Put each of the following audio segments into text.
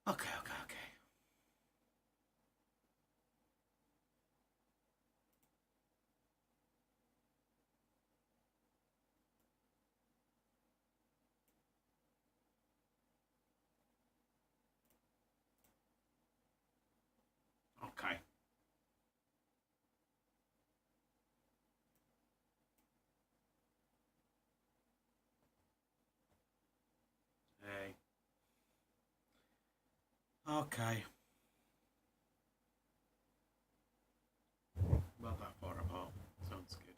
Okay. Okay. Hey. Okay. Not that far apart. Sounds good.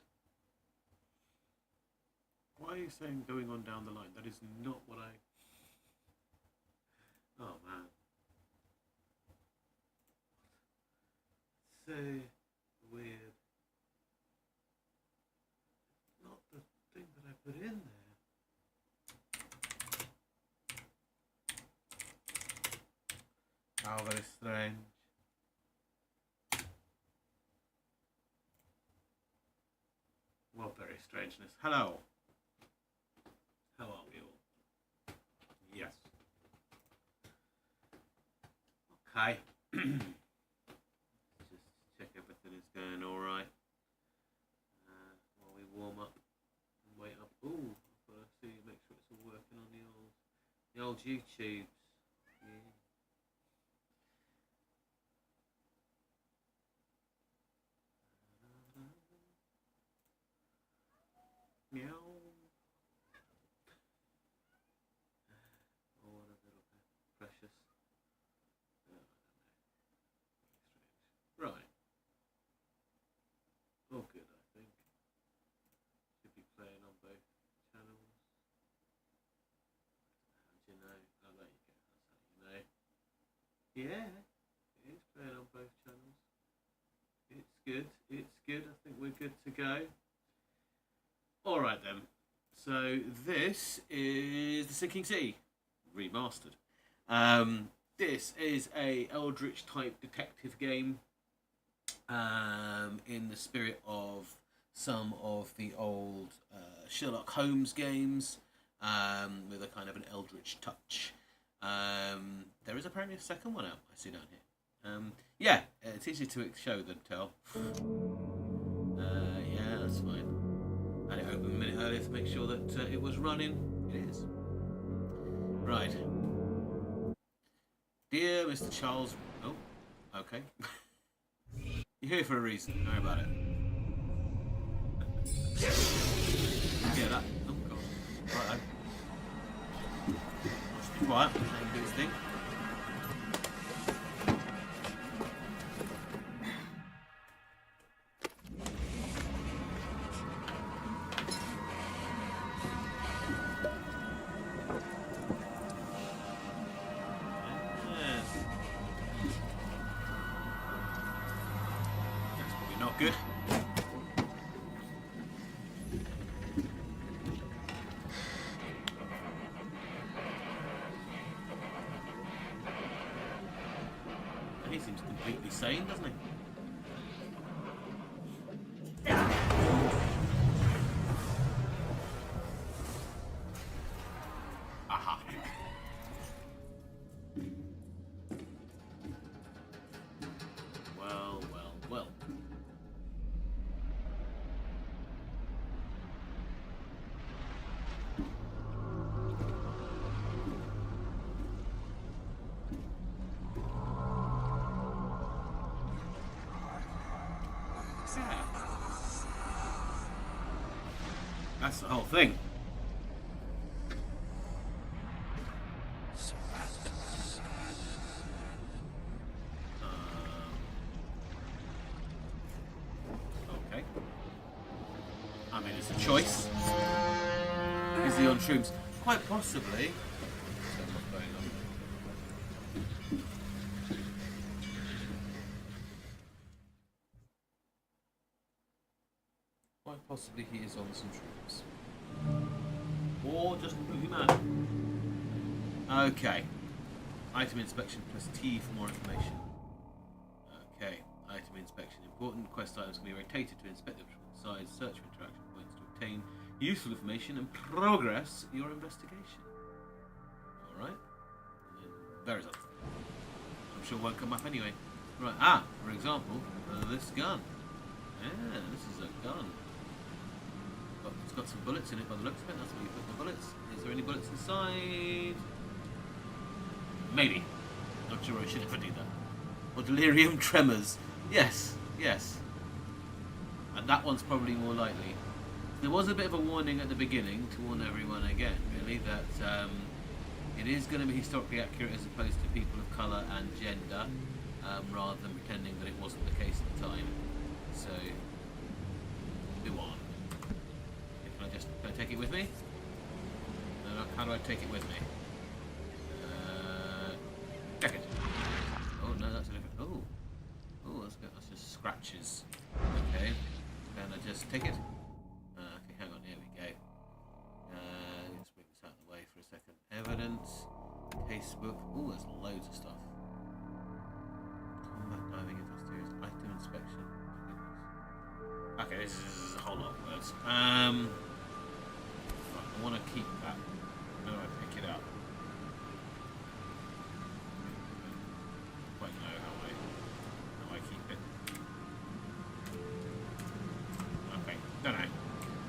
Why are you saying going on down the line? That is not what I. Oh man. So weird. Not the thing that I put in there. Oh, that is strange. Well, very strangeness. Hello. How are we all? Yes. Okay. Just check everything is going all right. While we warm up and wait up. Ooh, I've got to see, make sure it's all working on the old YouTubes. Yeah. Meow. Oh, what a little bit precious. Oh, I don't know. Very strange. Right. All good, I think. Should be playing on both channels. How do you know? Oh, there you go. That's how you know. Yeah, it is playing on both channels. It's good. It's good. I think we're good to go. All right then. So this is the Sinking Sea remastered. This is a Eldritch type detective game in the spirit of some of the old Sherlock Holmes games with a kind of an Eldritch touch. There is apparently a second one out. I see down here. Yeah, it's easier to show than tell. Yeah, that's fine. I had it open a minute earlier to make sure that it was running. It is. Right. Dear Mr. Charles... Oh, okay. You're here for a reason. Don't worry about it. Yeah, that... Oh, God. Right, just be quiet. Let him do his thing. Not good. He seems completely sane, doesn't he? Aha. Well. That's the whole thing. Okay. I mean, it's a choice. Is he on shrooms? Quite possibly. Quite possibly he is on some shrooms. Or just completely mad. Okay. Item inspection plus T for more information. Okay. Item inspection. Important quest items can be rotated to inspect them from the sides. Search for interaction points to obtain useful information and progress your investigation. Alright. There is other. I'm sure it won't come up anyway. Right, for example, this gun. Yeah, this is a gun. It's got some bullets in it by the looks of it. That's where you put the bullets. Is there any bullets inside? Maybe. Not sure I should ever do that. Or delirium tremors. Yes, yes. And that one's probably more likely. There was a bit of a warning at the beginning to warn everyone again, really, that it is going to be historically accurate as opposed to people of colour and gender, rather than pretending that it wasn't the case at the time. So, go on. Can I take it with me? No, how do I take it with me? Check it. Oh no, that's a different. Oh, that's just scratches. Okay, can I just take it? Okay, hang on. Here we go. Let's bring this out of the way for a second. Evidence, casebook. Oh, there's loads of stuff. Combat diving investigators, item inspection. Okay, this is a whole lot of words. Right, I want to keep that. How do I pick it up? Quite know how I keep it. Okay, don't know.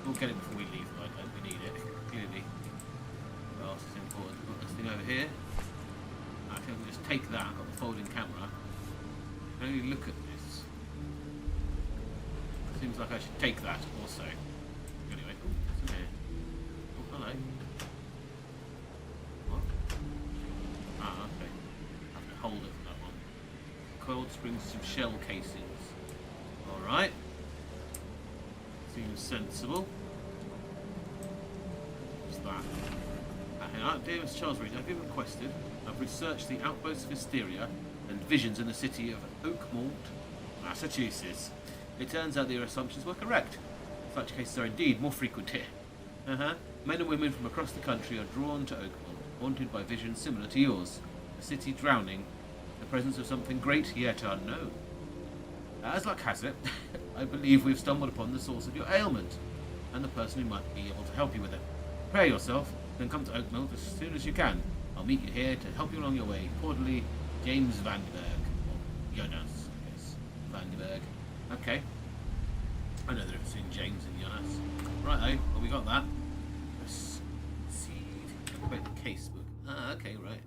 We'll get it before we leave. We need it clearly. What else is important? Got this thing over here. I think we'll just take that. I've got the folding camera. I can only look at this. Seems like I should take that also. Anyway, what's in here? Oh, hello. What? Okay. I have to hold it for that one. Coiled springs, some shell casings. Alright. Seems sensible. What's that? Dear Mr. Charles Reed, I've been requested. I've researched the outposts of Syberia and visions in the city of Oakmont, Massachusetts. It turns out that your assumptions were correct. Such cases are indeed more frequent here. Men and women from across the country are drawn to Oakmont, haunted by visions similar to yours. The city drowning, the presence of something great yet unknown. As luck has it, I believe we've stumbled upon the source of your ailment, and the person who might be able to help you with it. Prepare yourself, then come to Oakmont as soon as you can. I'll meet you here to help you along your way. Cordially, James Vandenberg. Or Jonas, I guess. Vandenberg. Okay. I know the difference between James and Jonas. Right, well, we got that. Proceed. Wait, the casebook. Okay, right.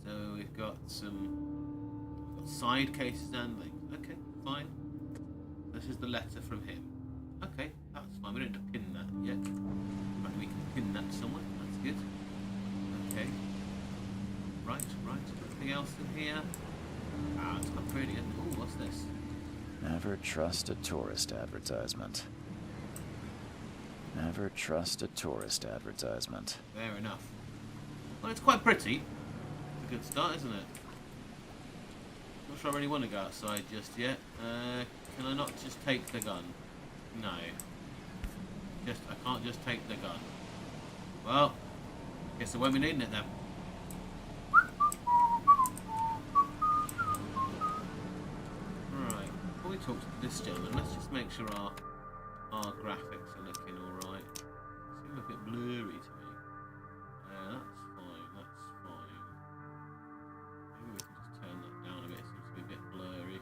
So we've got side cases and things. Okay, fine. This is the letter from him. Okay, that's fine. We don't have to pin that yet. But we can pin that somewhere. That's good. Okay. Right. Anything else in here? It's quite pretty. Oh, what's this? Never trust a tourist advertisement. Never trust a tourist advertisement. Fair enough. Well, it's quite pretty. It's a good start, isn't it? Not sure I really want to go outside just yet. Can I not just take the gun? No. I can't just take the gun. Well, guess I won't be needing it then. Before we talk to this gentleman, let's just make sure our graphics are looking alright. Seem a bit blurry to me. That's fine. Maybe we can just turn that down a bit. It seems to be a bit blurry.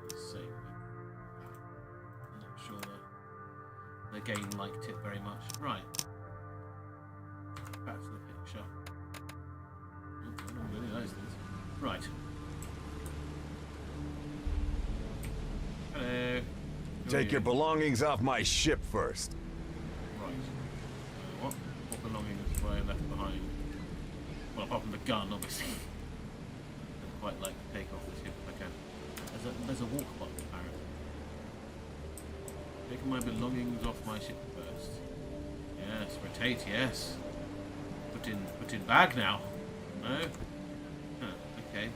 And the same with that. I'm not sure the game liked it very much. Right. Back to the picture. I don't really those things. Right. Hello. Take your belongings off my ship first. Right. What belongings were I left behind? Well, apart from the gun, obviously. I'd quite like to take off the ship if I can. There's a walk button, apparently. Taking my belongings off my ship first. Yes, rotate, yes. Put in bag now. No? Huh, okay.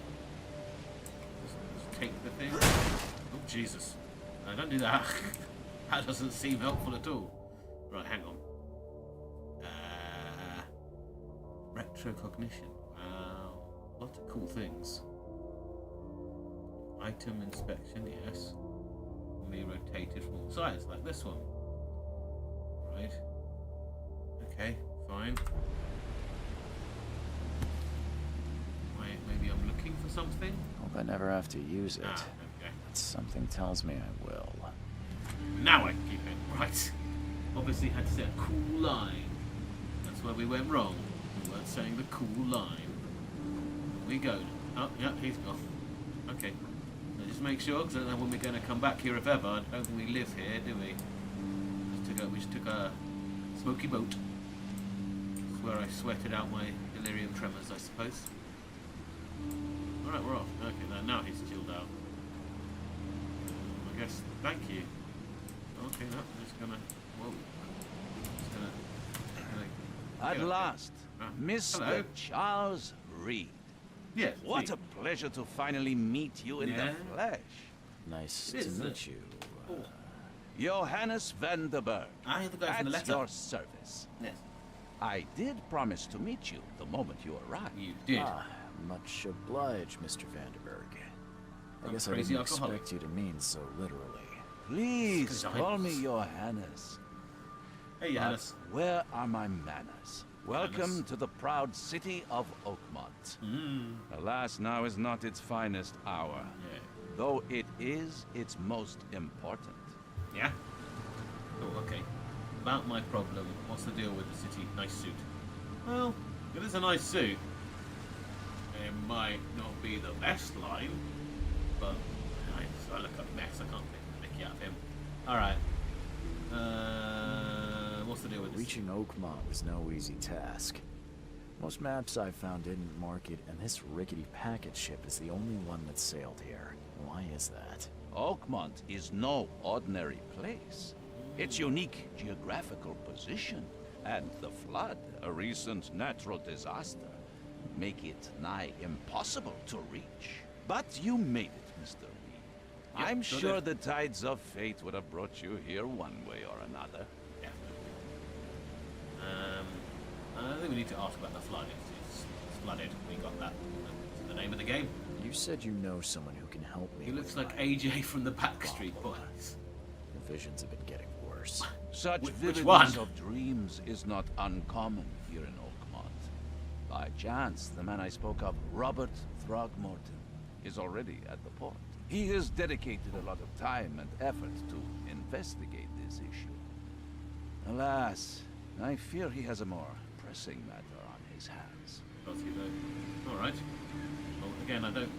Just take the thing. Oh, Jesus. No, don't do that. That doesn't seem helpful at all. Right, hang on. Retrocognition. Wow. Lots of cool things. Item inspection, yes. Can be rotated from all sides, like this one. Right. Okay, fine. Maybe I'm looking for something? Hope I never have to use it. Ah, okay. But something tells me I will. Now I can keep it. Right. Obviously had to say a cool line. That's where we went wrong. We weren't saying the cool line. We go. Oh, yeah, he's gone. Okay. So just make sure, because I don't know when we're going to come back here if ever. I don't think we live here, do we? We just took a smoky boat. This is where I sweated out my delirium tremors, I suppose. Alright, we're off. Okay, now he's chilled out. I guess, thank you. Okay, no, I'm just gonna... Whoa. At last, Mr. Hello. Charles Reed. Yes. What a pleasure to finally meet you in the flesh. Nice It to is, meet you. Johannes van der Berg. I the guy from the At letter. your service. Yes. I did promise to meet you the moment you arrived. You did. Much obliged, Mr. Vanderberg. I I'm guess I crazy didn't alcoholic. expect you to mean so literally. Please Because call me I'm- Johannes. Hey, But Johannes. where are my manners? Welcome Johannes. to the proud city of Oakmont. Mm. Alas, now is not its finest hour, Yeah. though it is its most important. Yeah? Oh, okay. About my problem. What's the deal with the city? Nice suit. Well, it is a nice suit. It might not be the best line, but I look a mess. I can't pick the mickey out of him. Alright. What's the deal with this? Reaching Oakmont was no easy task. Most maps I've found didn't mark it, and this rickety packet ship is the only one that sailed here. Why is that? Oakmont is no ordinary place. Its unique geographical position and the flood, a recent natural disaster, make it nigh impossible to reach. But you made it, Mr. Reed. Yep, I'm sure sure did. the tides of fate would have brought you here one way or another. I think we need to ask about the flood. It's flooded. We got that. That's the name of the game. You said you know someone who can help me. He with looks like my AJ from the Backstreet Boys. The visions have been getting worse. Such Which vividness one? of dreams is not uncommon here in Oakmont. By chance, the man I spoke of, Robert Throgmorton, is already at the port. He has dedicated a lot of time and effort to investigate this issue. Alas, I fear he has a more pressing matter on his hands. Does he though? All right. Well, again, I don't.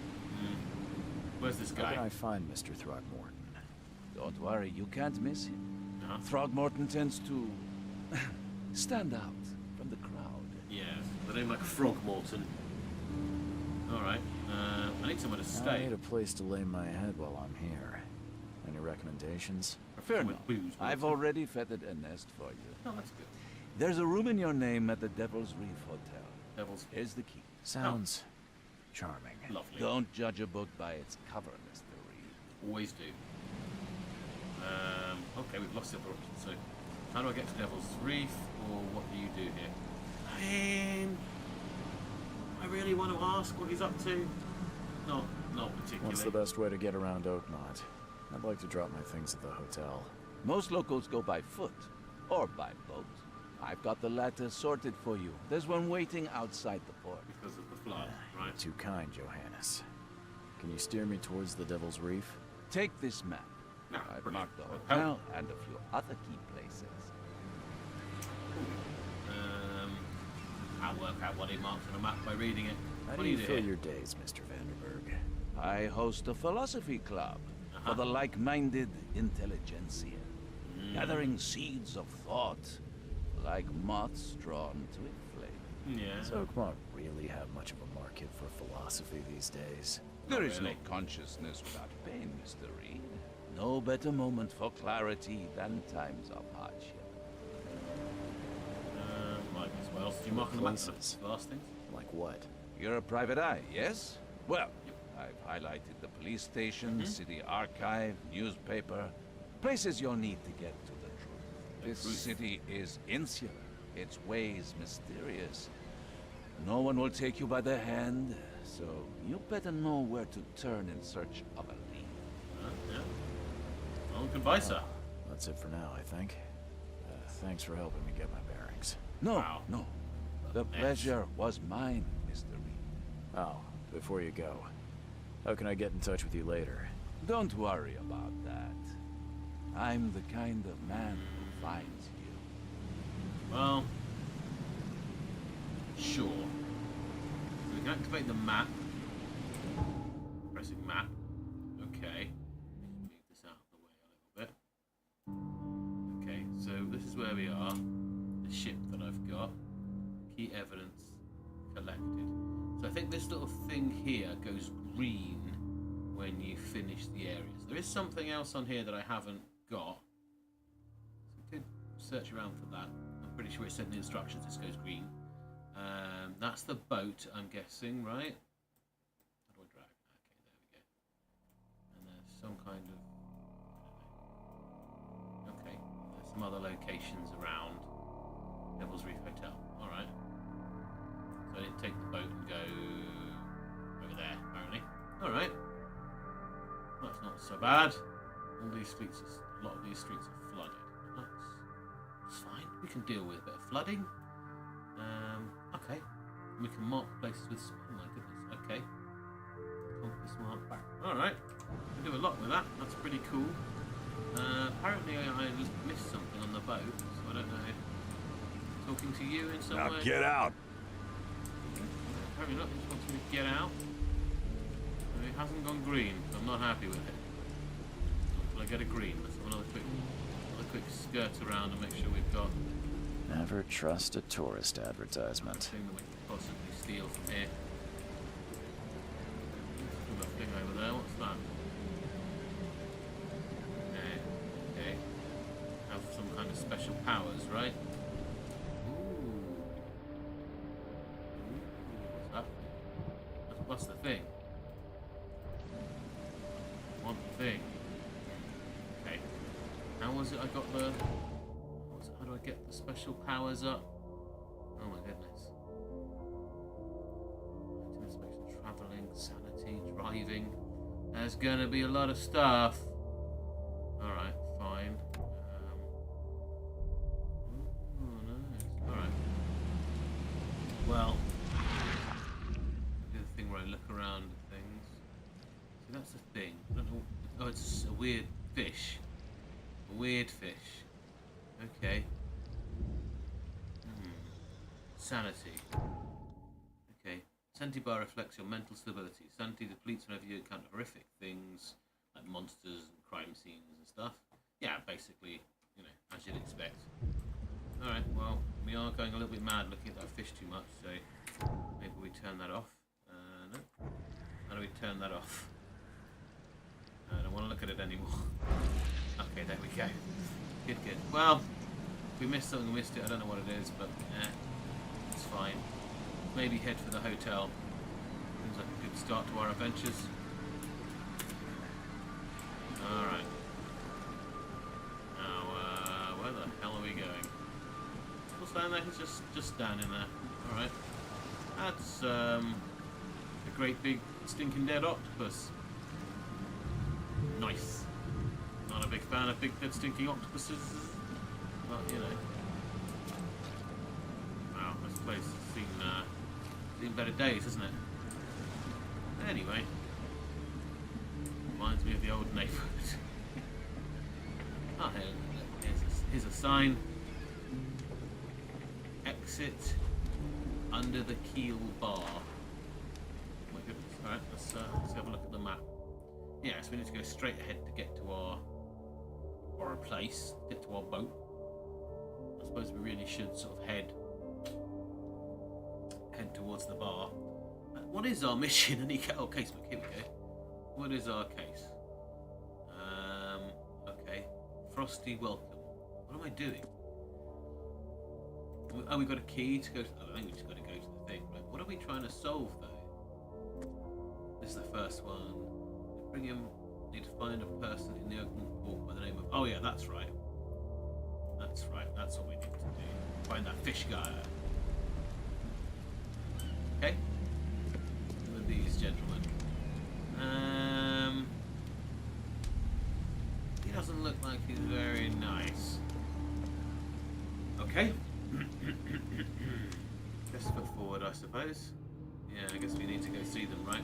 Where's this How can guy? I find Mr. Throgmorton? Don't worry, you can't miss him. Uh-huh. Throgmorton tends to stand out from the crowd. Yeah, the name like Frogmorton. All right. I need somewhere to I stay. need a place to lay my head while I'm here. Any recommendations? Fair With enough. booze, I've Walter. already fettered a nest for you. Oh, that's good. There's a room in your name at the Devil's Reef Hotel. Devils. Here's the key. Sounds charming. Lovely. Don't judge a book by its cover, Mr. Reed. Always do. Okay, we've lost the other option. So, how do I get to Devil's Reef, or what do you do here? I really want to ask what he's up to. Not particularly. What's the best way to get around Oakmont? I'd like to drop my things at the hotel. Most locals go by foot or by boat. I've got the latter sorted for you. There's one waiting outside the port. Because of the flood, right? Too kind, Johannes. Can you steer me towards the Devil's Reef? Take this map. No, I've brilliant. marked the Oh. hotel and a few other key places. I'll work out what he marks on a map by reading it. How What do do you do fill here? your days, Mr. Vanderberg? I host a philosophy club for the like-minded intelligentsia, gathering seeds of thought like moths drawn to a flame. Yeah. Does Oakmont really have much of a market for philosophy these days? There is really. no consciousness without pain, Mr. Reed. No better moment for clarity than times of hardship. Right, what else do you mark on the map? Places. The last things? Like what? You're a private eye, yes? Well, I've highlighted the police station, city archive, newspaper, places you'll need to get to the truth. This city is insular, its ways mysterious. No one will take you by the hand, so you better know where to turn in search of a lead. Yeah. Well, goodbye, sir. That's it for now, I think. Thanks for helping me get my bearings. No, Wow. no. The pleasure was mine, Mr. Reed. Oh, before you go, How can I get in touch with you later? Don't worry about that. I'm the kind of man who finds you. Well, sure. We can activate the map. Pressing map. Okay. Move this out of the way a little bit. Okay, so this is where we are. The ship that I've got. Key evidence collected. So I think this little thing here goes green when you finish the areas. There is something else on here that I haven't got. So we could search around for that. I'm pretty sure it said in the instructions this goes green. That's the boat, I'm guessing, right? How do I drag? Okay, there we go. And there's some kind of... Okay, there's some other locations around Devil's Reef Hotel. Alright. So I didn't take the boat and go over there, apparently. Alright. That's not so bad. All these streets, a lot of these streets are flooded. That's fine. We can deal with a bit of flooding. Okay. We can mark places with... Oh my goodness. Okay. Compass mark back. Alright. We do a lot with that. That's pretty cool. Apparently I just missed something on the boat, so I don't know. Talking to you in some Now way? get out. Apparently not. He just wants me to get out. And it hasn't gone green, so I'm not happy with it. Until I get a green. Let's have another quick skirt around and make sure we've got Never trust a tourist advertisement. everything that we can possibly steal from here. There's that thing over there. What's that? Okay. Have some kind of special powers, right? What's that? What's the thing? One thing. Okay. How was it I got the... How do I get the special powers up? Oh my goodness. Inspection, travelling, sanity, driving. There's gonna be a lot of stuff. Alright, fine. Oh, nice. Alright. Well, I do the thing where I look around at things. See, that's the thing. I don't know. Oh, it's a weird fish. A weird fish. Okay. Sanity. Okay. Sanity bar reflects your mental stability. Sanity depletes whenever you encounter horrific things like monsters and crime scenes and stuff. Yeah, basically, you know, as you'd expect. Alright, well, we are going a little bit mad looking at that fish too much, so maybe we turn that off. No. How do we turn that off? I don't want to look at it anymore. Okay, there we go. Good. Well, if we missed something, we missed it. I don't know what it is, but it's fine. Maybe head for the hotel. Seems like a good start to our adventures. Alright. Now, where the hell are we going? What's down there? He's just standing there. Alright. That's a great big stinking dead octopus. Nice. Not a big fan of big dead stinking octopuses, but you know. Wow, this place has seen better days, hasn't it? Anyway, reminds me of the old neighbourhood. Oh, here's a sign. Exit under the keel bar. Oh my goodness. Alright, let's have a look at the map. Yeah, so we need to go straight ahead to get to our place, get to our boat. I suppose we really should sort of head towards the bar. What is our mission? Oh, casebook, here we go. What is our case? Okay. Frosty welcome. What am I doing? Oh, we got a key to go to... I think we just got to go to the thing. Right? What are we trying to solve, though? This is the first one. Bring him... Need to find a person in the open port by the name of... Oh, yeah, that's right. That's right. That's what we need to do. Find that fish guy. Okay. With these gentlemen. He doesn't look like he's very nice. Okay. Best foot forward, I suppose. Yeah, I guess we need to go see them, right?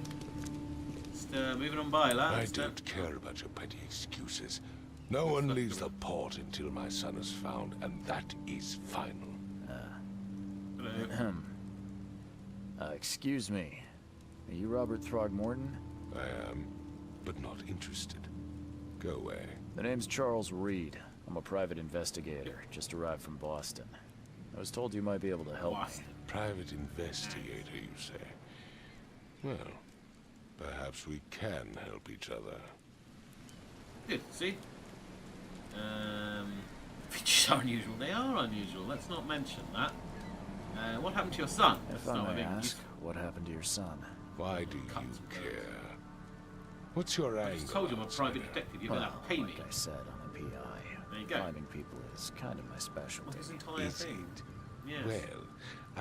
moving on by, I lads. don't care about your petty excuses. No one leaves the port until my son is found, and that is final. Hello. Excuse me. Are you Robert Throgmorton? I am, but not interested. Go away. The name's Charles Reed. I'm a private investigator, just arrived from Boston. I was told you might be able to help Boston. me. Private investigator, you say? Well, perhaps we can help each other. Good, see? Features are unusual. They are unusual. Let's not mention that. What happened to your son? If That's not I may a big- ask, what happened to your son? Why do you care? What's your I angle? just told you I'm a private outsider? detective. You better pay me. like I said, I'm a PI. There you go. Finding people is kind of my specialty. What's his entire Is thing? it? Yes. Well,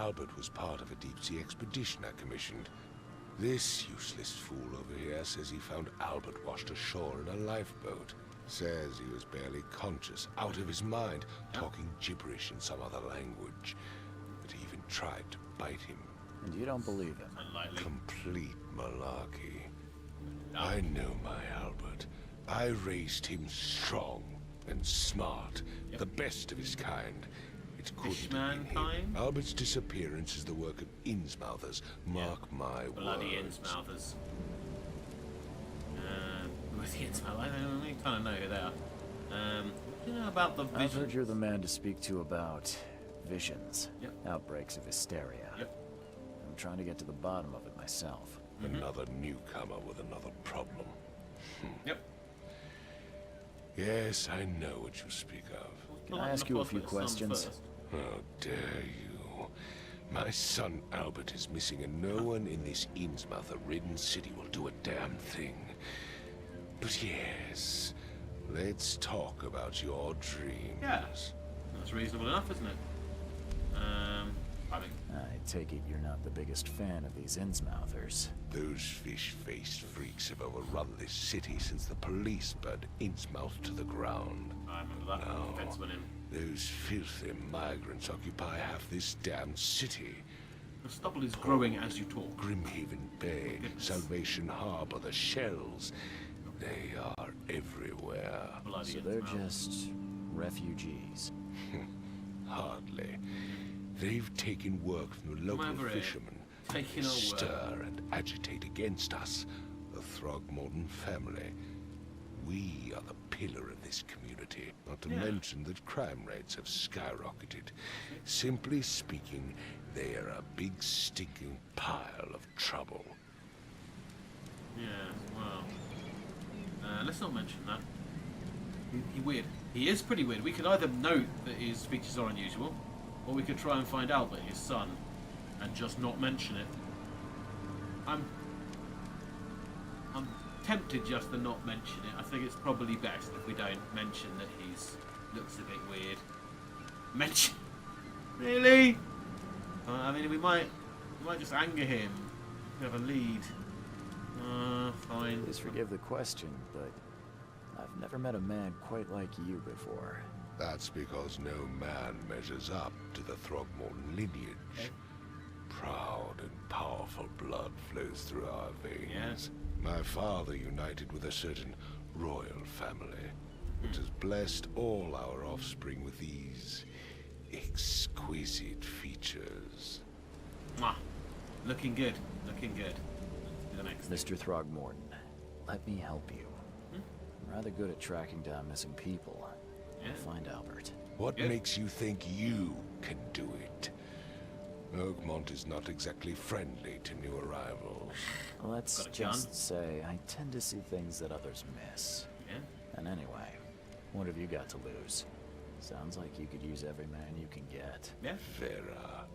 Albert was part of a deep-sea expedition I commissioned. This useless fool over here says he found Albert washed ashore in a lifeboat. Says he was barely conscious, out of his mind, talking gibberish in some other language. But he even tried to bite him. And you don't believe him? Unlikely. Complete malarkey. I know my Albert. I raised him strong and smart, the best of his kind. It couldn't have been him. Fishman-kind? Albert's disappearance is the work of Innsmouthers. Mark my Bloody words. Innsmouthers. With the Innsmouthers, I kind of know who they are. What do you know about the I've vision? heard you're the man to speak to about visions, Yep. outbreaks of hysteria. Yep. I'm trying to get to the bottom of it myself. Another newcomer with another problem. Yep. Yes, I know what you speak of. Can I ask you a few questions? How dare you? My son Albert is missing, and no one in this Innsmouther-ridden city will do a damn thing. But yes, let's talk about your dreams. Yeah. That's reasonable enough, isn't it? I mean, I take it you're not the biggest fan of these Innsmouthers. Those fish-faced freaks have overrun this city since the police burned Innsmouth to the ground. I remember that No. offense went in. Those filthy migrants occupy half this damned city. The stubble is growing as you talk. Grimhaven Bay, Goodness. Salvation Harbor, the Shells. They are everywhere. Bloody So they're Innsmouth. just refugees. Hardly. They've taken work from the local over here. fishermen. Taking They our work. stir and agitate against us, the Throgmorton family. We are the pillar of this community, not to Yeah. mention that crime rates have skyrocketed. Simply speaking, they are a big stinking pile of trouble. Yeah, well. Let's not mention that. He weird. He is pretty weird. We could either note that his features are unusual, or we could try and find out that his son, and just not mention it. I'm tempted just to not mention it. I think it's probably best if we don't mention that he's looks a bit weird. Mention? Really? I mean, we might just anger him. We have a lead. Fine. Please forgive the question, but I've never met a man quite like you before. That's because no man measures up to the Throgmorton lineage. Okay. Proud and powerful blood flows through our veins. Yes. My father united with a certain royal family, which has blessed all our offspring with these exquisite features. Mwah. Looking good. Looking good. The next. Mr. Throgmorton, let me help you. Hmm? I'm rather good at tracking down missing people. Yeah. I'll find Albert. What Good. makes you think you can do it? Oakmont is not exactly friendly to new arrivals. Let's Got a just gun? say I tend to see things that others miss. Yeah. And anyway, what have you got to lose? Sounds like you could use every man you can get. Yeah. Vera,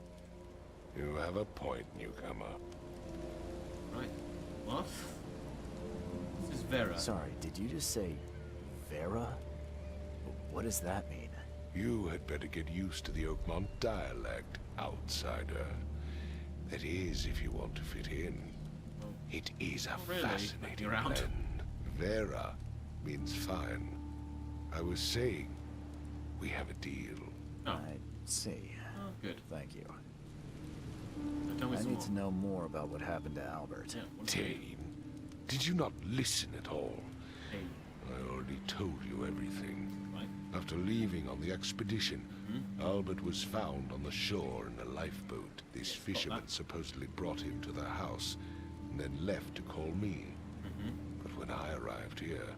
you have a point, newcomer. Right. What? This is Vera. Sorry, did you just say Vera? What does that mean? You had better get used to the Oakmont dialect, outsider. That is, if you want to fit in. It is a really? fascinating You're out. blend. Vera means fine. I was saying, we have a deal. Oh. I see. Oh, good. Thank you. Now tell me I some need more. to know more about what happened to Albert. Yeah. What's it? Tame. Did you not listen at all? Hey, I already told you everything. right. After leaving on the expedition, Albert was found on the shore in a lifeboat. This Yes, got fisherman that. supposedly brought him to their house, and then left to call me. But when I arrived here,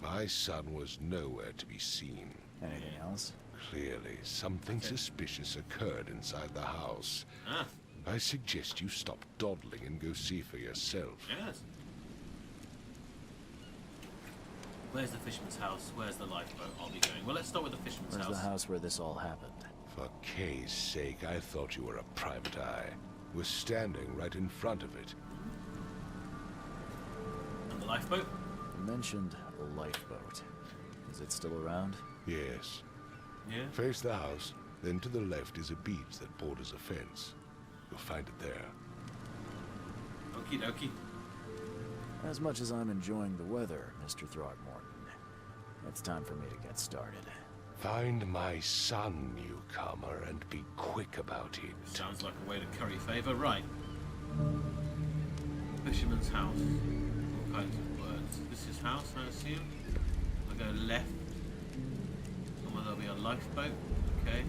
my son was nowhere to be seen. Anything else? Clearly, something suspicious occurred inside the house. Ah, I suggest you stop dawdling and go see for yourself. yes. Where's the fisherman's house? Where's the lifeboat? I'll be going. Well, let's start with the fisherman's Where's house. the house where this all happened? For Kay's sake, I thought you were a private eye. We're standing right in front of it. And the lifeboat? You mentioned a lifeboat. Is it still around? Yes. Yeah. Face the house, then to the left is a beach that borders a fence. You'll find it there. Okie dokie. As much as I'm enjoying the weather, Mr. Throgmorton, it's time for me to get started. Find my son, newcomer, and be quick about it. Sounds like a way to curry favour. Right. Fisherman's house. All kinds of words. This is house, I assume. I'll go left. Somewhere there'll be a lifeboat. Okay.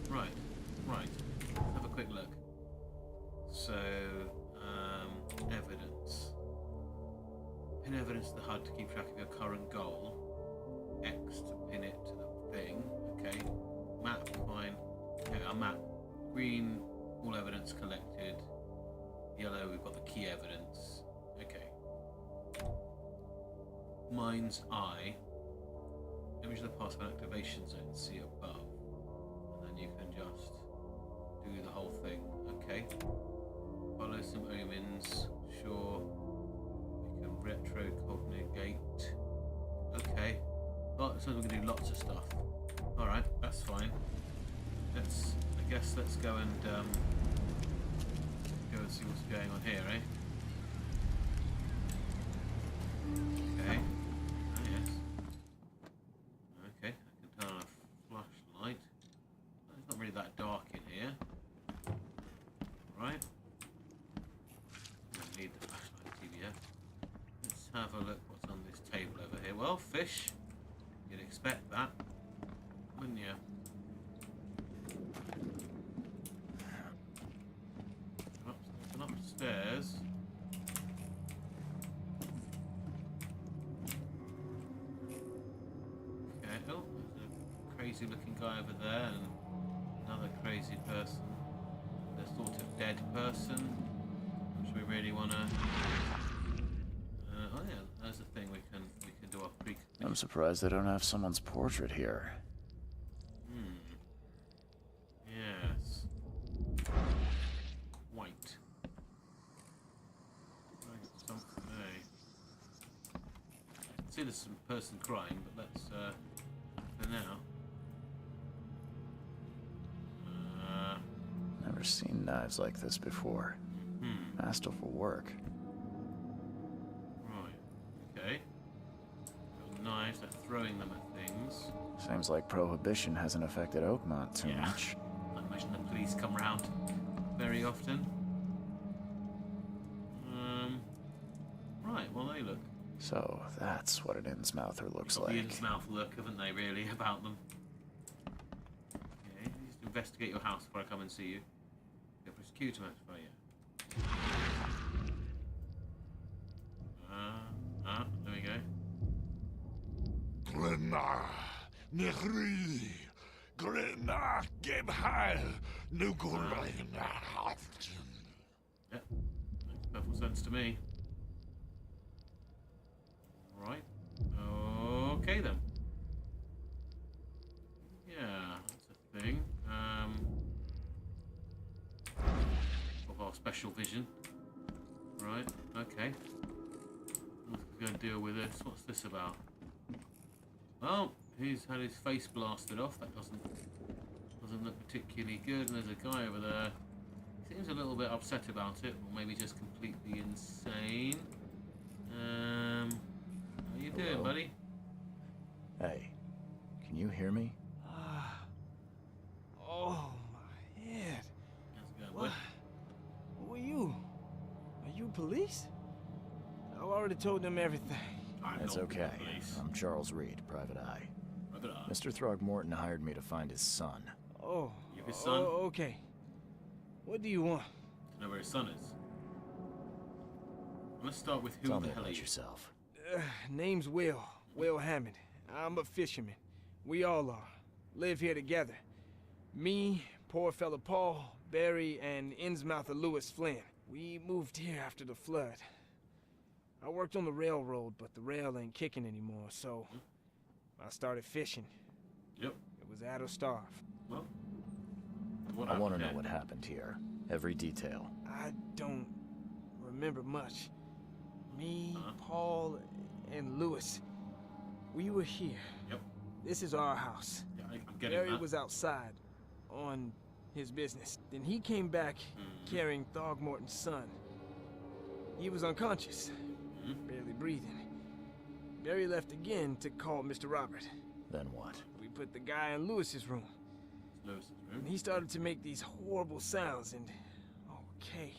Right. Right. Let's have a quick look. So, evidence. Pin evidence to the HUD to keep track of your current goal. X to pin it to the thing. Okay. Map, fine. Okay, our map. Green, all evidence collected. Yellow, we've got the key evidence. Okay. Mind's eye. Image of the password activation zone, see above. And then you can just do the whole thing. Okay. Follow some omens. Sure. We can retrocognitate. Okay. Oh, so we can do lots of stuff. Alright, that's fine. I guess let's go and see what's going on here, eh? Okay. Ah, yes. Okay, I can turn on a flashlight. It's not really that dark in here. Right. Don't need the flashlight TV yet. Let's have a look what's on this table over here. Well, fish. You'd expect that, wouldn't you? Upstairs. Okay, oh, there's a crazy looking guy over there and another crazy person. The sort of dead person. Which we really wanna oh yeah, there's a thing we can do our pre. I'm surprised they don't have someone's portrait here. Yes. White. Right, something, eh? I can see there's some person crying, but let's, for now. Never seen knives like this before. Masterful work. Right, okay. Got knives, they're throwing them at things. Seems like Prohibition hasn't affected Oakmont too Yeah. much. I imagine the police come round very often. Right, well they look. So that's what an Innsmouther looks Got the like. in-mouth look, haven't they, really, about them? Okay, just investigate your house before I come and see you. Go press Q to activate you. There we go. Glenna, Nehri, Glenna, Gebheil, Nugulina. Yep, makes perfect sense to me. Right. Okay then. Yeah, that's a thing. Of our special vision. Right, okay. What's going to deal with this? What's this about? Well, he's had his face blasted off. That doesn't look particularly good. And there's a guy over there. He seems a little bit upset about it, or maybe just completely insane. How you doing, Hello? buddy? Hey, can you hear me? Oh, my head. How's it going, What? bud? Who are you? Are you police? I already told them everything. That's okay. I'm Charles Reed, Private Eye. Mr. Throgmorton hired me to find his son. Oh, You have his son? okay. What do you want? To know where his son is. Let's start with who Tell the me hell are about you? yourself. Name's Will Hammond. I'm a fisherman. We all are. Live here together. Me, poor fella Paul, Barry, and Innsmouther Lewis Flynn. We moved here after the flood. I worked on the railroad, but the rail ain't kicking anymore, so I started fishing. Yep. It was at or starve. Well, what I want to happened know then? what happened here. Every detail. I don't remember much. Me, Paul, and Lewis, we were here. Yep. This is our house. Yeah, I'm getting Barry that. was outside on his business. Then he came back carrying Throgmorton's son. He was unconscious, barely breathing. Barry left again to call Mr. Robert. Then what? We put the guy in Lewis's room, Lewis's room. and he started to make these horrible sounds, and okay,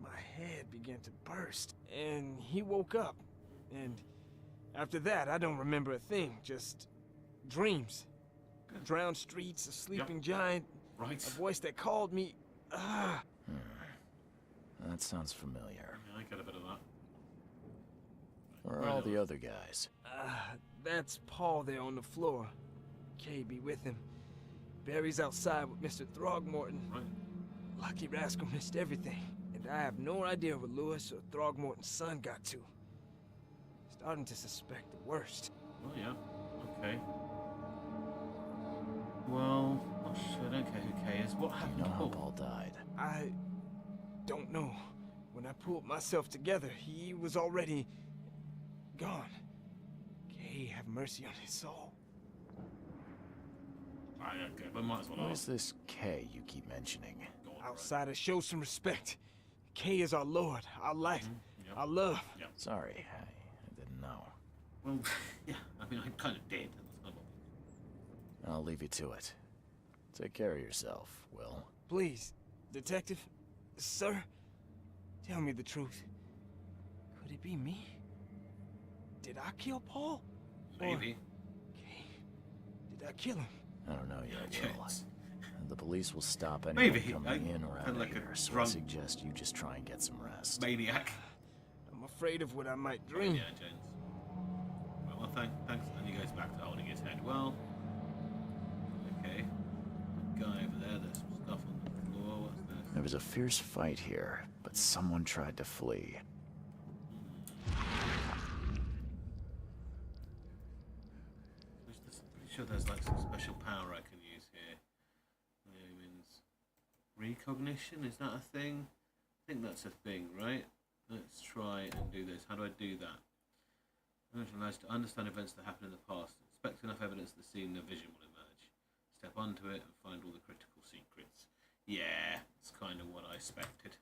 my head began to burst, and he woke up, and after that, I don't remember a thing, just dreams. Drowned streets, a sleeping giant, Right. a voice that called me. That sounds familiar. Yeah, I get a bit of that. Where are all the other guys? That's Paul there on the floor. Kay be with him. Barry's outside with Mr. Throgmorton. Right. Lucky rascal missed everything, and I have no idea where Lewis or Throgmorton's son got to. Starting to suspect the worst. Oh yeah. Okay. Well, I don't care who Kay is. What You happened know to how Paul? Paul died. I don't know. When I pulled myself together, he was already gone. Kay have mercy on his soul. Right, okay, but might as well Who ask. is this K you keep mentioning? Go on, right. Outsiders, show some respect. Kay is our Lord, our light, Yep. our love. Sorry, I didn't know. Well, yeah, I mean, I kind of did. That's not what- I'll leave you to it. Take care of yourself, Will. Please, detective, sir, tell me the truth. Could it be me? Did I kill Paul? Maybe. Kay, did I kill him? I don't know yet, Yeah, Will. chance. The police will stop anyone Maybe he- coming in around kinda like a here, so I drunk- suggest you just try and get some rest. Maniac. I'm afraid of what I might dream. Yeah, James. Well, thanks. And he goes back to holding his head. Well, okay. Guy over there. There's some stuff on the floor. What's this? There was a fierce fight here, but someone tried to flee. Pretty sure there's like some special power I can use here. Means recognition. Is that a thing? I think that's a thing, right? Let's try and do this. How do I do that? Allows to understand events that happened in the past. Expect enough evidence to see the vision will emerge. Step onto it and find all the critical secrets. Yeah, it's kind of what I expected.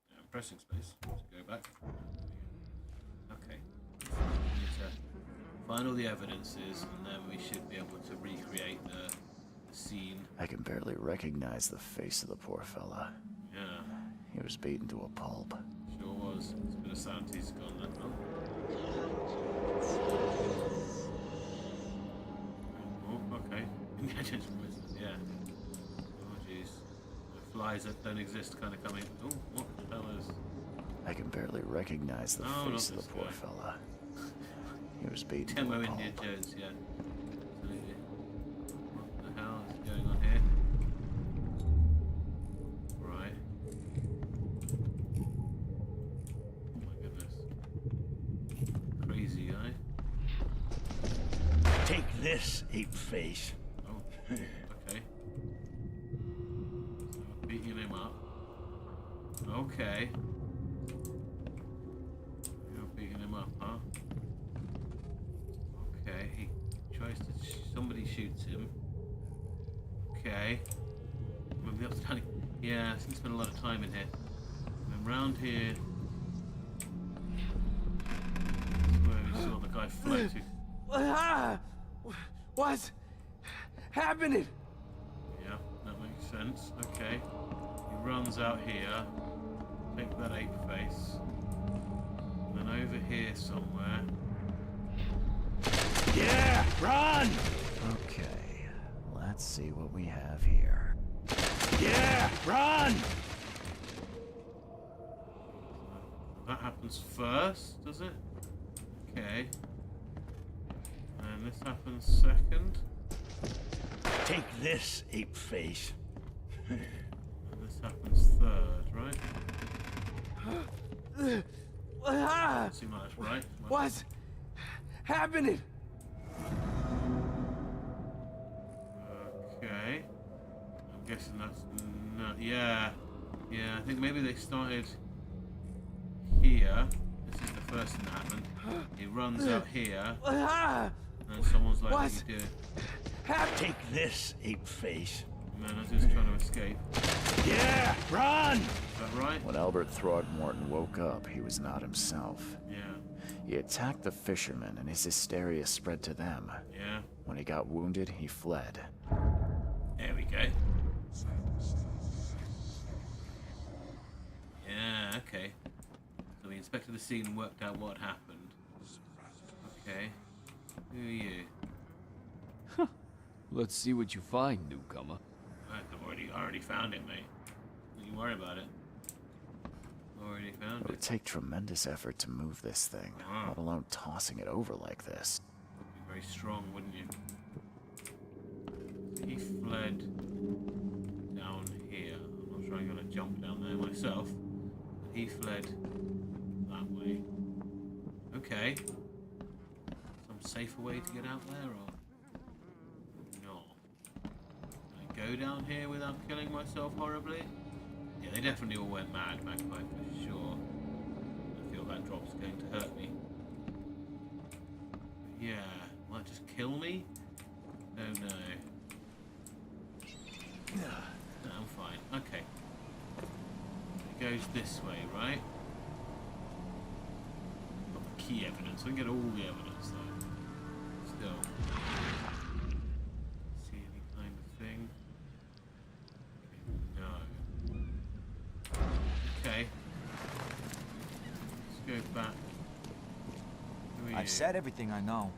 Yeah, I'm pressing space to go back. Okay. We need to find all the evidences and then we should be able to recreate the scene. I can barely recognize the face of the poor fella. Yeah. He was beaten to a pulp. Sure was. It's been a sound he's gone then. Oh, okay. Yeah. Oh, jeez. Flies that don't exist kind of coming. Oh, what the hell is... I can barely recognize the No, face not of the this poor guy. fella. He was beaten to Demo a Indiana pulp. Jones, yeah. Absolutely. What the hell is going on here? Right. Oh my goodness. Crazy guy. Take this, ape face. Oh, okay. So beating him up. Okay. You're beating him up, huh? Okay, he tries to... somebody shoots him. Okay. Maybe that's kind of... Yeah, I think spent a lot of time in here. And round here... That's where we saw the guy floating. What's happening? Yeah, that makes sense. Okay. He runs out here. Take that ape face. And then over here somewhere. Yeah, run! Okay, let's see what we have here. Yeah, run! That happens first, does it? Okay. And this happens second. Take this, ape face. And this happens third, right? Doesn't seem like that's right. What's happening? Okay. I'm guessing that's not. Yeah. Yeah, I think maybe they started here. This is the first thing that happened. He runs out here. And someone's like, what are you doing? Take this, ape face. Man, I'm just trying to escape. Yeah, run! Is that right? When Albert Throgmorton woke up, he was not himself. Yeah. He attacked the fishermen, and his hysteria spread to them. Yeah. When he got wounded, he fled. There we go. Yeah, okay. So we inspected the scene and worked out what happened. Okay. Who are you? Let's see what you find, newcomer. I already found it, mate. Don't you worry about it. Already found It would it. take tremendous effort to move this thing, let alone tossing it over like this. Would be very strong, wouldn't you? He fled down here. I'm not sure I'm gonna jump down there myself. But he fled that way. Okay. Some safer way to get out there, or no? Can I go down here without killing myself horribly? Yeah, they definitely all went mad, Magpie, for sure. I feel that drop's going to hurt me. But yeah, will that just kill me? Oh no. No, I'm fine. Okay. It goes this way, right? Got the key evidence. We can get all the evidence though. Still. See any kind of thing? Okay, no. Okay. Let's go back. Who are I've you? said everything I know.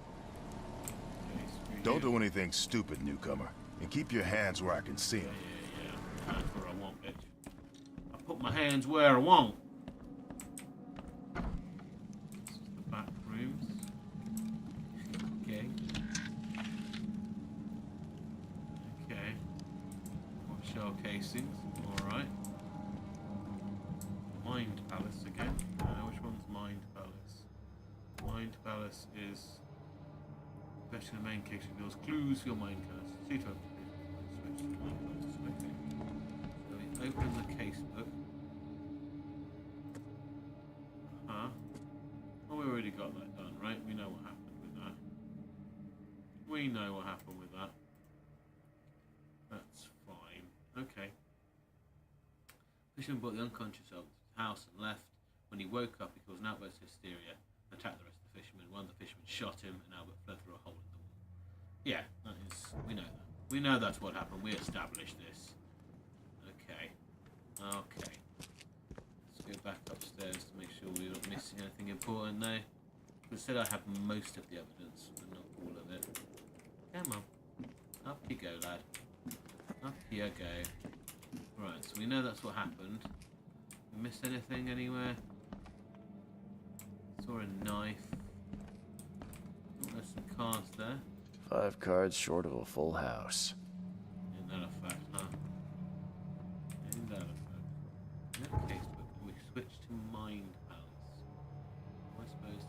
Okay, screw Don't you. do anything stupid, newcomer. And keep your hands where I can see them. Yeah. Hands where I want, bitch. I put my hands where I want. This is the back rooms. Okay. Okay. More shell casings. Alright. Mind Palace again. Which one's Mind Palace? Mind Palace is question the main kitchen reveals clues for your mind cards. See to switch to mind cards. Okay. So we open the casebook. Well, we already got that done, right? We know what happened with that. We know what happened with that. That's fine. Okay. Fisherman brought the unconscious out of the house and left. When he woke up, he caused an outburst of hysteria, attacked the rest of the fishermen. One of the fishermen shot him, and Albert fled through a hole in the wall. Yeah, that is. We know that. We know that's what happened. We established this. Okay. Okay. Let's go back upstairs to make sure we're not missing anything important there. Instead, I have most of the evidence, but not all of it. Come on. Up you go, lad. Up you go. Right, so we know that's what happened. We missed anything anywhere? Saw a knife. Oh, there's some cards there. 5 cards short of a full house. Isn't that a fact, huh? Isn't that a fact? In that case, we switch to Mind Palace. Am I supposed to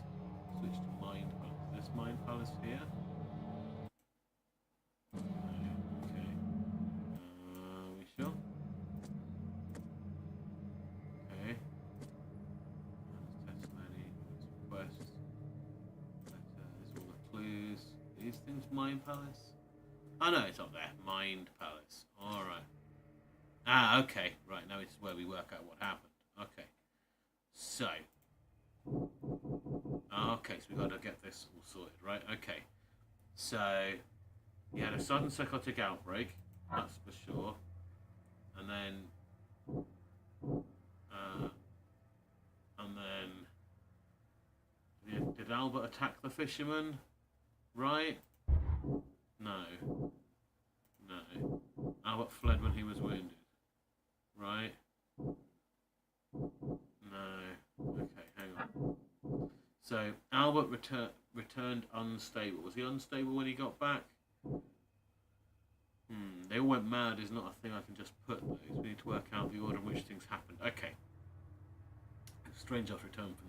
switch to Mind Palace? This Mind Palace here? No, okay. We sure? Okay. That's testimony. Request. There's all the clues. These things Mind Palace? Oh no, it's up there. Mind Palace. Alright. Ah, okay. Right, now it's where we work out what happened. Okay. So. Okay, so we got to get this all sorted, right? Okay. So, you had a sudden psychotic outbreak. That's for sure. And then, Did Albert attack the fisherman? Right? No. No. Albert fled when he was wounded. Right? No. Okay, hang on. So, Albert returned unstable. Was he unstable when he got back? They all went mad is not a thing I can just put those. We need to work out the order in which things happened. Okay. It's strange I've returned from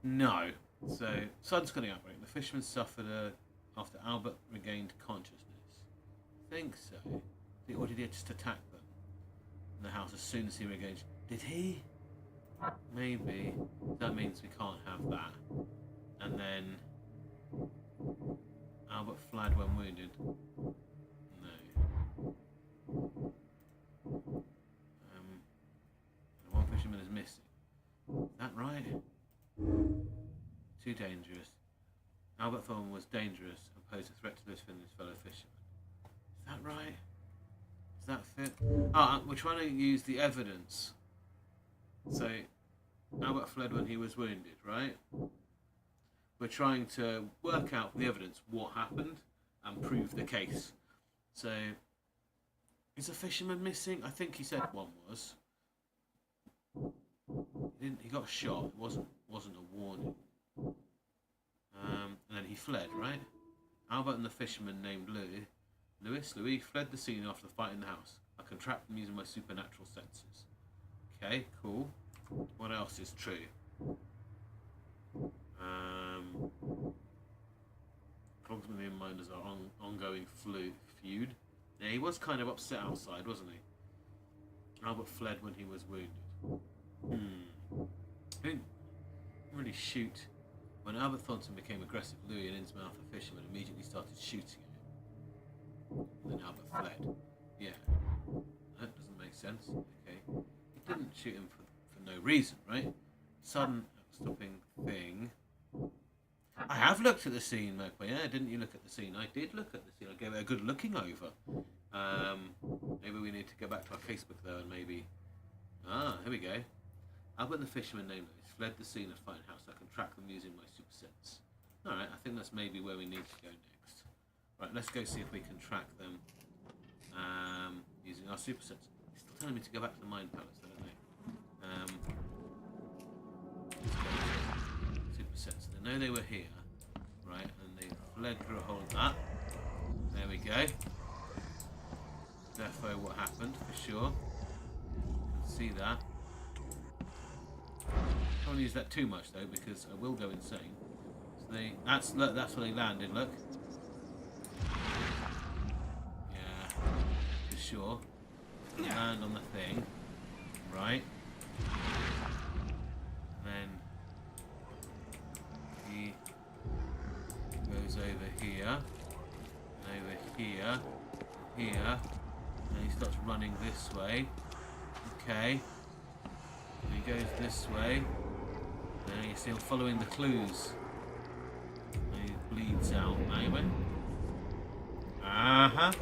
no. So, sun's coming up, right? The fisherman suffered after Albert regained consciousness. I think so. Or did he just attack them in the house as soon as he regained? Did he? Maybe. That means we can't have that. And then Albert fled when wounded. No. One fisherman is missing. Is that right? Too dangerous. Albert Thorne was dangerous and posed a threat to his fellow fishermen. Is that right? Does that fit? We're trying to use the evidence. So, Albert fled when he was wounded, right? We're trying to work out the evidence, what happened, and prove the case. So, is a fisherman missing? I think he said one was. He got shot. It wasn't a warning. And then he fled, right? Albert and the fisherman named Louis fled the scene after the fight in the house. I can track them using my supernatural senses. Okay, cool. What else is true? Cogsman and Minders are ongoing feud. Yeah, he was kind of upset outside, wasn't he? Albert fled when he was wounded. He didn't really shoot. When Albert Thornton became aggressive, Louis and Innsmouth, the fisherman, immediately started shooting at him. And then Albert fled. Yeah. That doesn't make sense. Okay. He didn't shoot him for no reason, right? Sudden stopping thing. I have looked at the scene, Mercury. Yeah, didn't you look at the scene? I did look at the scene. I gave it a good looking over. Maybe we need to go back to our Facebook though and maybe... here we go. Albert and the fisherman named Louis fled the scene of the fighting house. I can track them using my super sense. Alright, I think that's maybe where we need to go next. Right, let's go see if we can track them using our super sense. He's still telling me to go back to the Mind Palace, I don't know. Super sense. They know they were here, right, and they fled through a hole. There we go. Therefore, what happened, for sure. You can see that. I don't want to use that too much though, because I will go insane. So that's where they landed. Look. Yeah, for sure. They land on the thing, right? And then he goes over here, and over here, here, and he starts running this way. Okay. And he goes this way. And you see him following the clues. And he bleeds out, maybe. That's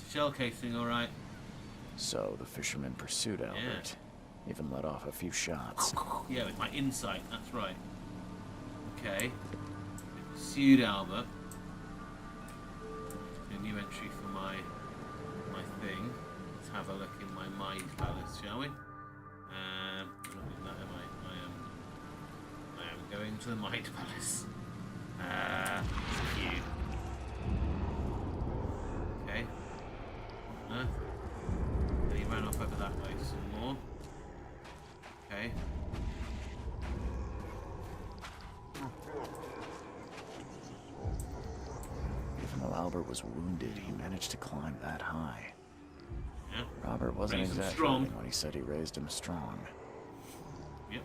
the shell casing, alright. So the fisherman pursued Albert. Even let off a few shots. Yeah, with my insight, that's right. Okay. They pursued Albert. A new entry for my thing. Let's have a look in my Mind Palace, shall we? I'm not doing that, am I? I am going to the Mind Palace. Cute. Okay. What on earth? And he ran off over that way some more. Okay. Even though Albert was wounded, he managed to climb that high. Yeah. Robert wasn't exaggerating when he said he raised him strong. Yep.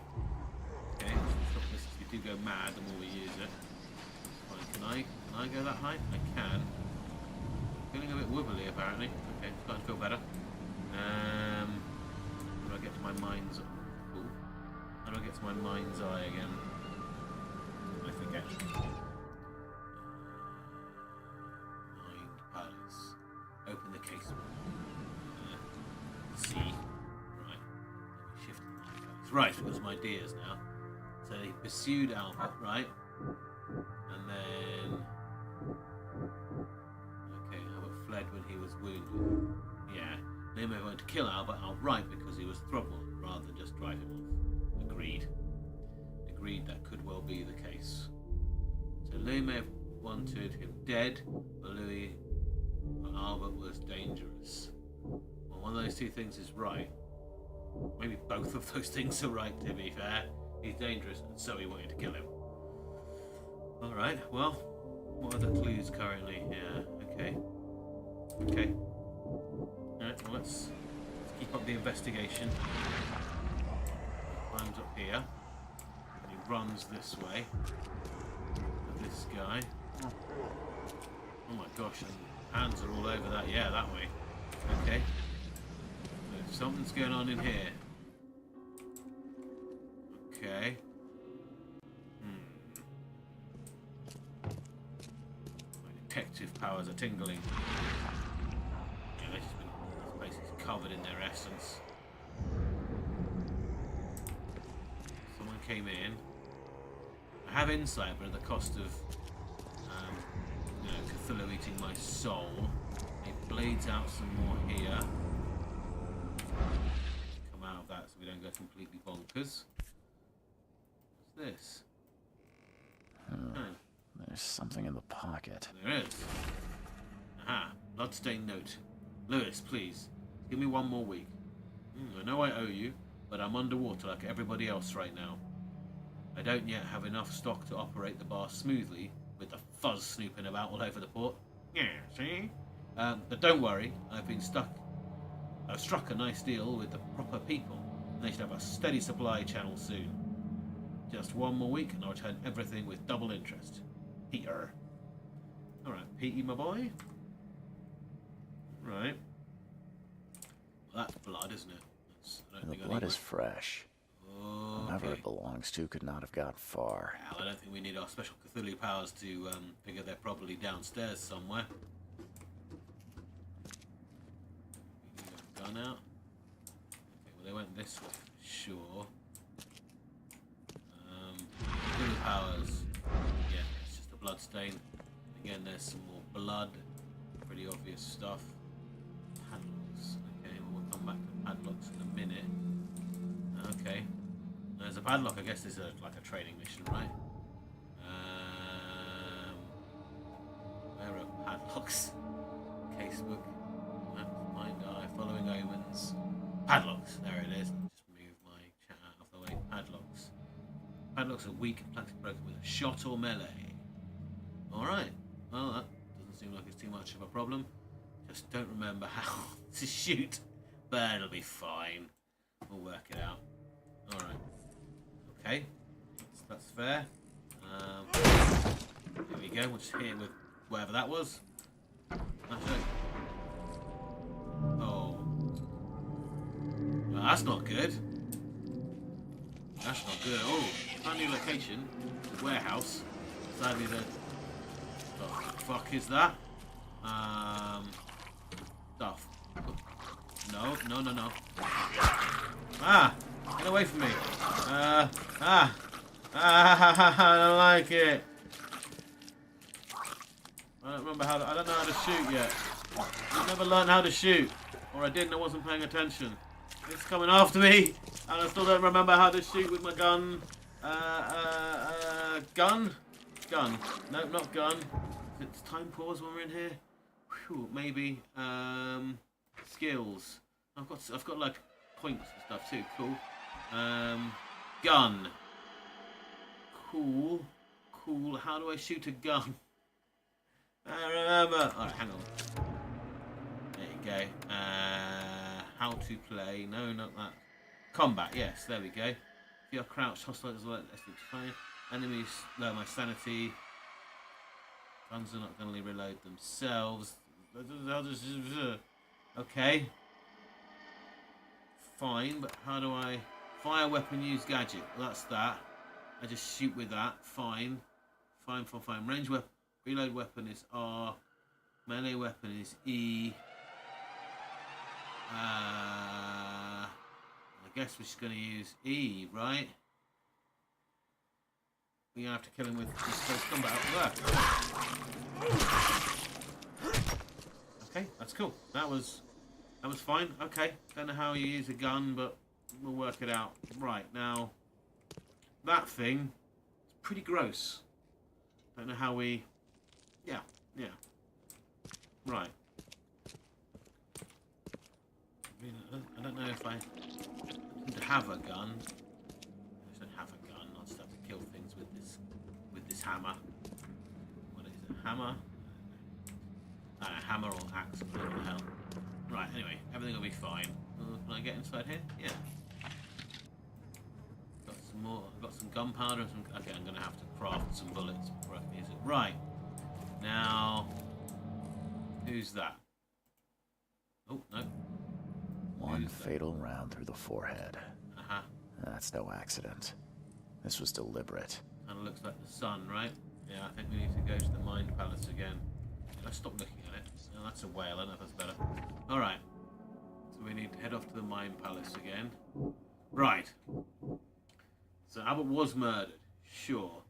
Okay, stop this. You do go mad the more we use it. Fine. Can I go that high? I can. Feeling a bit wobbly apparently. Okay, starting to feel better. How do I get to my mind's eye? Ooh. How do I get to my mind's eye again? I forget. Mind Palace. Open the casement. See. Right. Right, we've got some ideas now. So he pursued Albert, right? And then... Okay, Albert fled when he was wounded. Yeah. Leme wanted to kill Albert outright because he was throttled rather than just drive him off. Agreed. Agreed that could well be the case. So Leme wanted him dead, but Albert was dangerous. Well, one of those two things is right. Maybe both of those things are right, to be fair. He's dangerous, and so he wanted to kill him. Alright, well, what are the clues currently? Yeah, okay. Okay. Alright, well, let's keep up the investigation. He climbs up here. And he runs this way. With this guy. Oh my gosh, and hands are all over that. Yeah, that way. Okay. So something's going on in here. Okay. My detective powers are tingling. Yeah, this place is covered in their essence. Someone came in. I have insight, but at the cost of Cthulhu eating my soul. It bleeds out some more here. Come out of that so we don't go completely bonkers. What's this? Oh. There's something in the pocket. There is. Aha. Bloodstained note. Lewis, please. Give me one more week. I know I owe you, but I'm underwater like everybody else right now. I don't yet have enough stock to operate the bar smoothly, with the fuzz snooping about all over the port. Yeah, see? But don't worry, I've struck a nice deal with the proper people, and they should have a steady supply channel soon. Just one more week, and I'll return everything with double interest. Peter. Alright, Petey, my boy. Right. Well, that's blood, isn't it? The blood is fresh. Whoever Okay. it belongs to could not have got far. Well, I don't think we need our special Cthulhu powers to figure they're probably downstairs somewhere. Gun out. Okay, well they went this way for sure. Cthulhu powers. Yeah, it's just a blood stain. Again, there's some more blood. Pretty obvious stuff. Padlocks. Okay, well, we'll come back to padlocks in a minute. Okay. There's a padlock. I guess this is like a training mission, right? Where are padlocks? Casebook. Mind eye. Following omens. Padlocks. There it is. Just move my chat out of the way. Padlocks. Padlocks are weak and plastic broken with a shot or melee. Alright. Well, that doesn't seem like it's too much of a problem. Just don't remember how to shoot. But it'll be fine. We'll work it out. Alright. Okay. That's fair. There we go. We'll just hit it with whatever that was. That's it. Oh. Well, that's not good. That's not good. Oh, found a new location. The warehouse. Sadly, the fuck is that? Stuff. No. Ah! Get away from me. I don't like it. I don't know how to shoot yet. I've never learned how to shoot. Or I didn't, I wasn't paying attention. It's coming after me, and I still don't remember how to shoot with my gun. Gun? Gun. No, not gun. It's time pause when we're in here. Whew, maybe. Skills. I've got like points and stuff too. Cool. Gun. Cool. How do I shoot a gun? I remember. Alright, hang on. There you go. How to play. No, not that. Combat. Yes, there we go. If you're crouched, hostile as well. Let's try. Enemies lower my sanity. Guns are not going to reload themselves. Okay. Fine, but how do I... Fire weapon, use gadget. Well, that's that. I just shoot with that. Fine. Fine. Range weapon. Reload weapon is R. Melee weapon is E. I guess we're just going to use E, right? We're going to have to kill him with this close combat out there. Okay, that's cool. That was fine. Okay, don't know how you use a gun, but we'll work it out. Right, now, that thing is pretty gross. Don't know how we... Yeah. Right. I mean, I don't know if I need to have a gun. I don't have a gun. I'll just have to kill things with this hammer. What is it? Hammer? Hammer or axe? What the hell? Right. Anyway, everything will be fine. Can I get inside here? Yeah. Got some more. I've got some gunpowder and some. Okay, I'm gonna have to craft some bullets before I can use it. Right. Now, who's that? Oh no. One fatal round through the forehead. Uh-huh. That's no accident. This was deliberate. Kind of looks like the sun, right? Yeah, I think we need to go to the Mind Palace again. Let's stop looking at it. Oh, that's a whale. I don't know if that's better. Alright. So we need to head off to the Mind Palace again. Right. So Albert was murdered. Sure.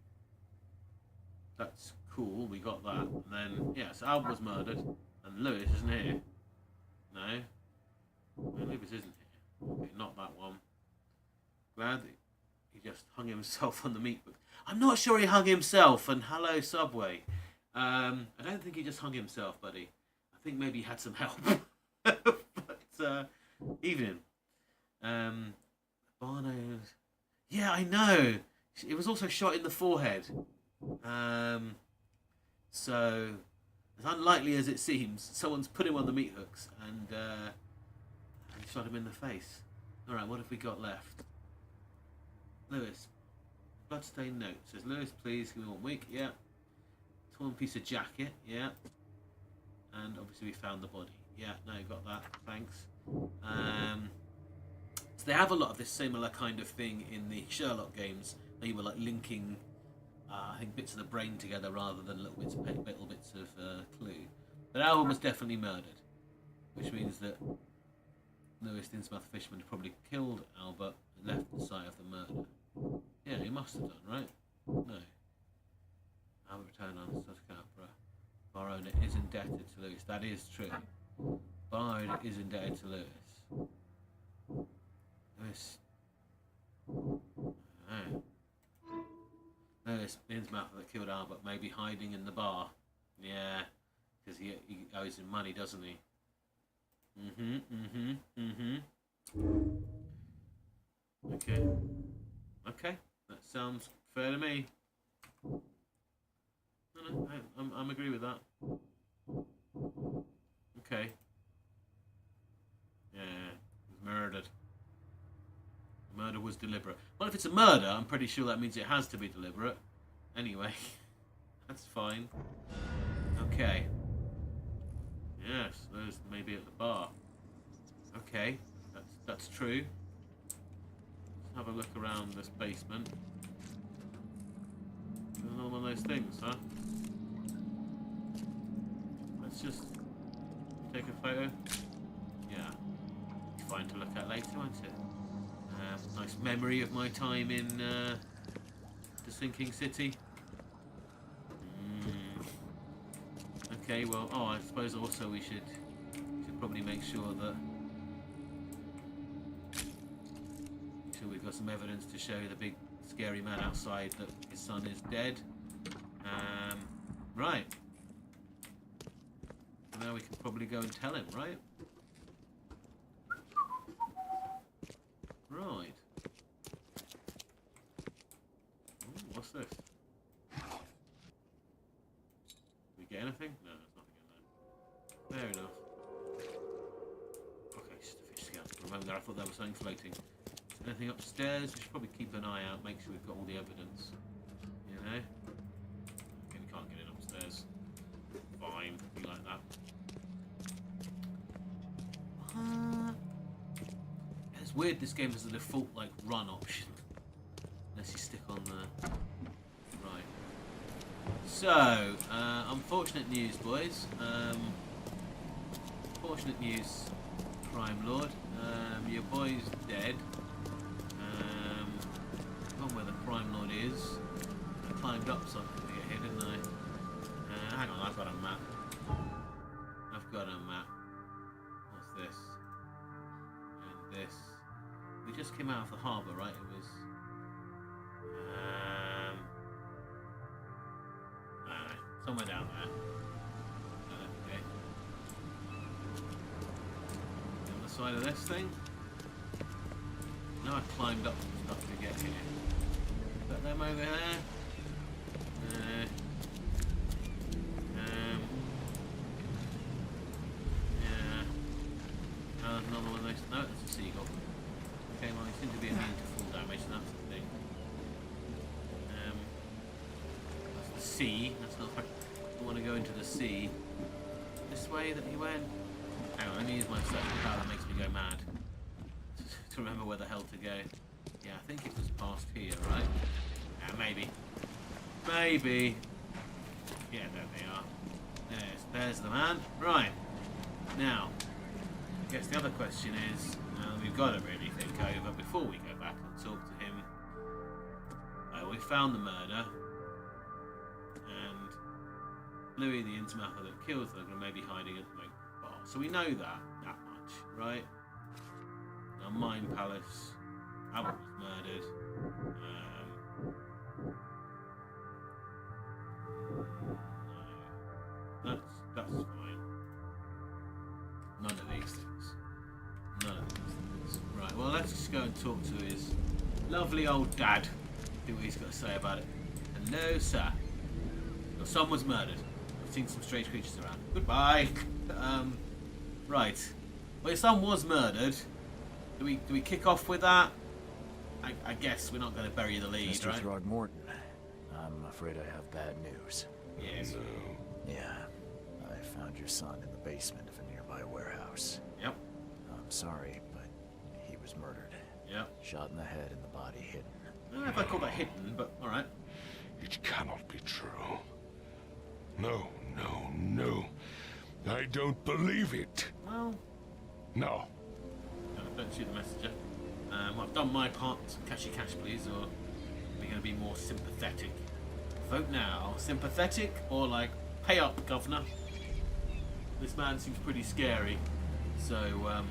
That's cool. We got that. And then, yeah, so Albert was murdered. And Lewis isn't here. No. No, Lewis isn't here. Okay, not that one. Glad that he just hung himself on the meat book. I'm not sure he hung himself. And hello, Subway. I don't think he just hung himself, buddy. I think maybe he had some help. But, evening. Barno's... Yeah, I know. It was also shot in the forehead. So, as unlikely as it seems, someone's put him on the meat hooks and shot him in the face. Alright, what have we got left? Lewis. Bloodstained note. Says, Lewis, please, give me 1 week. Yeah. Torn piece of jacket. Yeah. And obviously we found the body. Yeah, no, got that. Thanks. So they have a lot of this similar kind of thing in the Sherlock games. Where you were like linking, I think, bits of the brain together rather than little bits of clue. But Albert was definitely murdered, which means that Lewis Dinsmouth Fishman probably killed Albert and left the site of the murder. Yeah, he must have done, right? No. Albert returned on Suscapra. Bar owner is indebted to Lewis. That is true. Bar owner is indebted to Lewis. Lewis. Oh. Lewis Dinsmouth that killed Albert may be hiding in the bar. Yeah, because he owes him money, doesn't he? Okay. Okay, that sounds fair to me. No, I'm agree with that. Okay. Yeah, he was murdered. The murder was deliberate. Well, if it's a murder, I'm pretty sure that means it has to be deliberate. Anyway, that's fine. Okay. Yes, those maybe at the bar. Okay, that's true. Let's have a look around this basement. There's another one of those things, huh? Let's just take a photo. Yeah, it's fine to look at later, won't it? Nice memory of my time in the sinking city. Okay, well, I suppose also we should probably make sure that we've got some evidence to show the big scary man outside that his son is dead. Right. Now we can probably go and tell him, right? Right. Ooh, what's this? Did we get anything? No, there's nothing in there. Fair enough. Okay, just a fish scout. For a moment there I thought that was something floating. Is there anything upstairs? We should probably keep an eye out, make sure we've got all the evidence. You know? Okay, we can't get in upstairs. Fine, be like that. It's weird this game has a default like run option. Unless you stick on the right. So, unfortunate news, boys. Unfortunate news, Crime Lord. Your boy's dead. crime lord is. I climbed up something to get here, didn't I? Hang on, I've got a map. I've got a map. What's this? And this. We just came out of the harbour, right? It was... I don't know, somewhere down there. Okay. On the side of this thing. Now I climbed up some stuff to get here. Got them over there. Yeah. Another one of those. No, it's a seagull. Okay, well, they seem to be immune to full damage, and that's the thing. That's the sea. That's not. I want to go into the sea. This way that he went. Hang on, let me use my special power that makes me go mad. To remember where the hell to go. Yeah, I think it was past here, right? Yeah, maybe. Maybe. Yeah, there they are. There's the man. Right. Now, I guess the other question is, we've got to really think over before we go back and talk to him. We found the murder, and Louis the Innsmouther that killed them may be hiding at the bar. So we know that much, right? Now, Mine Palace, Albert was murdered. No, that's fine. None of these things. None of these things. Right, well, let's just go and talk to his lovely old dad. See what he's got to say about it. Hello, sir. Your son was murdered. I've seen some strange creatures around. Goodbye. Right. Well, your son was murdered. Do we kick off with that? I guess we're not going to bury the lead, Mr. right? Throgmorton, I'm afraid I have bad news. Yes. Yeah, I found your son in the basement of a nearby warehouse. Yep. I'm sorry, but he was murdered. Yep. Shot in the head and the body hidden. I don't know if I call that hidden, but alright. It cannot be true. No, no, no. I don't believe it. Well, No. don't shoot the messenger. I've done my part. Cashy cash, please, or we're going to be more sympathetic. Vote now. Sympathetic or like, pay up, governor. This man seems pretty scary. So,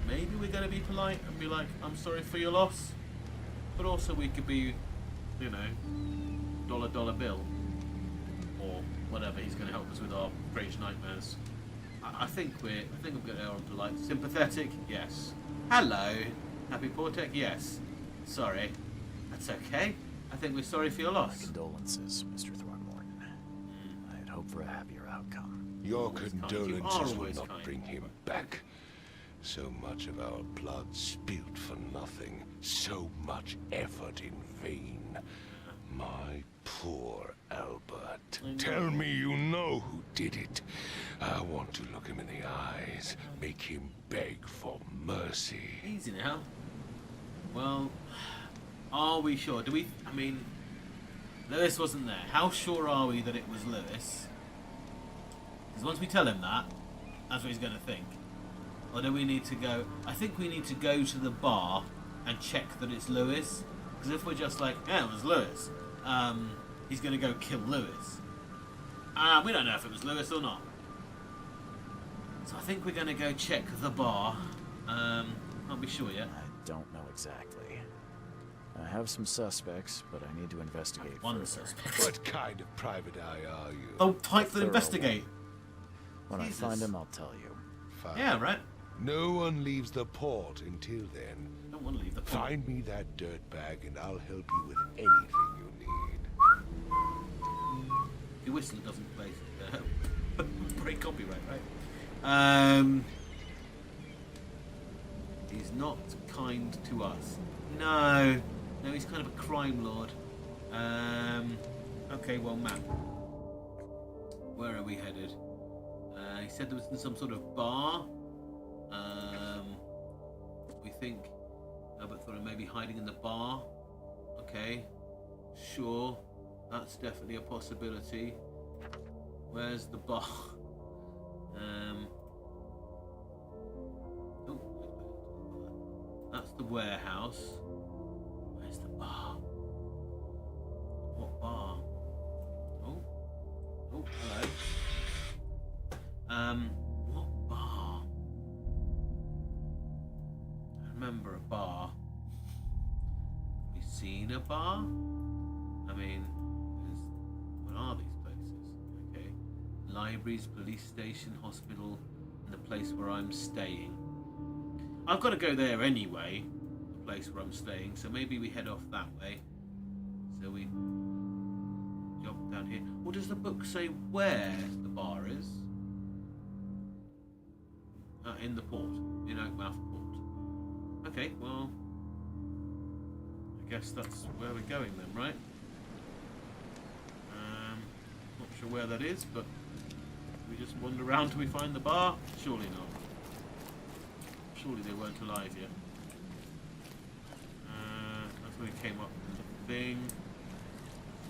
maybe we're going to be polite and be like, I'm sorry for your loss. But also we could be, you know, dollar bill. Or whatever he's going to help us with our strange nightmares. I think we're going to err on polite. Sympathetic, yes. Hello. Happy Portek, yes. Sorry. That's okay. I think we're sorry for your My loss. condolences, Mr. Throgmorton. I had hoped for a happier outcome. Your Always kind. You are condolences will always not kind. bring him back. So much of our blood spilled for nothing. So much effort in vain. My poor Albert. Tell me you know who did it. I want to look him in the eyes. Make him beg for mercy. Easy now. Well, are we sure? Do we... I mean, Lewis wasn't there. How sure are we that it was Lewis? Because once we tell him that, that's what he's going to think. Or do we need to go... I think we need to go to the bar and check that it's Lewis. Because if we're just like, yeah, it was Lewis, he's going to go kill Lewis. We don't know if it was Lewis or not. So I think we're going to go check the bar. Can't be sure yet. I don't know exactly. I have some suspects, but I need to investigate One further. suspect. What kind of private eye are you? Oh, type for Thorough investigate. When Jesus. I find him, I'll tell you. Fine. Yeah, right. No one leaves the port until then. Don't want to leave the point. Find me that dirt bag and I'll help you with anything you need. Your whistle doesn't play. Break copyright, right? He's not kind to us. No, he's kind of a crime lord. Okay, well, map. Where are we headed? He said there was in some sort of bar. We think Albert thought of maybe hiding in the bar. Okay, sure, that's definitely a possibility. Where's the bar? Oh, that's the warehouse. Where's the bar? remember a bar. Have we seen a bar? I mean, what are these places? Okay. Libraries, police station, hospital, and the place where I'm staying. I've got to go there anyway, the place where I'm staying, so maybe we head off that way. So we jump down here. Or does the book say where the bar is? In the port, in Oakmouth Port. Okay, well, I guess that's where we're going then, right? Not sure where that is, but we just wander around till we find the bar? Surely not. Surely they weren't alive yet. That's where we came up with the thing.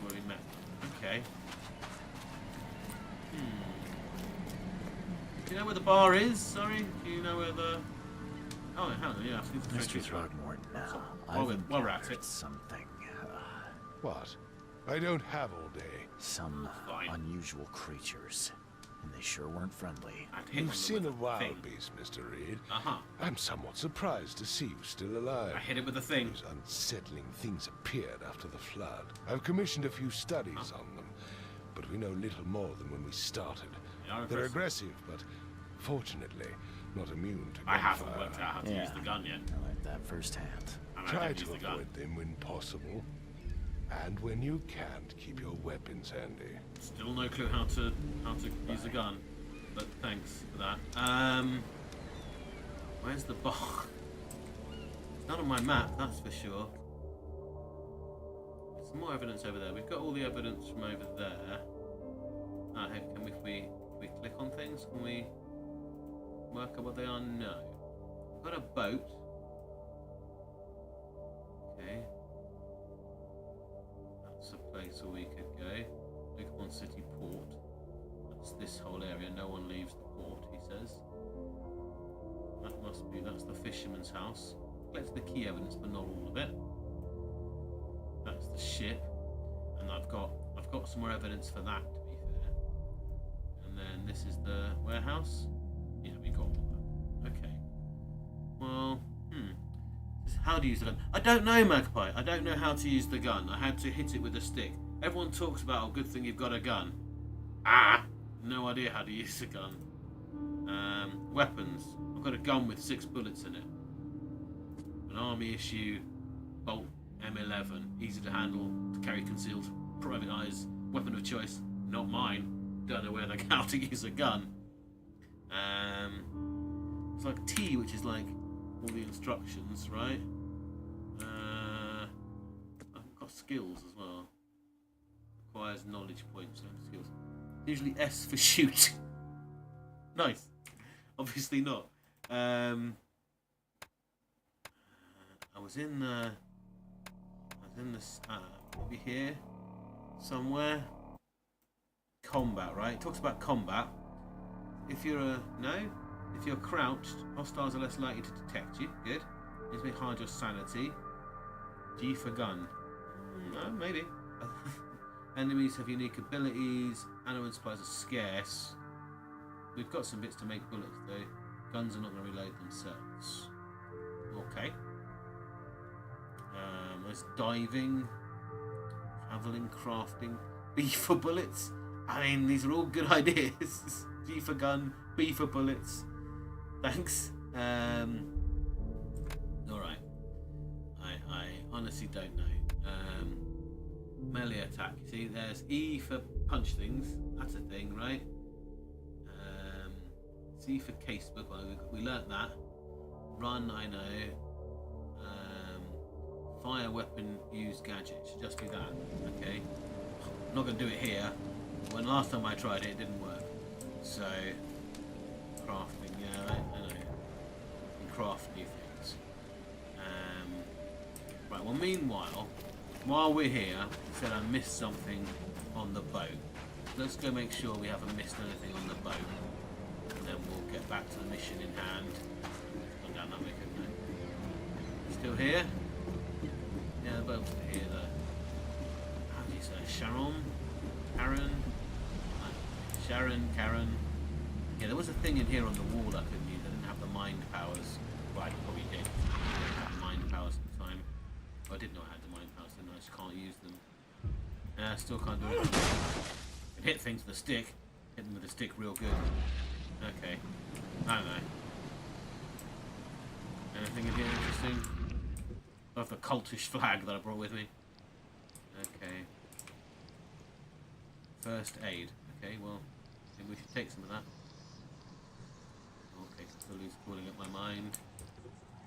That's where we met. Okay. Do you know where the bar is? Sorry? Do you know where the... Oh, hang on, yeah. Mr. Throgmorton, now, While we're at encountered it. something. What? I don't have all day. Some Fine. unusual creatures. And they sure weren't friendly. I'd hit You've them seen with a thing. wild beast, Mr. Reed. Uh-huh. I'm somewhat surprised to see you still alive. I hit it with a thing. Those unsettling things appeared after the flood. I've commissioned a few studies on them, but we know little more than when we started. They're aggressive, but fortunately not immune to I haven't gunfire. worked out how to use the gun yet. I learned that firsthand. And I Try don't to use the gun. avoid them when possible. And when you can't, keep your weapons handy. Still no clue how to use a gun, but thanks for that. Where's the bar? It's not on my map, that's for sure. There's some more evidence over there. We've got all the evidence from over there. Hey, can we, if we click on things, can we work out what they are? No. We've got a boat. Okay. That's a place where we could go. Oakmont City Port. That's this whole area. No one leaves the port, he says. That must be, that's the fisherman's house. Collects the key evidence, but not all of it. That's the ship. And I've got some more evidence for that, to be fair. And then this is the warehouse. Yeah, we got all that. Okay. Well, how to use the gun? I don't know, Magpie. I don't know how to use the gun. I had to hit it with a stick. Everyone talks about, oh, good thing you've got a gun. No idea how to use a gun. Weapons. I've got a gun with 6 bullets in it. An army issue Bolt M11. Easy to handle, to carry concealed. Private eyes. Weapon of choice. Not mine. Don't know how to use a gun. It's like T, which is like all the instructions, right? I've got skills as well. Requires knowledge points and skills. Usually S for shoot. Nice. Obviously not. I was in this maybe here somewhere. Combat, right? It talks about combat. If you're if you're crouched, hostiles are less likely to detect you. Good. Needs to be hard your sanity. G for gun. No, maybe. Enemies have unique abilities. Ammo and supplies are scarce. We've got some bits to make bullets though. Guns are not going to reload themselves. Okay. There's diving, traveling, crafting, B for bullets. I mean, these are all good ideas. G for gun, B for bullets. Thanks. Alright. I honestly don't know. Melee attack. You see, there's E for punch things. That's a thing, right? C for casebook. Well, we learnt that. Run, I know. Fire weapon, use gadget. Should just do that. Okay. I'm not going to do it here. When last time I tried it, it didn't work. So, crafting, yeah, I know. You can craft new things. Right, well, meanwhile, while we're here, I said I missed something on the boat. Let's go make sure we haven't missed anything on the boat. And then we'll get back to the mission in hand. Gone down that way, couldn't I? Still here? Yeah, the boat's still here, though. How do you say? Sharon? Karen? Sharon, Karen. Yeah, there was a thing in here on the wall I couldn't use. I didn't have the mind powers. Well, I probably did. use them. Still can't do it. Can hit things with a stick. Hit them with a stick real good. Okay. I don't know. Anything in here interesting? I have the cultish flag that I brought with me. Okay. First aid. Okay, well, maybe we should take some of that. Okay, Cthulhu's calling up my mind.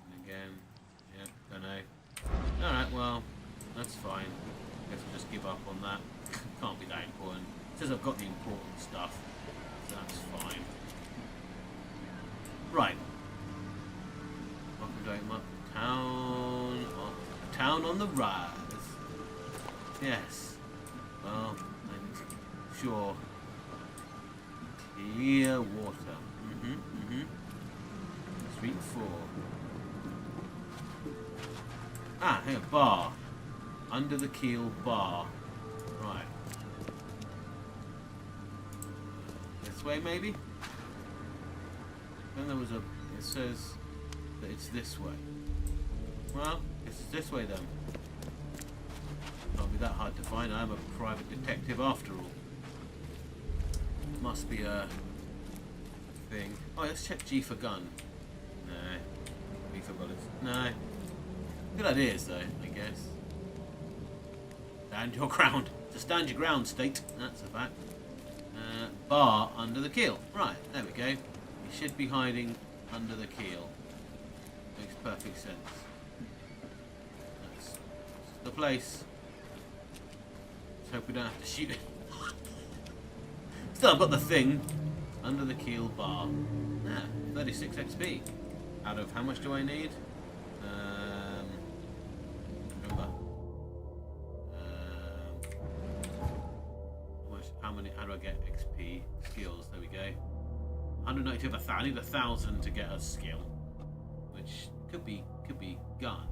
And again, yep, don't know. Alright, well, that's fine. Guess we'll just give up on that. Can't be that important. It says I've got the important stuff, so that's fine. Right. Welcome to Oakmont Town. Oh, a town on the rise. Yes. Well, I'm sure. Clear water. Street 4. Ah, here, bar. Under the keel bar. Right. This way, maybe? Then there was a... It says that it's this way. Well, it's this way then. Can't be that hard to find. I'm a private detective after all. Must be a thing. Oh, let's check G for gun. No. B for bullets. No. Good ideas though, I guess. Stand your ground. To stand your ground, state. That's a fact. Bar under the keel. Right, there we go. You should be hiding under the keel. Makes perfect sense. That's the place. Let's hope we don't have to shoot it. Still, I've got the thing. Under the keel bar. Ah, 36 XP. Out of how much do I need? Remember. How do I get XP? Skills, there we go. 192 of 1,000. I need 1,000 to get a skill. Which could be gun.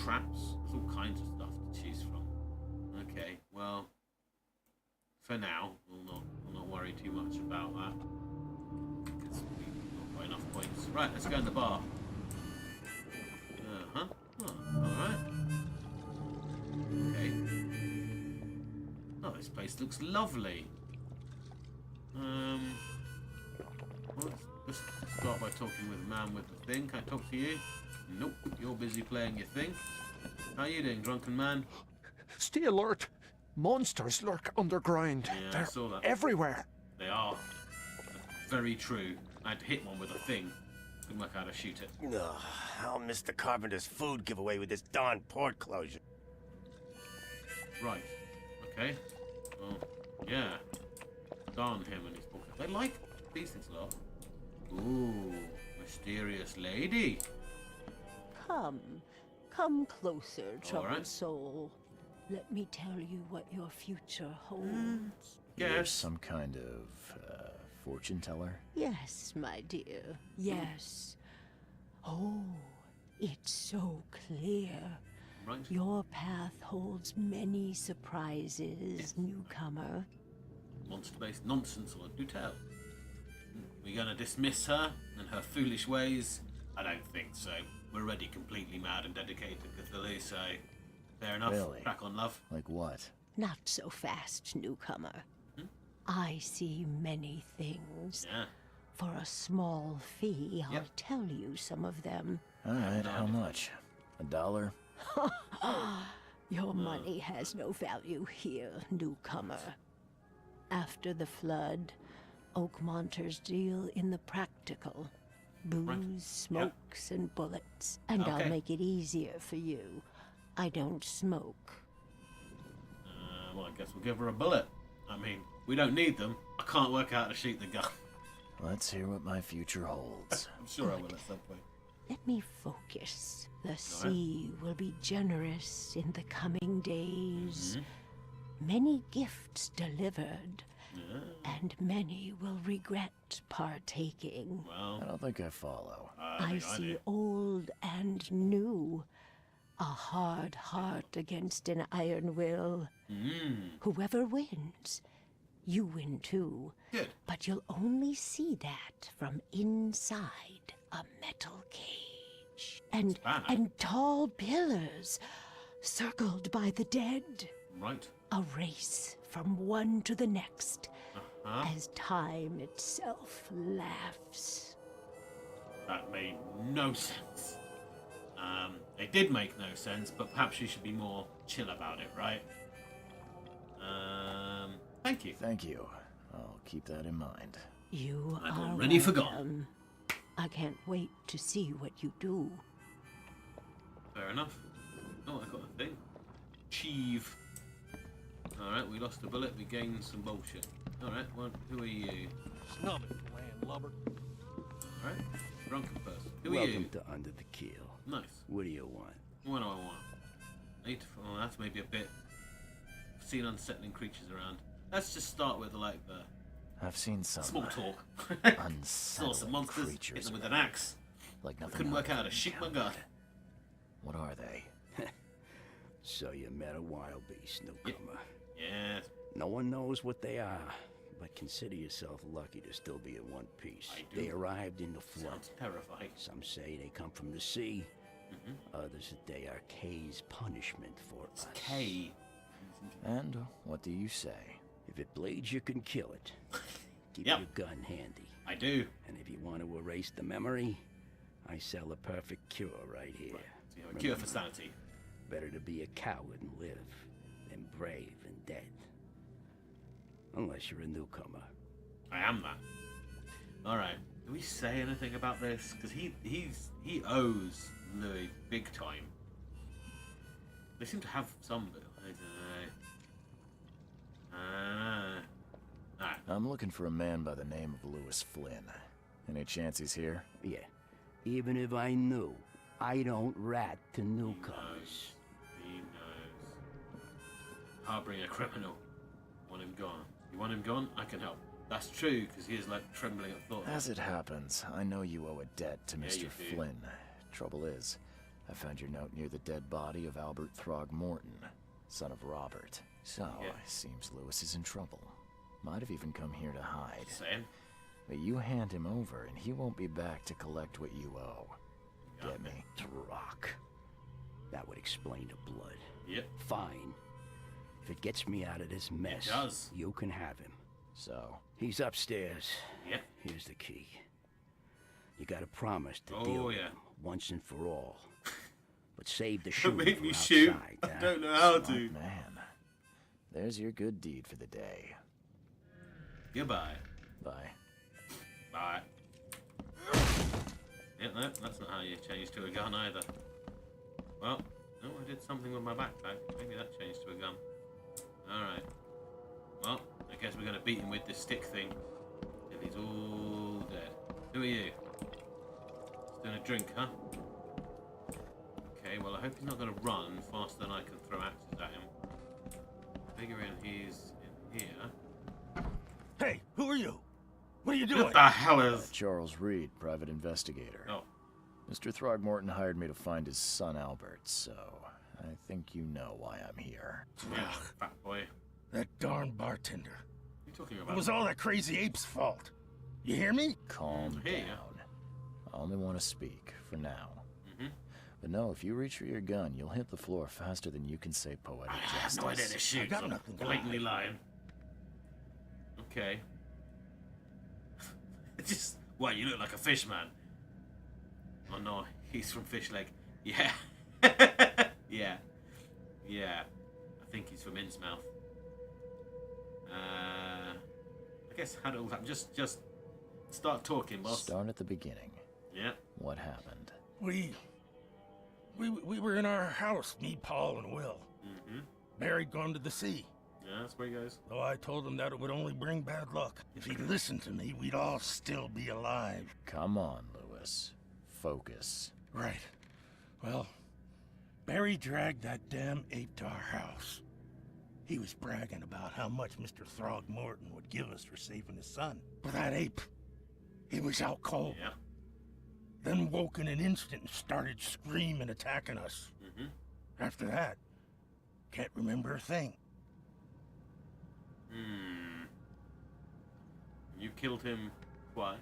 Traps. There's all kinds of stuff to choose from. Okay, well, for now, we'll not worry too much about that. Because we've not got enough points. Right, let's go in the bar. Oh, alright. Okay. Oh, this place looks lovely. Let's start by talking with the man with the thing. Can I talk to you? Nope, you're busy playing your thing. How are you doing, drunken man? Stay alert. Monsters lurk underground. Yeah, I saw that. Everywhere. They are. That's very true. I had to hit one with a thing. Couldn't work out how to shoot it. Ugh, I'll miss the carpenter's food giveaway with this darn port closure. Right. Okay. Well, yeah. Darn him and his book. They like these things a lot. Ooh, mysterious lady. Come closer, troubled right. soul. Let me tell you what your future holds. You're Yes. some kind of fortune teller? Yes, my dear, yes. Oh, it's so clear. Right. Your path holds many surprises, newcomer. Monster-based nonsense, or do tell. We're gonna dismiss her and her foolish ways? I don't think so. We're already completely mad and dedicated to Cthulhu, so fair enough. Really? Crack on, love. Like what? Not so fast, newcomer. I see many things. Yeah. For a small fee, I'll Yep. tell you some of them. Alright, how much? $1? Your money has no value here, newcomer. After the flood, Oakmonters deal in the practical. Booze, smokes, and bullets. And Okay. I'll make it easier for you. I don't smoke. Well, I guess we'll give her a bullet. I mean, we don't need them. I can't work out how to shoot the gun. Let's hear what my future holds. I'm sure I will at some point. Let me focus. The sea will be generous in the coming days. Many gifts delivered, and many will regret partaking. Well, I don't think I follow. I see old and new. A hard heart against an iron will. Whoever wins, you win too. Good. But you'll only see that from inside a metal cage. and bad. and tall pillars circled by the dead. Right. A race from one to the next Uh-huh. as time itself laughs. That made no sense. It did make no sense, but perhaps you should be more chill about it, right? Thank you. Thank you. I'll keep that in mind. You I've are already welcome. forgotten. I can't wait to see what you do. Fair enough. Oh, I got a thing. Achieve. Alright, we lost a bullet, we gained some bullshit. Alright, well, who are you? Snub it, landlubber. Alright, drunken person. Who are you? Welcome to Under the Keel. Nice. What do you want? What do I want? I need to, oh, that's maybe a bit. I've seen unsettling creatures around. Let's just start with like the I've seen some small talk. unsettling Saw some monsters, hit creatures them with an around. axe. Like nothing Couldn't work I've out how to shoot my gun. encountered. What are they? So you met a wild beast, newcomer. Yeah, No one knows what they are, but consider yourself lucky to still be in one piece. I do. They arrived in the flood. sounds terrifying. Some say they come from the sea. Others that they are Kay's punishment for us. K. And what do you say? If it bleeds, you can kill it. Keep Yep. your gun handy. I do. And if you want to erase the memory, I sell a perfect cure right here. So you have a cure for sanity. Better to be a coward and live than brave and dead. Unless you're a newcomer. I am that. Alright. Do we say anything about this? Because he owes Louis big time. They seem to have some, but I don't know. Alright. I'm looking for a man by the name of Lewis Flynn. Any chance he's here? Yeah. Even if I knew, I don't rat to newcomers. He knows. Harboring a criminal. Want him gone. You want him gone? I can help. That's true, because he is like trembling at thought. As it happens, I know you owe a debt to Yeah, Mr. you do. Flynn. Trouble is, I found your note near the dead body of Albert Throgmorton, son of Robert. So, Yeah. it seems Lewis is in trouble. Might have even come here to hide. Just saying. But you hand him over, and he won't be back to collect what you owe. Yeah. Get me? Rock. That would explain the blood. Yep. Fine. If it gets me out of this mess, does. you can have him. So, He's upstairs. Yep. Here's the key. You gotta promise to Oh, deal with yeah. him once and for all. But save the Don't shooting make for me outside, shoot. I huh? don't know how smart to. man. There's your good deed for the day. Goodbye. Bye. Bye. Yeah, no, that's not how you change to a gun either. Well, no, I did something with my backpack. Maybe that changed to a gun. Alright. Well, I guess we're gonna beat him with this stick thing. Till he's all dead. Who are you? Just doing a drink, huh? Okay, well I hope he's not gonna run faster than I can throw axes at him. Figuring he's in here. Hey, who are you? What are you What the hell is... Charles Reed, private investigator. Oh. Mr. Throgmorton hired me to find his son Albert, so I think you know why I'm here. Yeah, fat boy. That darn bartender. What are you talking about? It was all that crazy ape's fault. You hear me? Calm I hear ya. down. I only want to speak, for now. Mhm. But no, if you reach for your gun, you'll hit the floor faster than you can say poetic I have justice. no idea to shoot. got So I'm nothing to blatantly hide. lying. Okay. Just what? You look like a fish man. Oh no, he's from Fish Lake. Yeah. Yeah. Yeah. I think he's from Innsmouth. I guess how did it all happen? Just start talking, boss. Start at the beginning. Yeah. What happened? We were in our house, me, Paul, and Will. Mm-hmm. Barry'd gone to the sea. Yeah, that's where he goes. Though I told him that it would only bring bad luck. If he'd listened to me, we'd all still be alive. Come on, Lewis. Focus. Right. Well, Barry dragged that damn ape to our house. He was bragging about how much Mr. Throgmorton would give us for saving his son. But that ape, he was out cold. Yeah. Then woke in an instant and started screaming, attacking us. Mm-hmm. After that, can't remember a thing. You killed him. Why?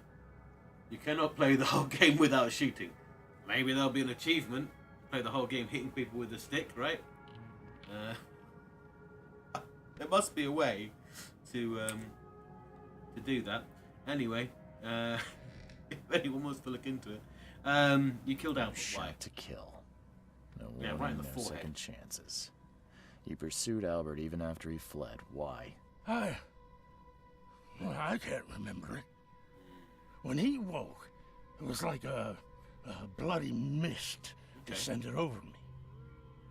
You cannot play the whole game without shooting. Maybe there'll be an achievement. Play the whole game hitting people with a stick, right? There must be a way to do that. Anyway, if anyone wants to look into it, you killed Albert. Why? Shot to kill. No Yeah, warning, right in the no forehead. second chances. You pursued Albert even after he fled. Why? I can't remember it. When he woke, it was like a bloody mist descended over me.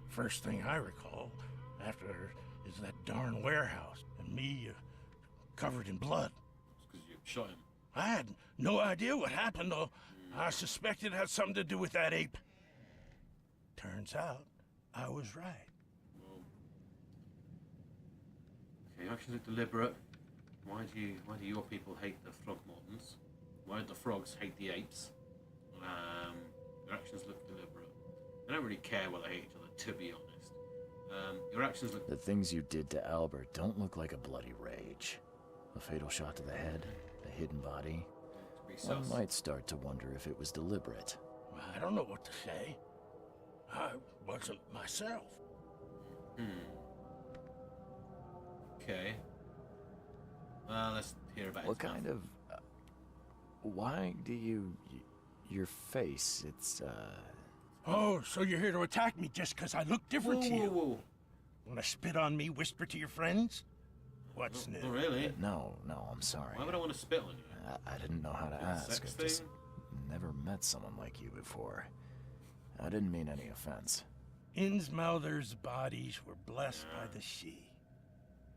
First thing I recall after is that darn warehouse and me covered in blood. It's because you shot him. I had no idea what happened, though. I suspected it had something to do with that ape. Turns out, I was right. Okay, your actions are deliberate. Why do your people hate the Throgmortons? Why do the frogs hate the apes? Your actions look deliberate. They don't really care whether they hate each other, to be honest. Your actions look... The things you did to Albert don't look like a bloody rage. A fatal shot to the head, a hidden body. One might start to wonder if it was deliberate. I don't know what to say. I wasn't myself. Okay. Well, let's hear about What kind of... why do you... your face, it's, Oh, so you're here to attack me just because I look different to you? Whoa. Want to spit on me, whisper to your friends? What's new? Not really. No, I'm sorry. Why would I want to spit on you? I didn't know how to ask. Sex I've just thing? never met someone like you before. I didn't mean any offense. Innsmouther's bodies were blessed by the She.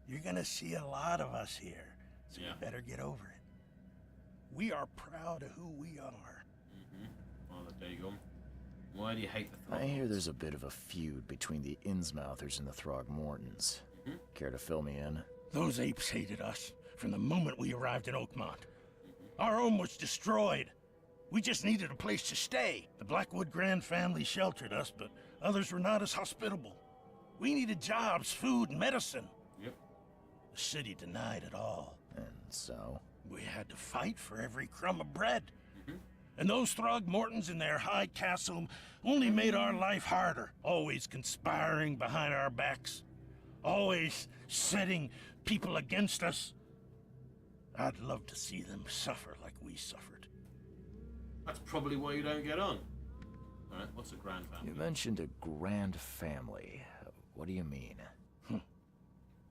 You're gonna see a lot of us here, so you better get over it. We are proud of who we are. Well, there you go. Why do you hate the I Throgmortons? hear there's a bit of a feud between the Innsmouthers and the Throgmortons. Care to fill me in? Those apes hated us from the moment we arrived in Oakmont. Our home was destroyed. We just needed a place to stay. The Blackwood Grand family sheltered us, but others were not as hospitable. We needed jobs, food, and medicine. Yep. The city denied it all. And so? We had to fight for every crumb of bread. And those Throgmortons in their high castle only made our life harder, always conspiring behind our backs, always setting people against us. I'd love to see them suffer like we suffered. That's probably why you don't get on. Alright, what's a grand family? You mentioned a grand family. What do you mean?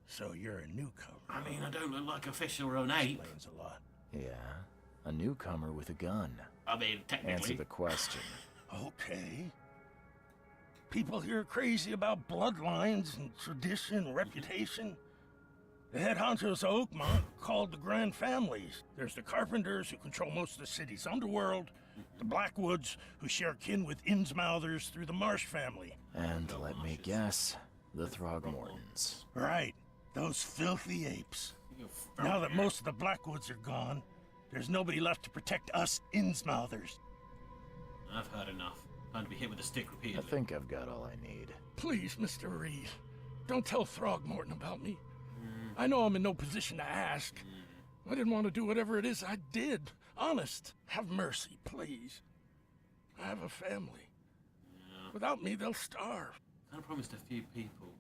So you're a newcomer. I mean, I don't look like a fish or an ape. Explains a lot. Yeah, a newcomer with a gun. I mean, technically. Answer the question. Okay. People here are crazy about bloodlines and tradition and reputation. The head honchos of Oakmont called the Grand Families. There's the Carpenters, who control most of the city's underworld, the Blackwoods, who share kin with Innsmouthers through the Marsh family. And let me guess, the Throgmortons. Right, those filthy apes. Now that most of the Blackwoods are gone, there's nobody left to protect us Innsmouthers. I've heard enough. Time to be hit with a stick I repeatedly. think I've got all I need. Please, Mr. Reed, don't tell Throgmorton about me. I know I'm in no position to ask. I didn't want to do whatever it is I did. Honest. Have mercy, please. I have a family. Without me, they'll starve. I promised a few people.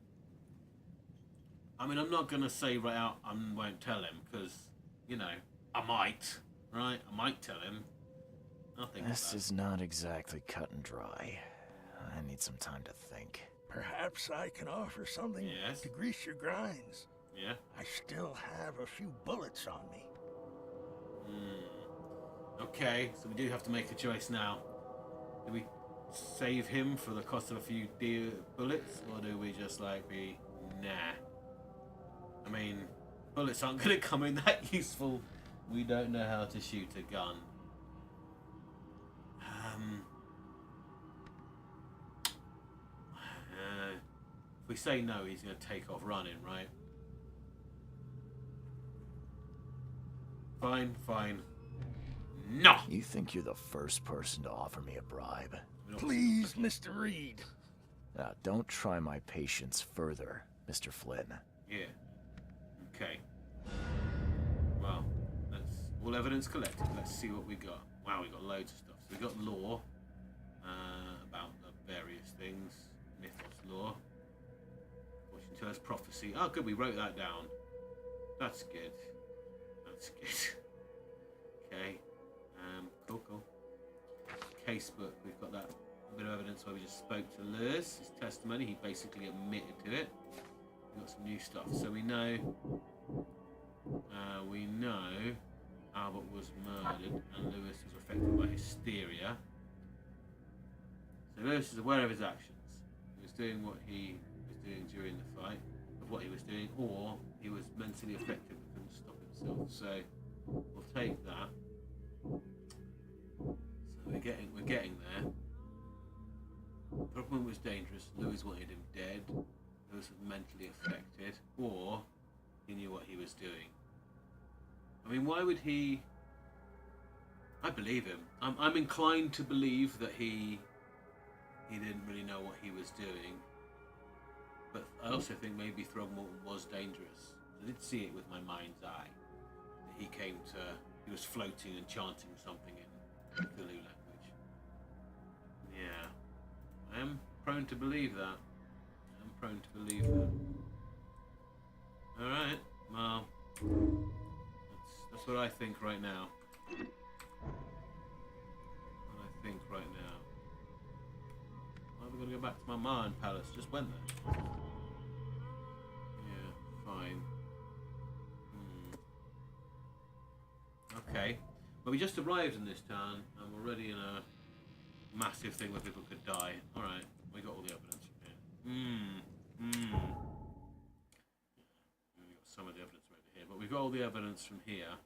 I mean, I'm not going to say right out I won't tell him, because, you know, I might, right? I might tell him. Nothing. This is not exactly cut and dry. I need some time to think. Perhaps I can offer something to grease your grinds. Yeah? I still have a few bullets on me. Okay, so we do have to make a choice now. Do we save him for the cost of a few bullets, or do we just, like, be, nah? I mean, bullets aren't going to come in that useful. We don't know how to shoot a gun. If we say no, he's going to take off running, right? Fine. No! You think you're the first person to offer me a bribe? Please, Mr. Reed. Now, don't try my patience further, Mr. Flynn. Yeah. Okay. Well, that's all evidence collected. Let's see what we got. Wow, we got loads of stuff. So we got law. about the various things, mythos, lore. Fortune teller's prophecy. Oh, good, we wrote that down. That's good. That's good. Okay. Cool. Casebook. We've got that bit of evidence where we just spoke to Lewis. His testimony. He basically admitted to it. We've got some new stuff. So we know. Albert was murdered and Lewis was affected by hysteria. So Lewis is aware of his actions. He was doing what he was doing during the fight, of what he was doing, or he was mentally affected and couldn't stop himself. So we'll take that. So we're getting there. Throckmorton was dangerous. Lewis wanted him dead. Lewis was mentally affected, or he knew what he was doing. I mean, why would he? I believe him. I'm inclined to believe that he didn't really know what he was doing. But I also think maybe Throgmorton was dangerous. I did see it with my mind's eye. That he was floating and chanting something in Cthulhu language. Yeah. I am prone to believe that. Alright, well, that's what I think right now. Well, we're going to go back to my Mayan palace. Just went there. Yeah, fine. Okay. Well, we just arrived in this town, and we're already in a massive thing where people could die. Alright, we got all the evidence from here. We got some of the evidence over here, but we've got all the evidence from here.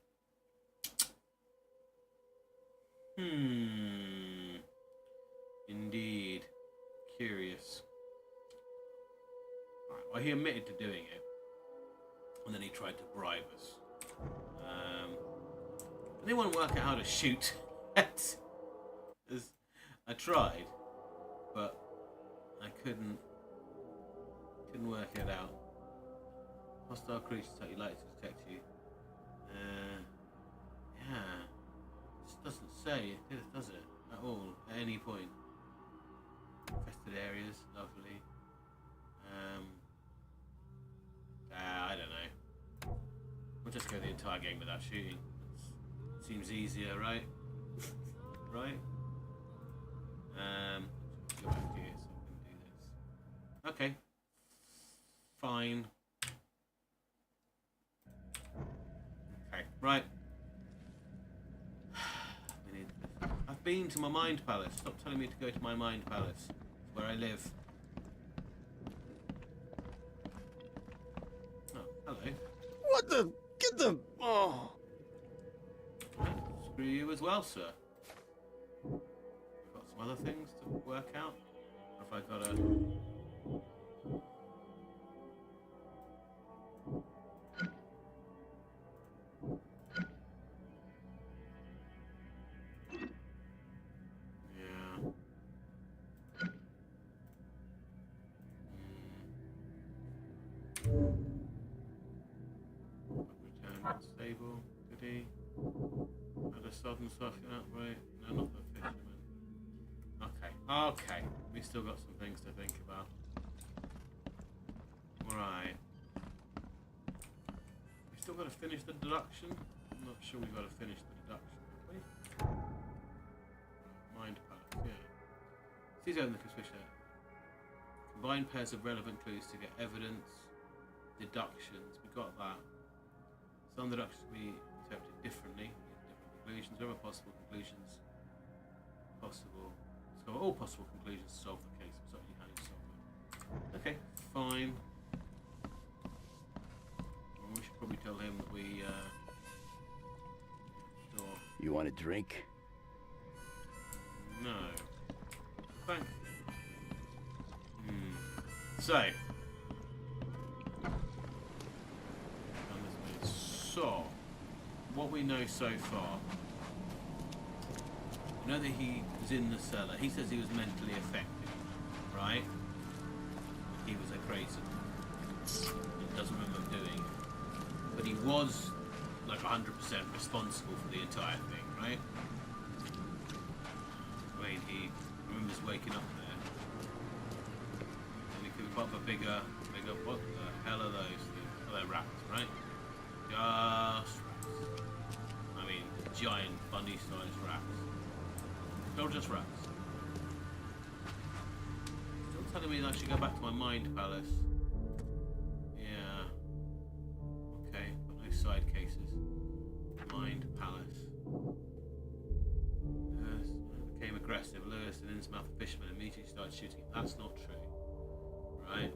Indeed. Curious. Right, well, he admitted to doing it, and then he tried to bribe us. Anyone work out how to shoot? I tried, but I couldn't work it out. Hostile creatures that you like to detect you. Yeah. It doesn't say, does it? At all, at any point. Infested areas, lovely. I don't know. We'll just go the entire game without shooting. Seems easier, right? Right? Go back here so I can do this. Okay. Fine. Okay, right. I've been to my mind palace. Stop telling me to go to my mind palace. It's where I live. Oh, hello. What the? Get the... Oh. Right, screw you as well, sir. We've got some other things to work out. Or if I got a... Stable, goody. Had a sudden stuff right? No, not the fisherman. Okay. We still got some things to think about. Right. We still got to finish the deduction. I'm not sure we've got to finish the deduction, have we? Mind palace, yeah. Seize open the conspicuous. Combine pairs of relevant clues to get evidence. Deductions. We got that. Some deductions can be interpreted differently, different conclusions. There are possible conclusions. Discover all possible conclusions to solve the case. It's up to you how you solve it. Okay, fine. Well, we should probably tell him that we, sure. You want a drink? No. Thank you. So. So, what we know so far, we know that he was in the cellar. He says he was mentally affected, right? He was a crazy. He doesn't remember doing it. But he was like 100% responsible for the entire thing, right? I mean, he remembers bigger. What the hell are those things? Oh, they're rats, right? Just rats. I mean, giant bunny-sized rats. They're just rats. Still telling me that I should go back to my mind palace. Yeah. Okay, got no side cases. Mind palace. Lewis became aggressive. Lewis and Innsmouth fishermen immediately started shooting him. That's not true. Right.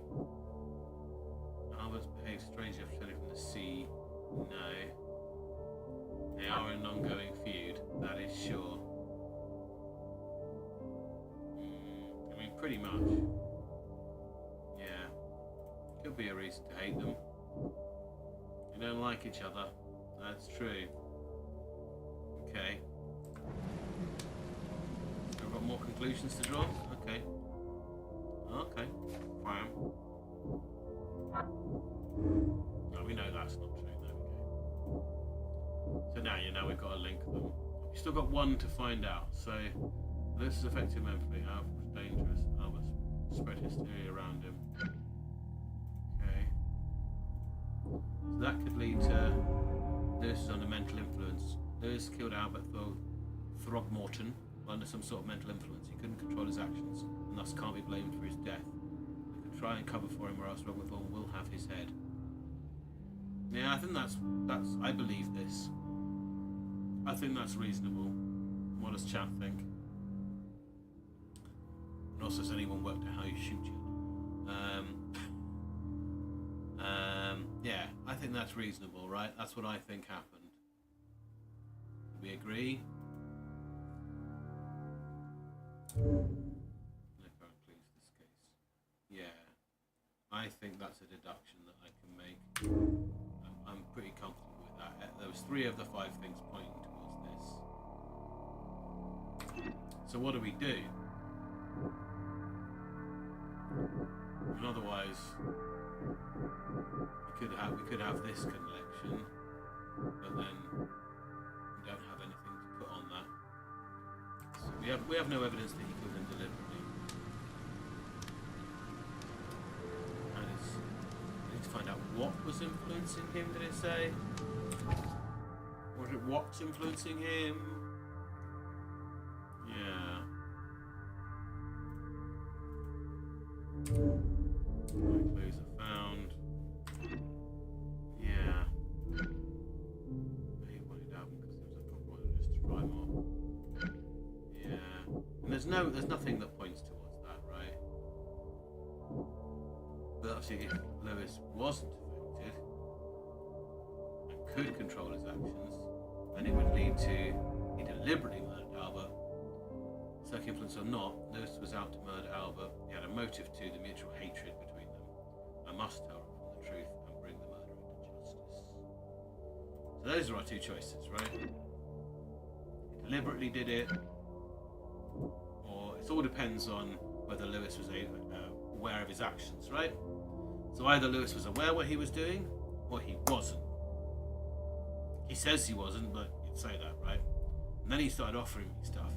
Albert's behaved strangely after returning from the sea. No. They are in an ongoing feud, that is sure. I mean, pretty much. Yeah. Could be a reason to hate them. They don't like each other. That's true. Okay. I've got more conclusions to draw? Okay. Okay. Fine. No, we know that's not true. There we go. So now, we've got to link them. We've still got one to find out. So, this is effective mentally. Albert was dangerous. Albert spread hysteria around him. Okay. So that could lead to Lewis is under mental influence. Lewis killed Albert Throgmorton under some sort of mental influence. He couldn't control his actions and thus can't be blamed for his death. We could try and cover for him, or else Throgmorton will have his head. Yeah, I think that's I believe this. I think that's reasonable. What does chat think? And also, has anyone worked out how you shoot you? Yeah, I think that's reasonable, right? That's what I think happened. Do we agree? No apparent clues to this case. Yeah, I think that's a deduction that I can make. I'm pretty comfortable with that. There was 3 of the 5 things pointing towards this. So what do we do? And otherwise, we could have this connection, but then we don't have anything to put on that. So we have no evidence that he killed him deliberately. And we need to find out what was influencing him. Did it say? Was it what's influencing him? Yeah. No clues are found. Yeah. He wanted out because there was a problem just to try more. Yeah. And there's nothing that points towards that, right? But obviously if Lewis wasn't affected and could control his actions, then it would lead to he deliberately murdered Albert. Psychic influence or not, Lewis was out to murder Albert. He had a motive to the mutual hatred between them. I must tell him from the truth and bring the murderer to justice. So those are our 2 choices, right? He deliberately did it, or it all depends on whether Lewis was aware of his actions, right? So either Lewis was aware what he was doing, or he wasn't. He says he wasn't, but you'd say that, right? And then he started offering me stuff.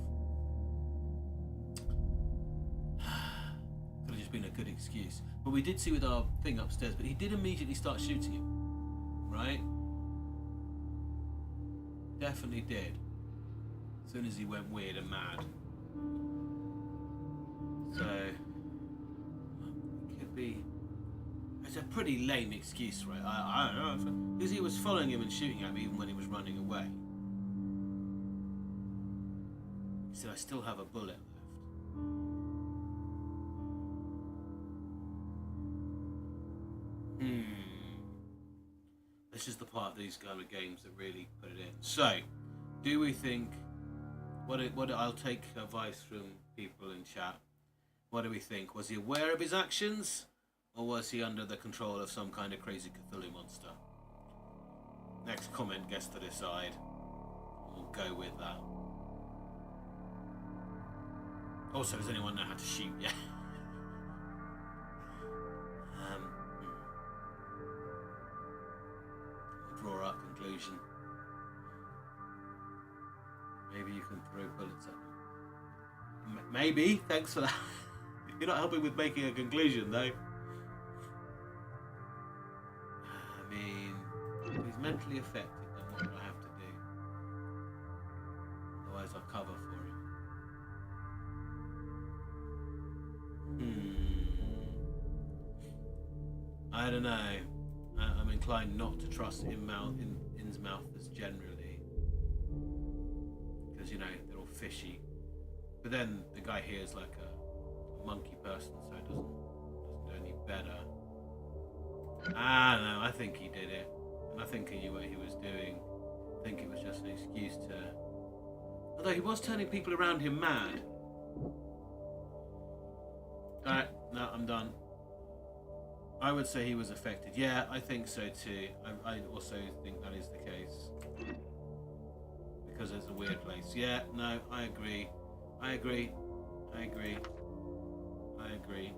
Could have just been a good excuse. But we did see with our thing upstairs, but he did immediately start shooting him, right? Definitely did. As soon as he went weird and mad. So, it could be... It's a pretty lame excuse, right? I don't know. Because he was following him and shooting at me even when he was running away. He said, I still have a bullet left. This is the part of these kind of games that really put it in. So, do we think... I'll take advice from people in chat. What do we think? Was he aware of his actions? Or was he under the control of some kind of crazy Cthulhu monster? Next comment gets to decide. We'll go with that. Also, does anyone know how to shoot? Yeah. We'll draw our conclusion. Maybe you can throw bullets at them. Maybe. Thanks for that. You're not helping with making a conclusion, though. mentally affected, then what do I have to do? Otherwise I'll cover for him. I don't know. I'm inclined not to trust Innsmouth as generally. Because, you know, they're all fishy. But then the guy here is like a monkey person, so it doesn't do any better. No, I think he did it. And I think he knew what he was doing. I think it was just an excuse to... Although he was turning people around him mad. Alright, no, I'm done. I would say he was affected. Yeah, I think so too. I also think that is the case. Because it's a weird place. Yeah, no, I agree. I agree. I agree. I agree.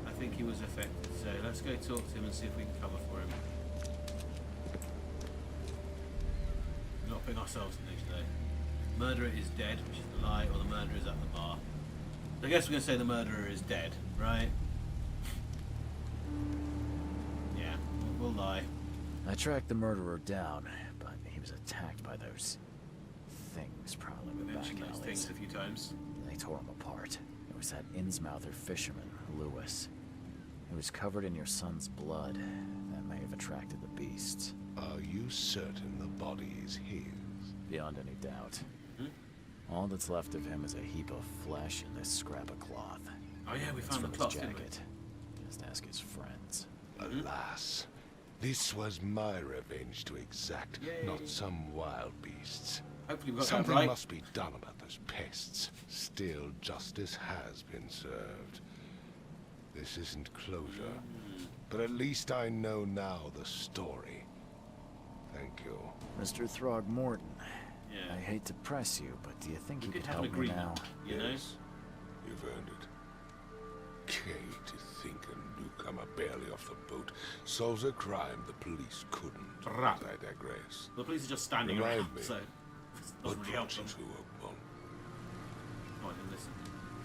I think he was affected. So let's go talk to him and see if we can cover for him. We're not putting ourselves in this today. Murderer is dead, which is the lie, or the murderer is at the bar. So I guess we're going to say the murderer is dead, right? Yeah, we'll lie. I tracked the murderer down, but he was attacked by those things prowling the back alleys. Things a few times. They tore him apart. It was that Innsmouther fisherman, Lewis. He was covered in your son's blood. That may have attracted the beasts. Are you certain the body is his? Beyond any doubt. All that's left of him is a heap of flesh and this scrap of cloth. Oh yeah, we It's found the from cloth, his didn't we? jacket. Just ask his friends. Alas, this was my revenge to exact, not some wild beasts. Hopefully we got Something that right. must be done about those pests. Still, justice has been served. This isn't closure, but at least I know now the story. Thank you. Mr. Throgmorton, Yeah. I hate to press you, but do you think you could could have an help me now? agreement, you know? Yes, you've earned it. Kay, to think a newcomer barely off the boat solves a crime the police couldn't. Right. But I digress. The police are just standing Remind around, me, so it What doesn't really help brought you them. to Oakmont? Oh, I didn't listen.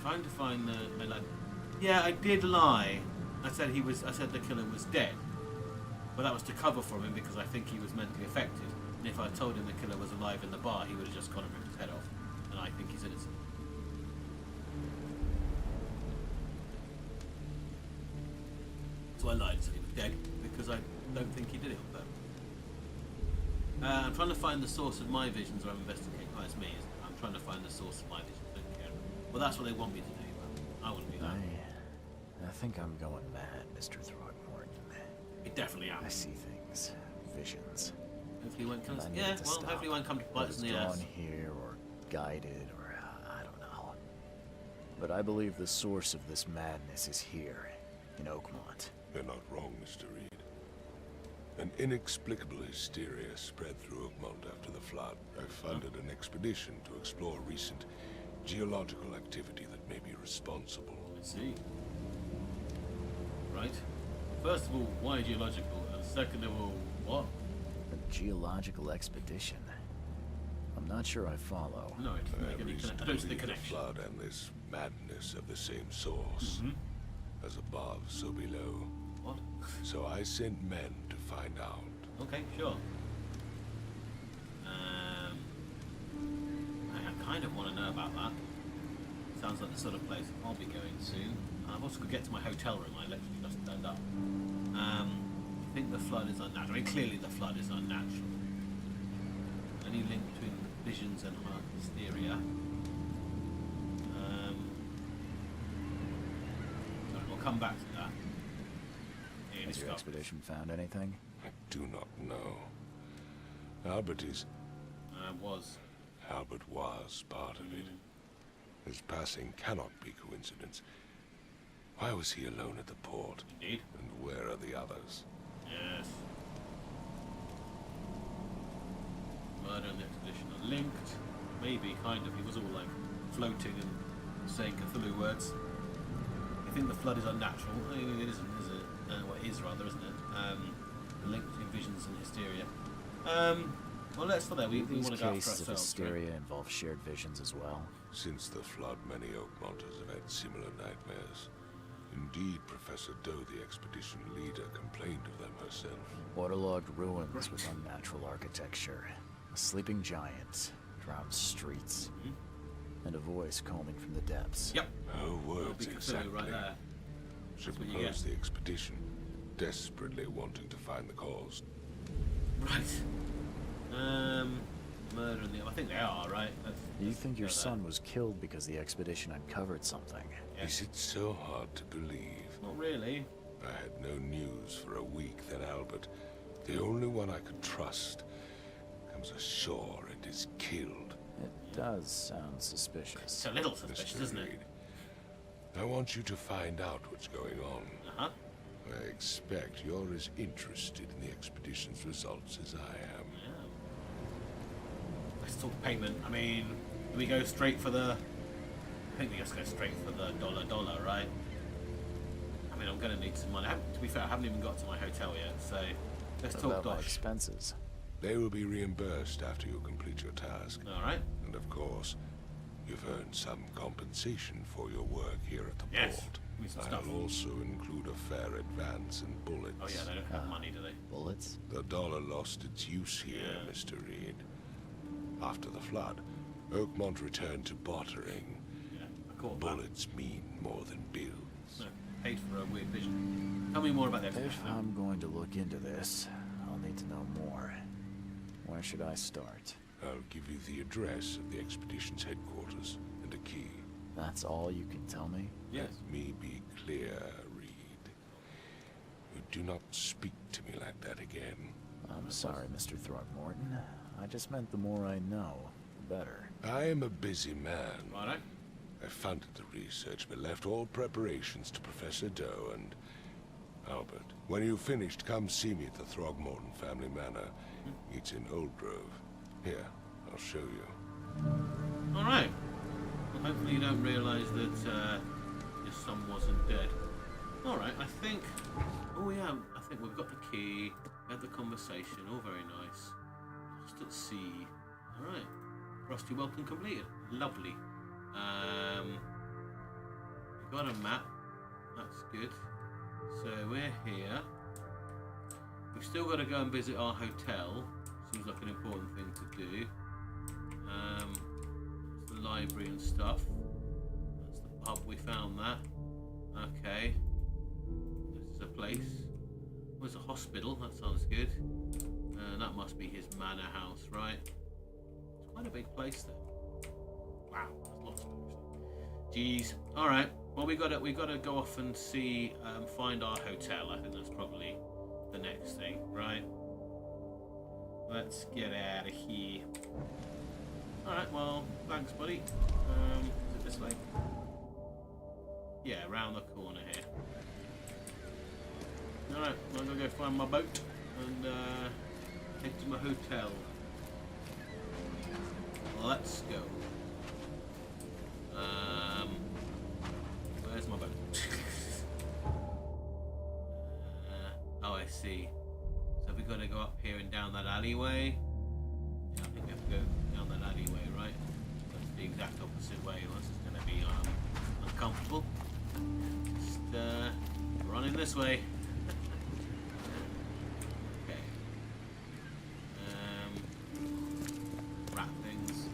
Trying to find the lad. Yeah, I did lie. I said the killer was dead, but that was to cover for him because I think he was mentally affected. And if I told him the killer was alive in the bar, he would have just gone and ripped his head off. And I think he's innocent. So I lied and said he was dead because I don't think he did it on purpose. I'm trying to find the source of my visions, or I'm investigating. Oh, it's me. Isn't it? I'm trying to find the source of my visions. Well, that's what they want me to do, but I wouldn't do that. I think I'm going mad, Mr. Throgmorton. You definitely am. I see things. Visions. Hopefully, he won't come. And I need Yeah, it to well, stop. hopefully, he won't come to bite us in the Whether ass. it's drawn here or guided or I don't know. But I believe the source of this madness is here, in Oakmont. You're not wrong, Mr. Reed. An inexplicable hysteria spread through Oakmont after the flood. I funded an expedition to explore recent geological activity that may be responsible. I see. Right. First of all, why geological? And second of all, what? A geological expedition. I'm not sure I follow. No, it doesn't I make any reason connection. to I don't see the believe the connection. flood and this madness have the same source. As above, so below. What? So I sent men to find out. Okay, sure. I kind of want to know about that. Sounds like the sort of place I'll be going soon. I've also got to get to my hotel room. I literally just turned up. I think the flood is unnatural. I mean, clearly the flood is unnatural. Any link between visions and hysteria? Right, we'll come back to that. Here, Has your stop. expedition found anything? I do not know. Albert was part of it. His passing cannot be coincidence. Why was he alone at the port? Indeed. And where are the others? Yes. Murder and the expedition are linked. Maybe, kind of. He was all like floating and saying Cthulhu words. I think the flood is unnatural. I mean, it isn't, is it? Well, it is rather, isn't it? The link between visions and hysteria. Well, let's stop there. We These want to go out for cases of ourselves. hysteria involve shared visions as well. Since the flood, many Oakmonters have had similar nightmares. Indeed, Professor Doe, the expedition leader, complained of them herself. Waterlogged ruins with unnatural architecture, a sleeping giant, drowned streets, and a voice calling from the depths. Yep. Her words exactly. Right there. Suppose the expedition, desperately wanting to find the cause. Right. Murdering them. I think they are, right? Do you think your son was killed because the expedition uncovered something? Is it so hard to believe? Not really. I had no news for a week that Albert, the only one I could trust, comes ashore and is killed. It does sound suspicious. It's a little suspicious, isn't it? I want you to find out what's going on. Uh-huh. I expect you're as interested in the expedition's results as I am. Yeah. Let's talk payment. I mean, do we go straight for the... I think we just go straight for the dollar, right? I mean, I'm going to need some money. To be fair, I haven't even got to my hotel yet, so let's talk about my dosh. expenses? They will be reimbursed after you complete your task. All right. And of course, you've earned some compensation for your work here at the port. I'll also include a fair advance in bullets. Oh yeah, they don't have money, do they? Bullets? The dollar lost its use here, Mr. Reed. After the flood, Oakmont returned to bartering. Yeah, I caught bullets mean more than bills. No, paid for a weird vision. Tell me more about that. If I'm going to look into this, I'll need to know more. Where should I start? I'll give you the address of the expedition's headquarters and a key. That's all you can tell me? Yes. Let me be clear, Reed. You do not speak to me like that again. I'm sorry, Mr. Throckmorton. I just meant the more I know, the better. I am a busy man. Righto. I funded the research, but left all preparations to Professor Doe and Albert. When you've finished, come see me at the Throgmorton family manor. It's in Old Grove. Here, I'll show you. All right. Well, hopefully you don't realise that your son wasn't dead. All right, I think... Oh yeah, I think we've got the key. We had the conversation. All very nice. Lost at sea. All right. Frosty Welcome completed. Lovely. We got a map. That's good. So we're here. We've still got to go and visit our hotel. Seems like an important thing to do. It's the library and stuff. That's the pub. We found that. Okay. This is a place. There's a hospital. That sounds good. That must be his manor house, right? It's quite a big place there. Wow, there's lots of books. Jeez. All right. Well, we gotta go off and see, find our hotel. I think that's probably the next thing, right? Let's get out of here. All right. Well, thanks, buddy. Is it this way? Yeah, around the corner here. All right. I'm gonna go find my boat and head to my hotel. Let's go. Where's my boat? Oh, I see. So we've got to go up here and down that alleyway. Yeah, I think we have to go down that alleyway, right? That's the exact opposite way. That's just going to be uncomfortable. Just running this way. Okay. Rat things.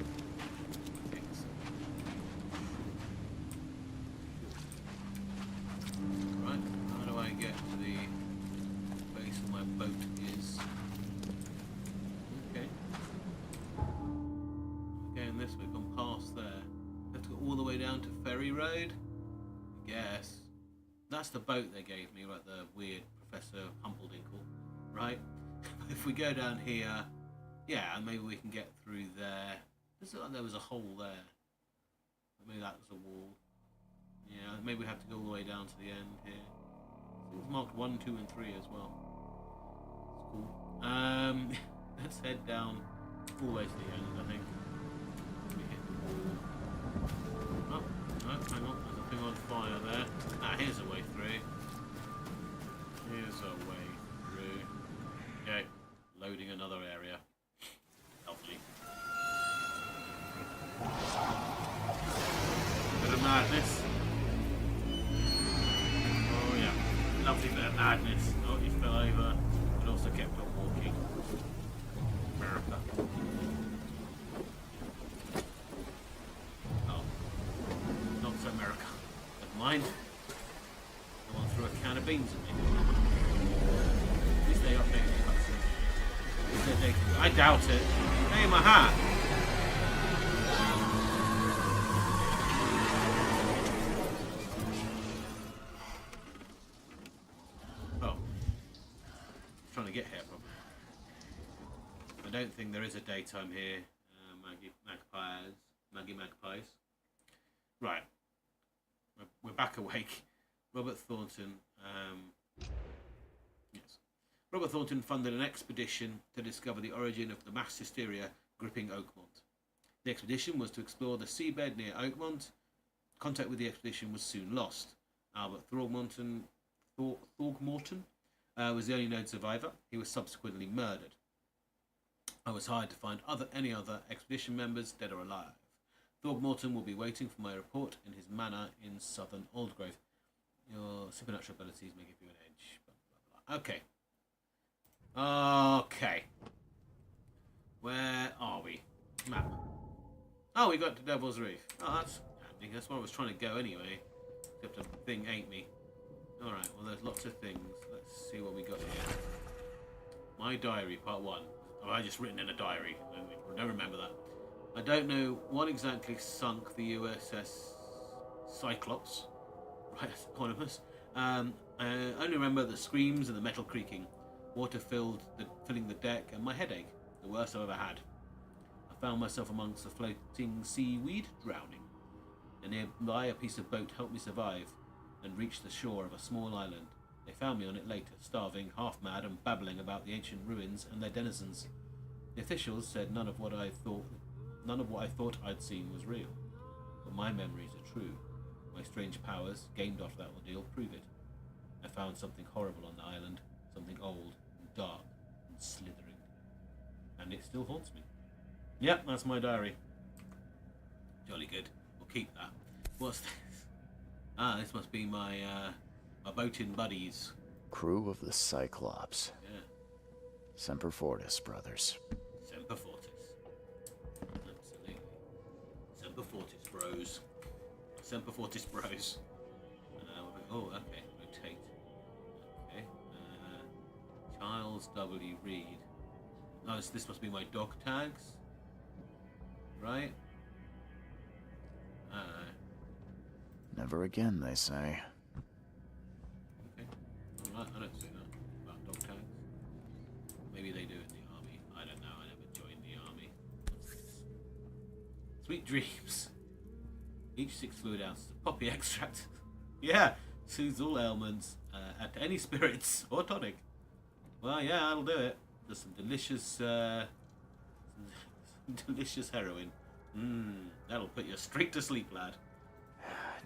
Right, how do I get to the place where my boat is? Okay. Going this way, gone past there. Have to go all the way down to Ferry Road? I guess. That's the boat they gave me, right? The weird Professor Humpledinkle, right? If we go down here, yeah, and maybe we can get through there. There was a hole there. Maybe that was a wall. Yeah, maybe we have to go all the way down to the end here. I think it's marked 1, 2, and 3 as well. That's cool. Let's head down all the way to the end, I think. We hit the wall. Oh, no, hang on. There's a thing on fire there. Ah, here's a way through. Here's a way through. Okay, loading another area. Lovely. Bit of madness. Madness. Oh, he fell over, but also kept on walking. America. Oh. Not so America. Never mind. Someone threw a can of beans at me. At least they updated the cutscene. I doubt it. Hey, my hat! Oh. Trying to get here, probably. I don't think there is a daytime here. Maggie Magpies. Right. We're back awake. Robert Thornton. Yes. Robert Thornton funded an expedition to discover the origin of the mass hysteria gripping Oakmont. The expedition was to explore the seabed near Oakmont. Contact with the expedition was soon lost. Albert Throgmorton was the only known survivor. He was subsequently murdered. I was hired to find any other expedition members, dead or alive. Throgmorton will be waiting for my report in his manor in southern Aldgrove. Your supernatural abilities may give you an edge. Blah, blah, blah. Okay. Okay. Where are we? Map. Oh, we got to Devil's Reef. Oh, that's handy. That's where I was trying to go anyway. Except the thing ate me. Alright, well there's lots of things. Let's see what we got here. My diary, part 1. Oh, I just written in a diary. I don't remember that. I don't know what exactly sunk the USS Cyclops. Right, eponymous. I only remember the screams and the metal creaking. Water filling the deck, and my headache. The worst I've ever had. I found myself amongst the floating seaweed, drowning. And nearby, a piece of boat helped me survive and reach the shore of a small island. They found me on it later, starving, half-mad, and babbling about the ancient ruins and their denizens. The officials said none of what I thought I'd seen was real. But my memories are true. My strange powers, gained after that ordeal, prove it. I found something horrible on the island, something old, and dark, and slithering. And it still haunts me. Yep, that's my diary. Jolly good. We'll keep that. What's this? Ah, this must be my boating buddies. Crew of the Cyclops. Yeah. Semper Fortis, brothers. Semper Fortis. Absolutely. Semper Fortis, bros. Semper Fortis, bros. Oh, okay. Rotate. Okay. Charles W. Reed. Oh, this must be my dog tags. Right? Never again, they say. Okay. Alright, I don't see that about dog tags. Maybe they do in the army. I don't know. I never joined the army. What's this? Sweet dreams. Each 6 fluid ounces of poppy extract. Yeah, soothes all ailments. Add to any spirits or tonic. Well, yeah, that'll do it. There's some delicious, delicious heroin. That'll put you straight to sleep, lad.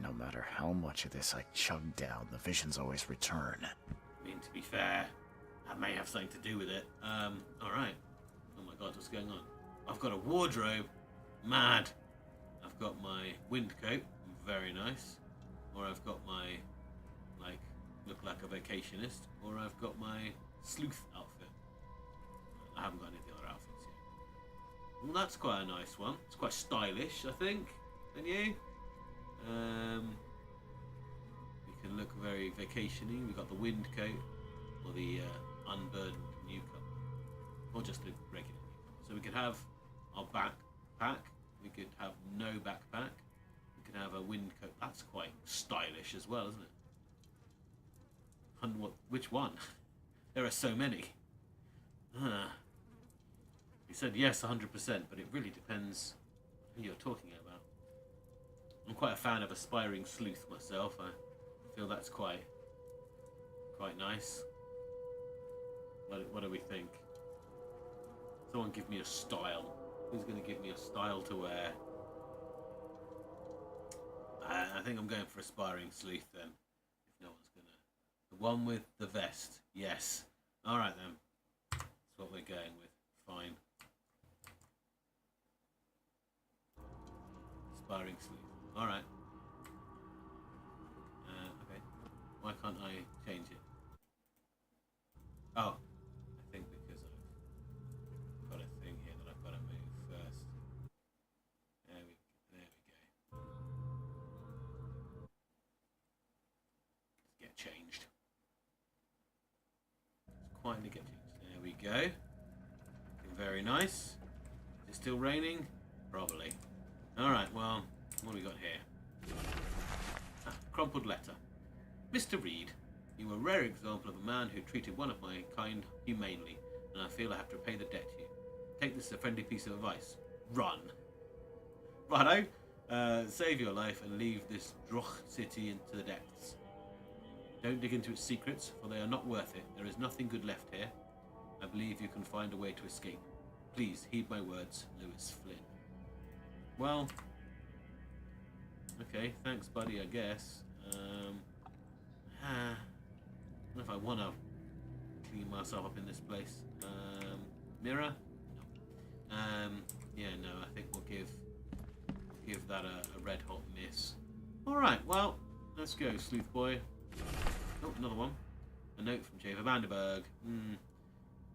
No matter how much of this I chug down, the visions always return. I mean, to be fair, that may have something to do with it. Alright. Oh my god, what's going on? I've got a wardrobe. Mad. I've got my wind coat. Very nice. Or I've got my, look like a vacationist. Or I've got my sleuth outfit. I haven't got any of the other outfits yet. Well, that's quite a nice one. It's quite stylish, I think. And you? We can look very vacation-y. We've got the wind coat, or the unburdened newcomer, or just the regular newcomer. So we could have our backpack. We could have no backpack. We could have a wind coat. That's quite stylish as well, isn't it? And which one? There are so many. He said yes, 100%, but it really depends who you're talking about. I'm quite a fan of aspiring sleuth myself. I feel that's quite nice. What do we think? Someone give me a style. Who's going to give me a style to wear? I think I'm going for aspiring sleuth then. If no one's going to. The one with the vest. Yes. All right then. That's what we're going with. Fine. Aspiring sleuth. All right. Okay. Why can't I change it? get changed. Let's quietly get changed. There we go. Looking very nice. Is it still raining? Probably. Alright, well, what do we got here? Crumpled letter. Mr. Reed, you are a rare example of a man who treated one of my kind humanely, and I feel I have to repay the debt to you. Take this as a friendly piece of advice. Run. Righto. Save your life and leave this Droch city into the depths. Don't dig into its secrets, for they are not worth it. There is nothing good left here. I believe you can find a way to escape. Please heed my words, Lewis Flynn. Well, okay, thanks, buddy, I guess. I don't know if I want to clean myself up in this place. Mirror? No. Yeah, no, I think we'll give that a red hot miss. Alright, well, let's go, sleuth boy. Oh, another one. A note from J. Vanderberg.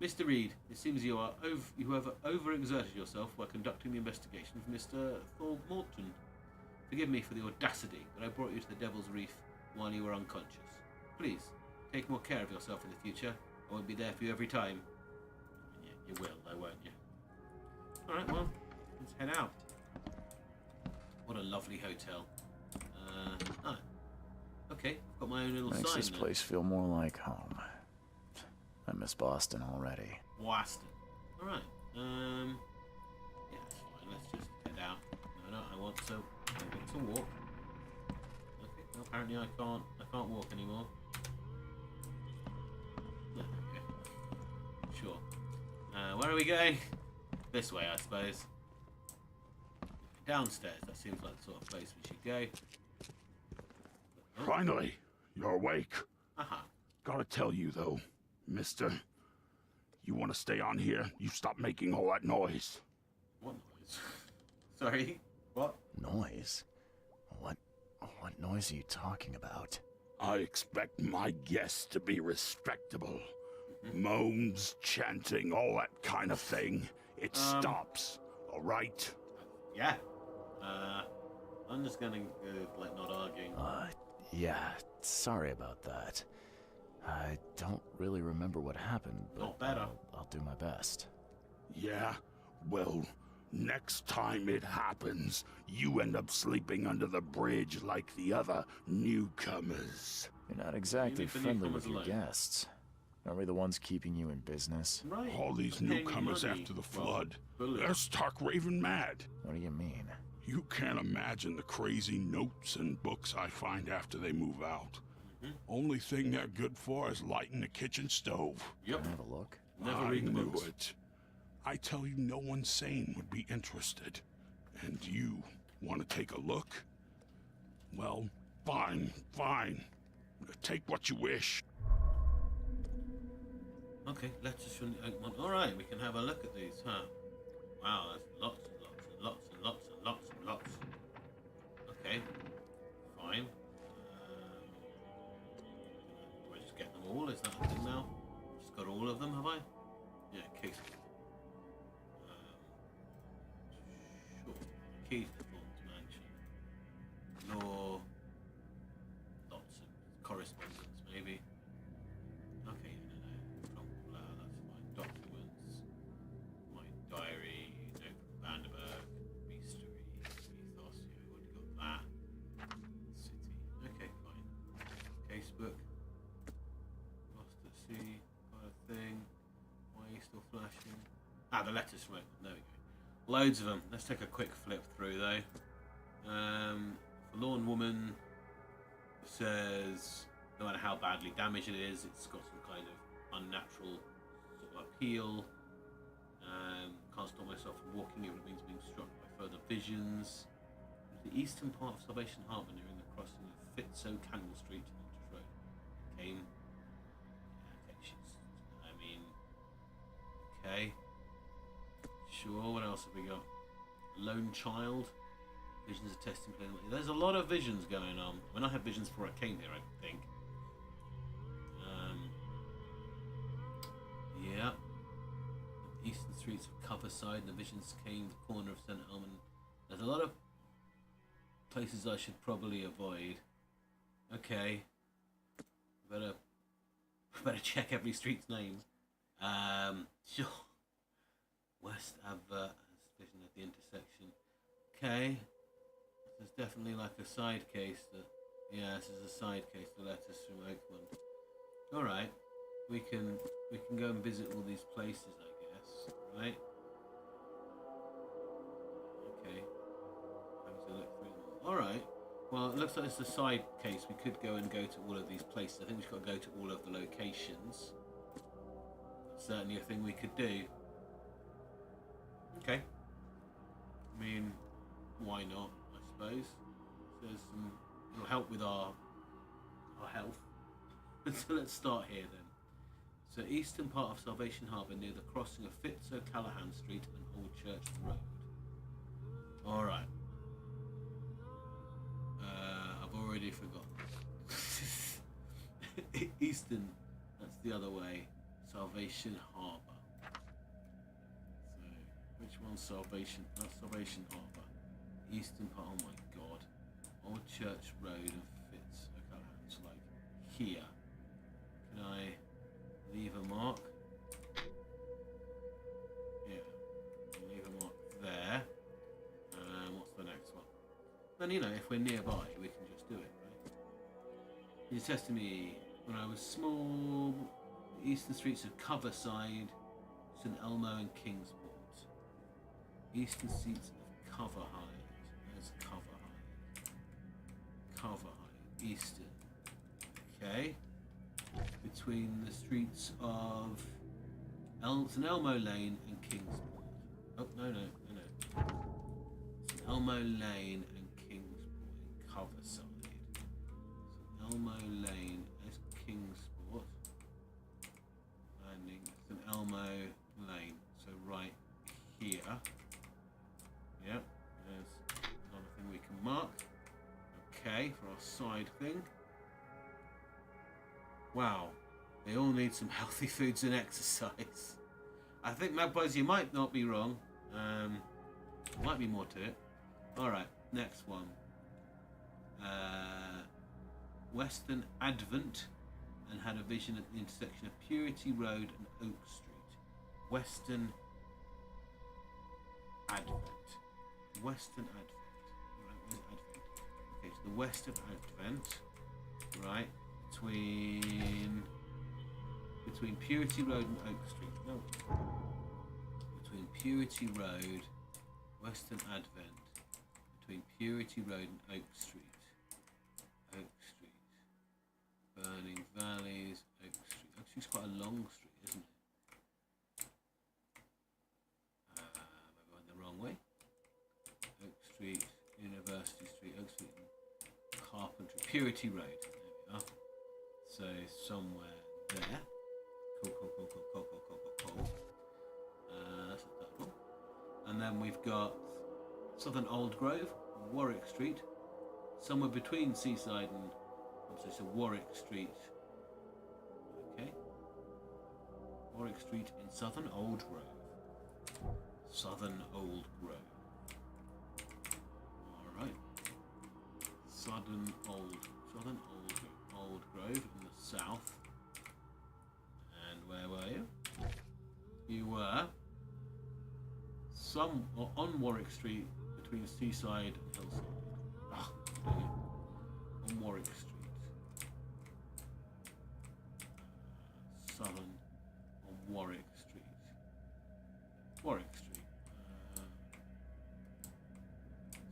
Mr. Reed, it seems you have overexerted yourself while conducting the investigation for Mr. Thorgmorton. Forgive me for the audacity, but I brought you to the Devil's Reef while you were unconscious. Please, take more care of yourself in the future. I won't be there for you every time. Yeah, you will, though, won't you? Alright, well, let's head out. What a lovely hotel. Okay, I've got my own little sign. Makes this then. place feel more like home. I miss Boston already. Boston. Alright, yeah, that's fine. Let's just head out. No, I want to walk. Okay, well, apparently I can't walk anymore. No, okay. Sure. Where are we going? This way, I suppose. Downstairs. That seems like the sort of place we should go. Oh. Finally, you're awake. Uh-huh. Gotta tell you, though, mister, you want to stay on here? You stop making all that noise. What noise? Sorry? What? Noise? What noise are you talking about? I expect my guests to be respectable. Moans, chanting, all that kind of thing. It stops, all right? Yeah. I'm just gonna like not arguing. Yeah, sorry about that. I don't really remember what happened, but Not better. I'll do my best. Yeah? Well, next time it happens, you end up sleeping under the bridge like the other newcomers. You're not exactly leave the friendly newcomers with your alone. guests. Are we the ones keeping you in business? Right. All these Paying me newcomers money. after the Well, flood, bullies. they're stark raving mad. What do you mean? You can't imagine the crazy notes and books I find after they move out. Only thing they're good for is lighting the kitchen stove. Yep. Can I have a look? Never I read the knew books. it. I tell you, no one sane would be interested. And you want to take a look? Well, fine. Take what you wish. Okay, let's just run the open. Alright, we can have a look at these, huh? Wow, there's lots and lots. Okay, fine. Do I just get them all? Is that the thing now? Just got all of them, have I? Yeah, case. Sure. Key to the Thorn's mansion. Law. Lots of correspondence, maybe. Okay, no. That's fine. Documents. My diary. Note from Vanderberg. Mystery. Ethos. Yeah, we already got that. City. Okay, fine. Casebook. Lost at sea. Got a thing. Why are you still flashing? Ah, the letters from it. There we go. Loads of them. Let's take a quick flip through though. Forlorn woman says no matter how badly damaged it is, it's got some kind of unnatural sort of appeal. Can't stop myself from walking even if it means being struck by further visions. The eastern part of Salvation Harbour nearing the crossing of Fitzo Canal Street to Norters Road. Came. Okay. Sure, what else have we got? Lone child. Visions of testing plainly. There's a lot of visions going on. I mean, I had visions before I came here, I think. Yeah. The eastern streets of Coverside, the visions came the corner of St. Elman. There's a lot of places I should probably avoid. Okay. better check every street's names. Sure. West Advert vision at the intersection. Okay. There's definitely like a side case that. Yeah, this is a side case. The letters from Oakland. All right. We can go and visit all these places, I guess. Right. Okay. Have to look through them. All right. Well, it looks like it's a side case. We could go to all of these places. I think we've got to go to all of the locations. That's certainly a thing we could do. Okay. I mean, why not? I suppose there's some. It'll help with our health. So let's start here then. So eastern part of Salvation Harbour near the crossing of Fitz O'Callaghan Street and Old Church Road. All right. I've already forgotten. Eastern. That's the other way. Salvation Harbour. So which one's Salvation? That's Salvation Harbour. Eastern part. Oh my God. Old Church Road and Fitz O'Callaghan. It's like here. Can I leave a mark? Yeah. Leave a mark there. What's the next one? Then, you know, if we're nearby, we can just do it, right? You says to me, when I was small, the eastern streets of Coverside, St Elmo and Kingsport. Eastern streets of Coverhide. There's Coverhide. Coverhide. Eastern. Okay. Between the streets of St Elmo Lane and Kingsport. Oh, no. St Elmo Lane and Kingsport in Coverside. St Elmo Lane as Kingsport. Landing St Elmo Lane. So right here. Yep, there's another thing we can mark. Okay, for our side thing. Wow, they all need some healthy foods and exercise. I think, Magpies, you might not be wrong. There might be more to it. Alright, next one. Western Advent and had a vision at the intersection of Purity Road and Oak Street. Western Advent. Western Advent. Right, where's Advent? Okay, to the west of Advent. Right. Between Purity Road and Oak Street. No. Between Purity Road, Western Advent. Between Purity Road and Oak Street. Oak Street. Burning Valleys, Oak Street. Oak Street's quite a long street, isn't it? Maybe I went the wrong way. Oak Street, University Street, Oak Street and Carpentry. Purity Road. There we are. So somewhere there. Cool. That's the third one. And then we've got Southern Old Grove, Warwick Street, somewhere between Seaside and so Warwick Street. Okay. Warwick Street in Southern Old Grove. Southern Old Grove. All right. Southern Old Grove in the south. And where were you? You were on Warwick Street between Seaside and Hillside. On Warwick Street. Southern on Warwick Street. Warwick Street.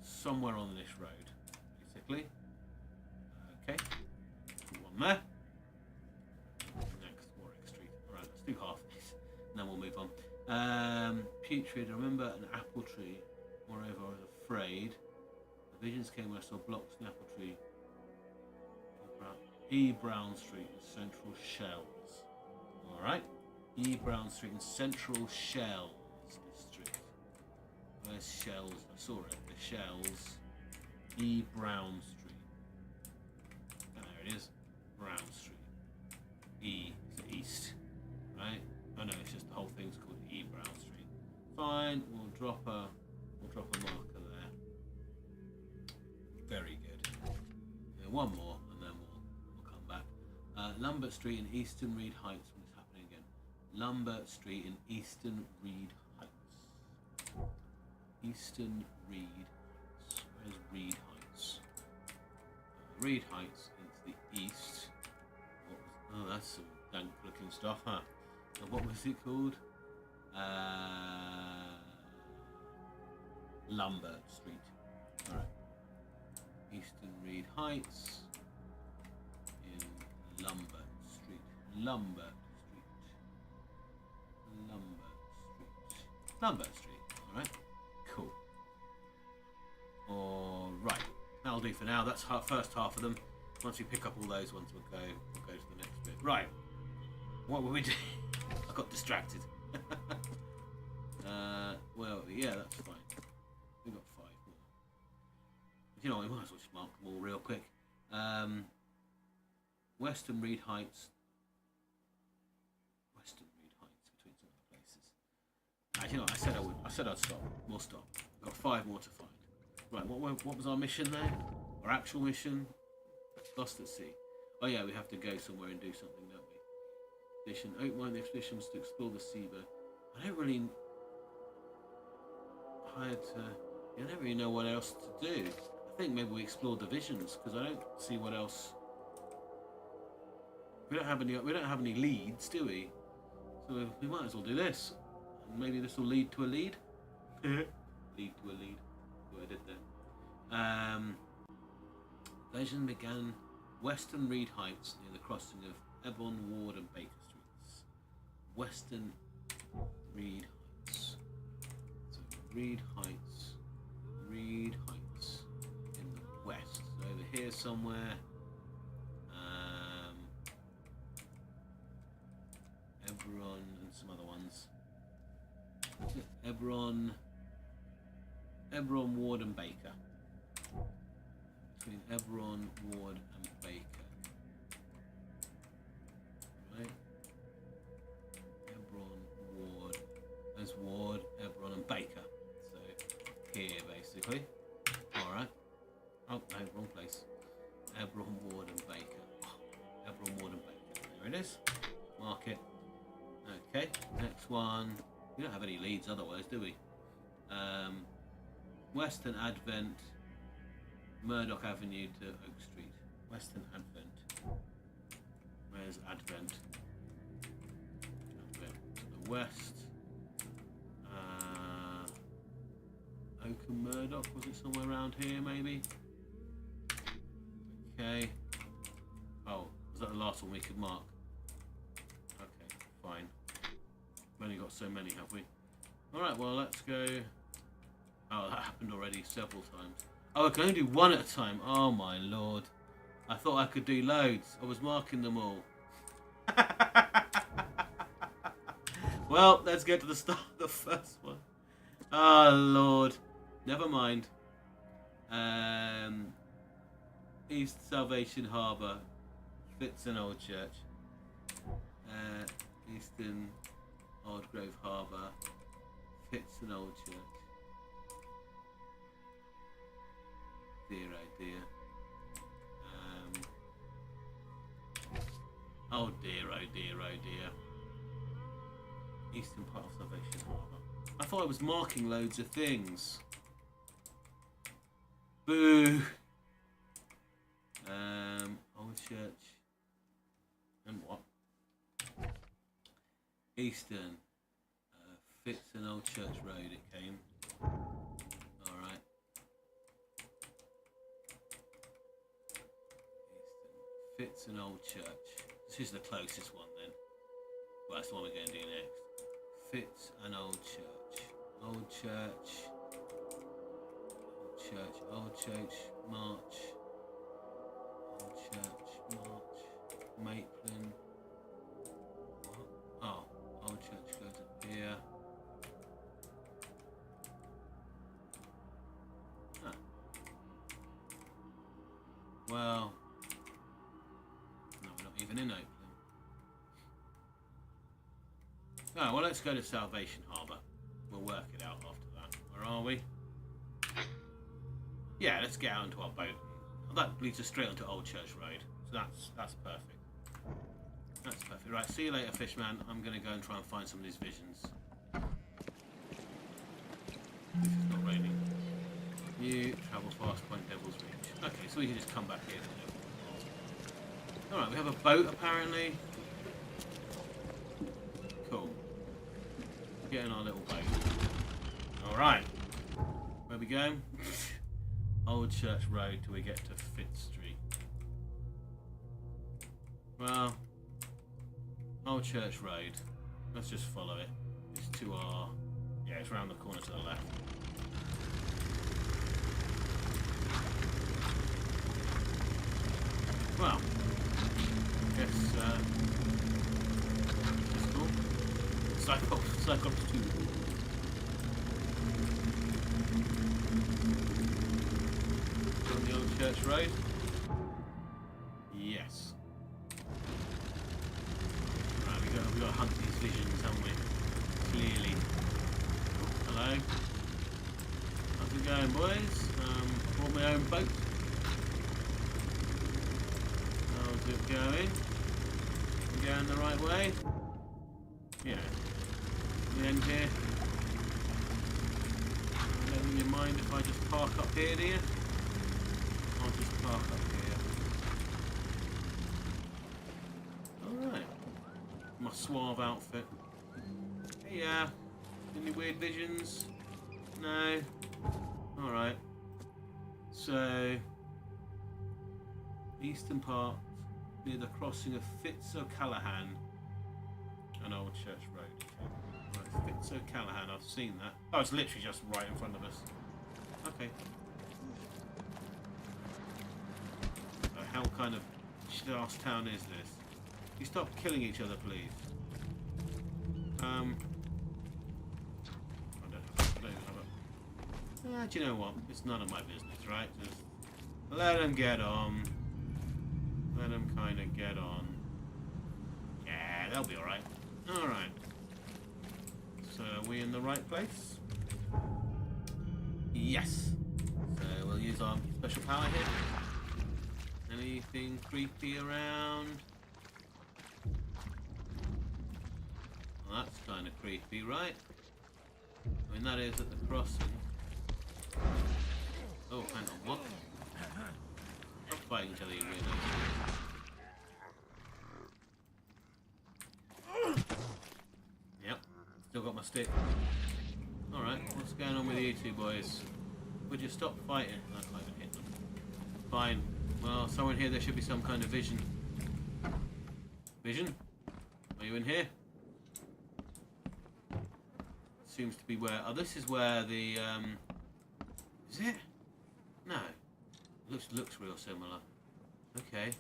Somewhere on this road, basically. Okay. One there. Next, Warwick Street. Alright, let's do half this, and then we'll move on. Putrid, I remember an apple tree. Moreover, I was afraid. The visions came when I saw blocks in the apple tree. E. Brown Street and Central Shells. Alright. E. Brown Street and Central Shells District. Where's Shells? I saw it. The Shells. E. Brown Street. Oh, there it is. Brown Street. E is east. Right? Oh no, it's just the whole thing's called E. Brown Street. Fine, we'll drop a marker there. Very good. One more, and then we'll come back. Lambert Street in Eastern Reed Heights. What is happening again? Lambert Street in Eastern Reed Heights. Eastern Reed Heights. Where's Reed Heights? Reed Heights into the east. Oh, that's some dank looking stuff, huh? And what was it called? Lambert Street. Alright. Eastern Reed Heights in Lambert Street. Lambert Street. Lambert Street. Lambert Street. Alright. Cool. Alright. That'll do for now. That's first half of them. Once we pick up all those ones, we'll go to the next bit. Right. What were we doing? I got distracted. Well, yeah, that's fine. We've got 5 more. You know, we might as well just mark them all real quick. Western Reed Heights. Western Reed Heights, between some other places. You know, I said I would. I said I'd stop. We'll stop. We've got 5 more to find. Right, what was our mission there? Our actual mission? Lost at sea. Oh yeah, we have to go somewhere and do something, don't we? Expedition. Outline the expedition was to explore the Syberia. I don't really... I don't really know what else to do. I think maybe we explore the visions, because I don't see what else... We don't have any leads, do we? So we might as well do this. And maybe this will lead to a lead. Lead to a lead. What I did there. Legend began Western Reed Heights near the crossing of Ebon, Ward and Baker Streets. Western Reed Heights. So Reed Heights in the west. So over here somewhere. Ebron and some other ones. Ebron, Ward and Baker. Between Ebron, Ward and Baker. Right? Ebron, Ward. There's Ward, Ebron and Baker. So here basically. Alright. Oh no, wrong place. Ebron, Ward and Baker. Ebron, Ward and Baker. There it is. Mark it. Okay, next one. We don't have any leads otherwise, do we? Western Advent, Murdoch Avenue to Oak Street. Western Advent. Where's Advent? Advent to the west. Oak and Murdoch, was it somewhere around here maybe? Okay. Oh, was that the last one we could mark? Okay, fine. We've only got so many, have we? Alright, well, let's go... Oh, that happened already several times. Oh, I can only do one at a time. Oh, my lord. I thought I could do loads. I was marking them all. Well, let's get to the start of the first one. Oh, lord. Never mind. East Salvation Harbour. Fitz Old Church. Eastern... Old Grove Harbour, Fitz and Old Church. Dear oh dear. Oh dear, oh dear, oh dear. Eastern part of Salvation Harbour. I thought I was marking loads of things. Boo! Old Church. And what? Eastern, Fitz and Old Church Road it came. Alright. Eastern, Fitz and Old Church. This is the closest one then. Well, that's the one we're going to do next. Fitz and Old Church. Old Church. Old Church. Old Church. March. Old Church. March. Maitland. What? Oh. Old Church goes up here. Huh. Well, no, we're not even in Oakland. Oh, well, let's go to Salvation Harbour. We'll work it out after that. Where are we? Yeah, let's get out into our boat. That leads us straight onto Old Church Road. So that's perfect. That's perfect. Right, see you later, Fishman. I'm going to go and try and find some of these visions. It's not raining. You travel fast, Point Devil's Reach. Okay, so we can just come back here. Alright, we have a boat apparently. Cool. Get in our little boat. Alright. Where we going? Old Church Road till we get to Fifth Street. Well, Old Church Road. Let's just follow it. It's to our... yeah, it's round the corner to the left. Well, I guess, it's cool. Cyclops 2. On the Old Church Road? Yes. Right, we got to hunt these visions, haven't we? Clearly. Oh, hello. How's it going, boys? Brought my own boat. How's it going? You going the right way? Yeah. The end here. Letting you mind if I just park up here, do you? I'll just park up here. Alright. My suave outfit. Hey, any weird visions? No? Alright. So, eastern part, near the crossing of Fitz-O'Callaghan and Old Church Road. Right, Fitz-O'Callaghan, I've seen that. Oh, it's literally just right in front of us. Okay. So how kind of shit-ass town is this? You stop killing each other, please. I don't have a... do you know what? It's none of my business, right? Just let them get on. Let them kind of get on. Yeah, they'll be alright. Alright. So, are we in the right place? Yes. So, we'll use our special power here. Anything creepy around? Well, that's kind of creepy, right? I mean, that is at the crossing. Oh, hang on, what? Stop fighting each other, you weirdos. Yep, still got my stick. Alright, what's going on with you two boys? Would you stop fighting? I can't even hit them. Fine. Well, somewhere in here there should be some kind of vision. Vision? Are you in here? Seems to be where... oh, this is where the... is it? No. Looks real similar. Okay.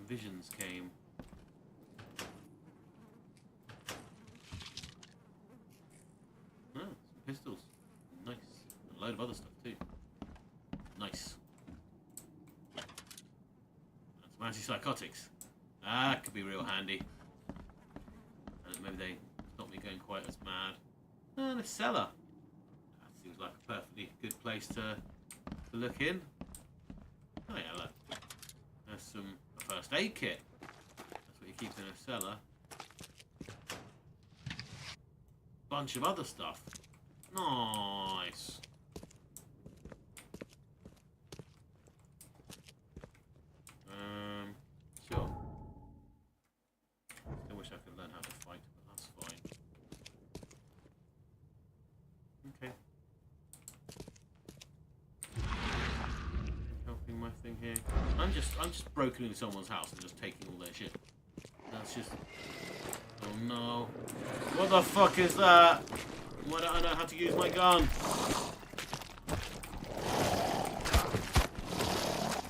Visions came. Oh, some pistols. Nice. A load of other stuff too. Nice. And some antipsychotics. That could be real handy. And maybe they stop me going quite as mad. And a cellar. That seems like a perfectly good place to look in. Oh yeah, look. There's a first aid kit. That's what you keep in a cellar. Bunch of other stuff. Nice. Sure. I wish I could learn how to fight, but that's fine. Okay. Helping my thing here. I'm just broken into someone's house and just taking all their shit. That's just... oh no. What the fuck is that? Why don't I know how to use my gun?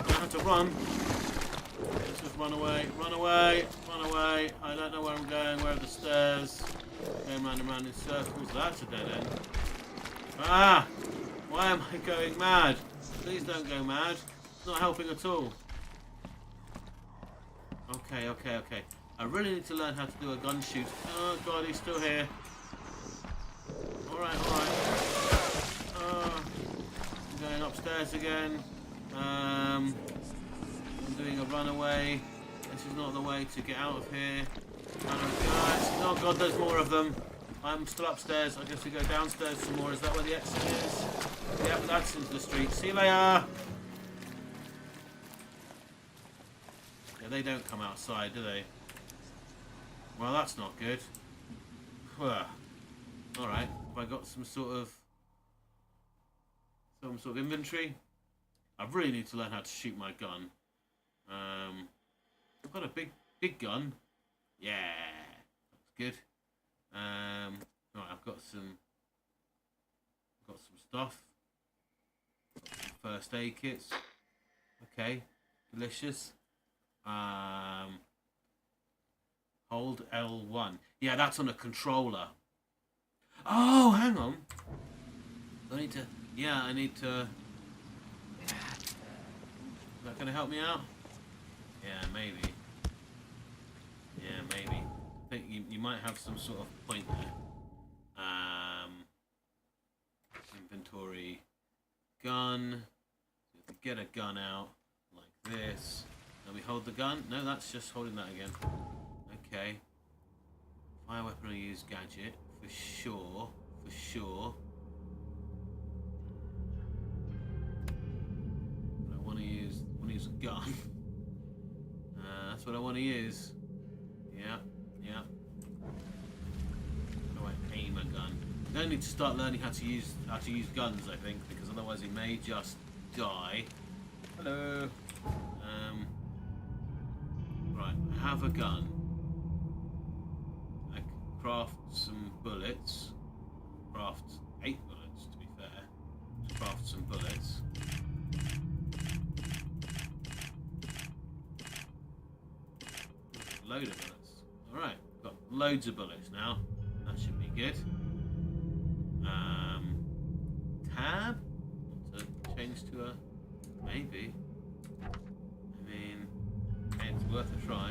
I have to run. Let's just run away. Run away. Run away. I don't know where I'm going. Where are the stairs? Going round and round in circles. That's a dead end. Ah! Why am I going mad? Please don't go mad. It's not helping at all. Okay, okay, okay. I really need to learn how to do a gun shoot. Oh god, he's still here. Alright, alright. I'm going upstairs again. I'm doing a runaway. This is not the way to get out of here. Oh god, there's more of them. I'm still upstairs. I guess we go downstairs some more. Is that where the exit is? Yep, that's into the street. See you later. Yeah, they don't come outside, do they? Well, that's not good. Alright, have I got some sort of inventory? I really need to learn how to shoot my gun. I've got a big gun. Yeah, that's good. Right, I've got some stuff. First aid kits. Okay, delicious. Hold L1. Yeah, that's on a controller. Oh, hang on. I need to. Yeah, I need to. Is that going to help me out? Yeah, maybe. Yeah, maybe. I think you might have some sort of point there. Inventory. Gun. So you have to get a gun out like this. And we hold the gun. No, that's just holding that again. Okay. Fire weapon or use gadget. For sure. For sure. But I want to use a gun. That's what I want to use. Yeah, yeah. How do I aim a gun? I don't need to start learning how to use guns, I think, because otherwise he may just die. Hello. Right, I have a gun. I can craft some bullets. Craft 8 bullets, to be fair. Let's craft some bullets. Load of bullets. Alright, got loads of bullets now. That should be good. Tab? Want to change to a... maybe. I mean... okay, it's worth a try.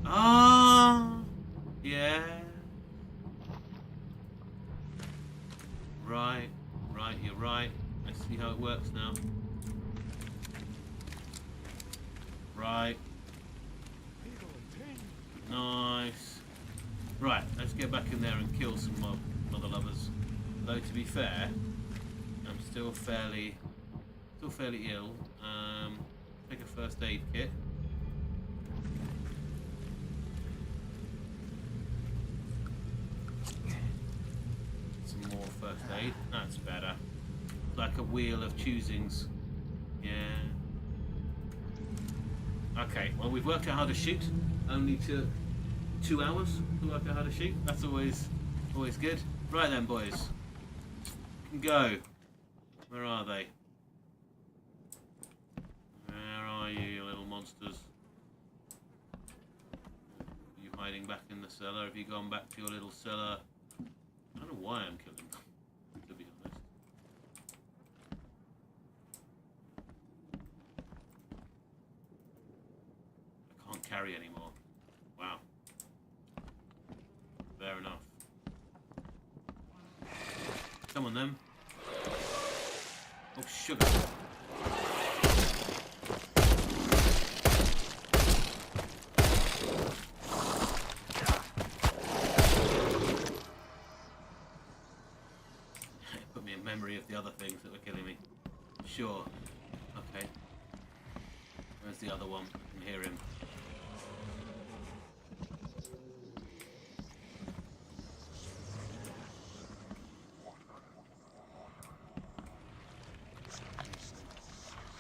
Ah! Yeah. Right, you're right. Let's see how it works now. Right. Nice. Right, let's get back in there and kill some mother lovers. Though to be fair, I'm still fairly ill. Take a first aid kit. Some more first aid. That's better. Like a wheel of choosings. Yeah. Okay, well we've worked out how to shoot. Only took 2 hours to work out how to shoot. That's always good. Right then, boys. Can go. Where are they? Where are you, you little monsters? Are you hiding back in the cellar? Have you gone back to your little cellar? I don't know why I'm killing them, to be honest. I can't carry anymore. Wow. Fair enough. Come on then. Oh, sugar. It put me in memory of the other things that were killing me. Sure. Okay. Where's the other one? I can hear him.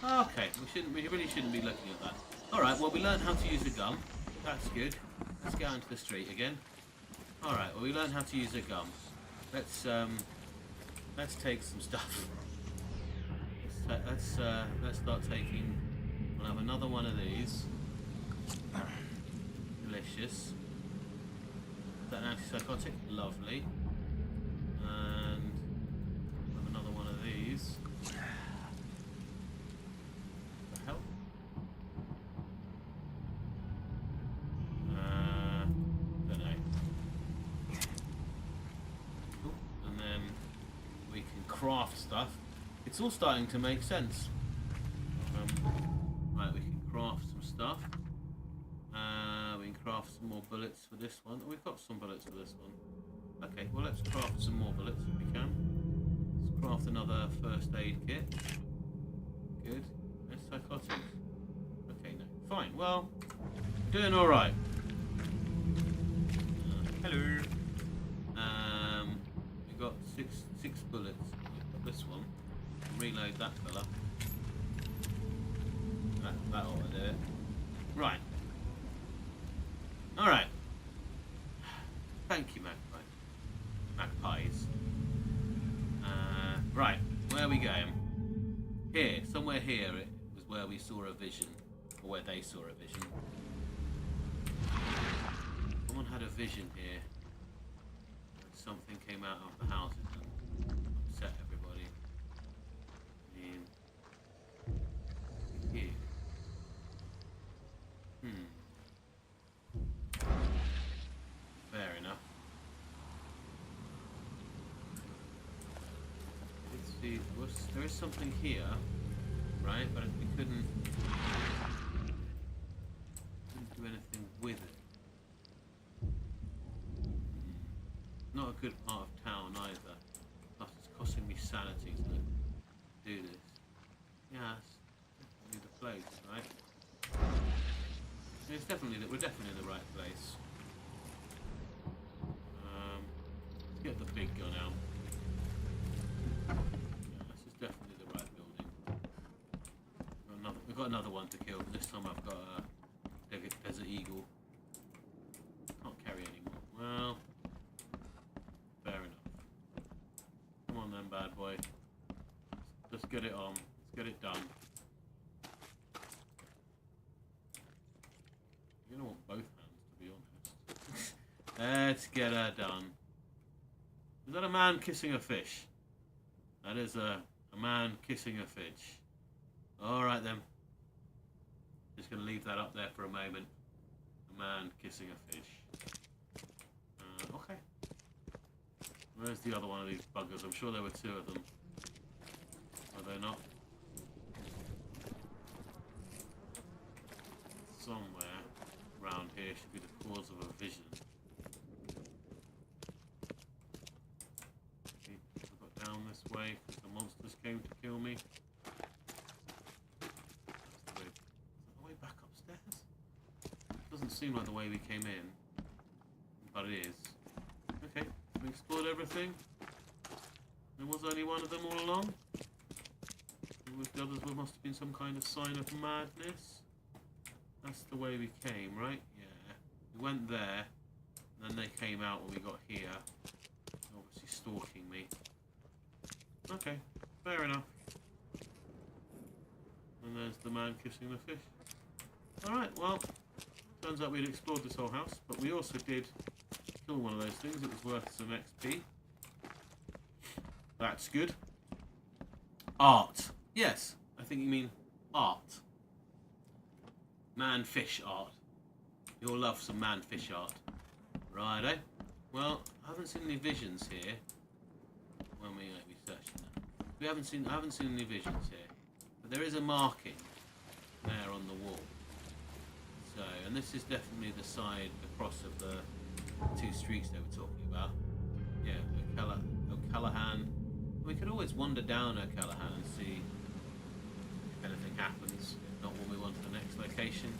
Okay, we really shouldn't be looking at that. Alright, well we learned how to use a gun. That's good. Let's get out into the street again. Alright, well we learned how to use a gun. Let's take some stuff. Let's start taking. We'll have another one of these. Delicious. Is that an antipsychotic? Lovely. And we'll have another one of these. Craft stuff. It's all starting to make sense. Right, we craft some stuff. We can craft some more bullets for this one. Oh, we've got some bullets for this one. Okay, well let's craft some more bullets if we can. Let's craft another first aid kit. Good. No psychotics. Okay, no. Fine. Well, doing all right. Hello. We got six bullets. We've got this one. Reload that fella. That ought to do it. Right. All right. Thank you, magpies. Right. Where are we going? Here. Somewhere here. It was where we saw a vision, or where they saw a vision. Someone had a vision here. Something came out of the houses and upset everybody. Here. Fair enough. Let's see. There is something here, right? But we couldn't do anything with it. Not a good part of town either. Plus it's costing me sanity to do this. Yeah, it's definitely the place, right? It's definitely we're definitely in the right place. Let's get the big gun out. Yeah, this is definitely the right building. We've got another one to kill, but this time I've got a Desert Eagle. Can't carry anymore. Well, fair enough. Come on then, bad boy. Let's get it on. Let's get it done. You don't want both hands, to be honest. Let's get her done. Is that a man kissing a fish? That is a man kissing a fish. Alright then. Just going to leave that up there for a moment. A man kissing a fish. Okay. Where's the other one of these buggers? I'm sure there were two of them. Are there not? Somewhere around here should be the cause of a vision. Okay, I got down this way because the monsters came to kill me. That's the way. Is that the way back upstairs? Doesn't seem like the way we came in, but it is. Okay, we explored everything. There was only one of them all along. With the others, there must have been some kind of sign of madness. That's the way we came, right? Yeah. We went there, and then they came out when we got here. Obviously stalking me. Okay, fair enough. And there's the man kissing the fish. Alright, well, turns out we'd explored this whole house, but we also did kill one of those things. It was worth some XP. That's good. Art. Yes, I think you mean art. Man-fish art. You'll love some man-fish art. Righto. Well, I haven't seen any visions here. When we might be searching that. I haven't seen any visions here. But there is a marking there on the wall. So, and this is definitely the side, the cross of the two streets they were talking about. Yeah, O'Callahan. We could always wander down O'Callahan and see if anything happens. If not, when we want to the next location.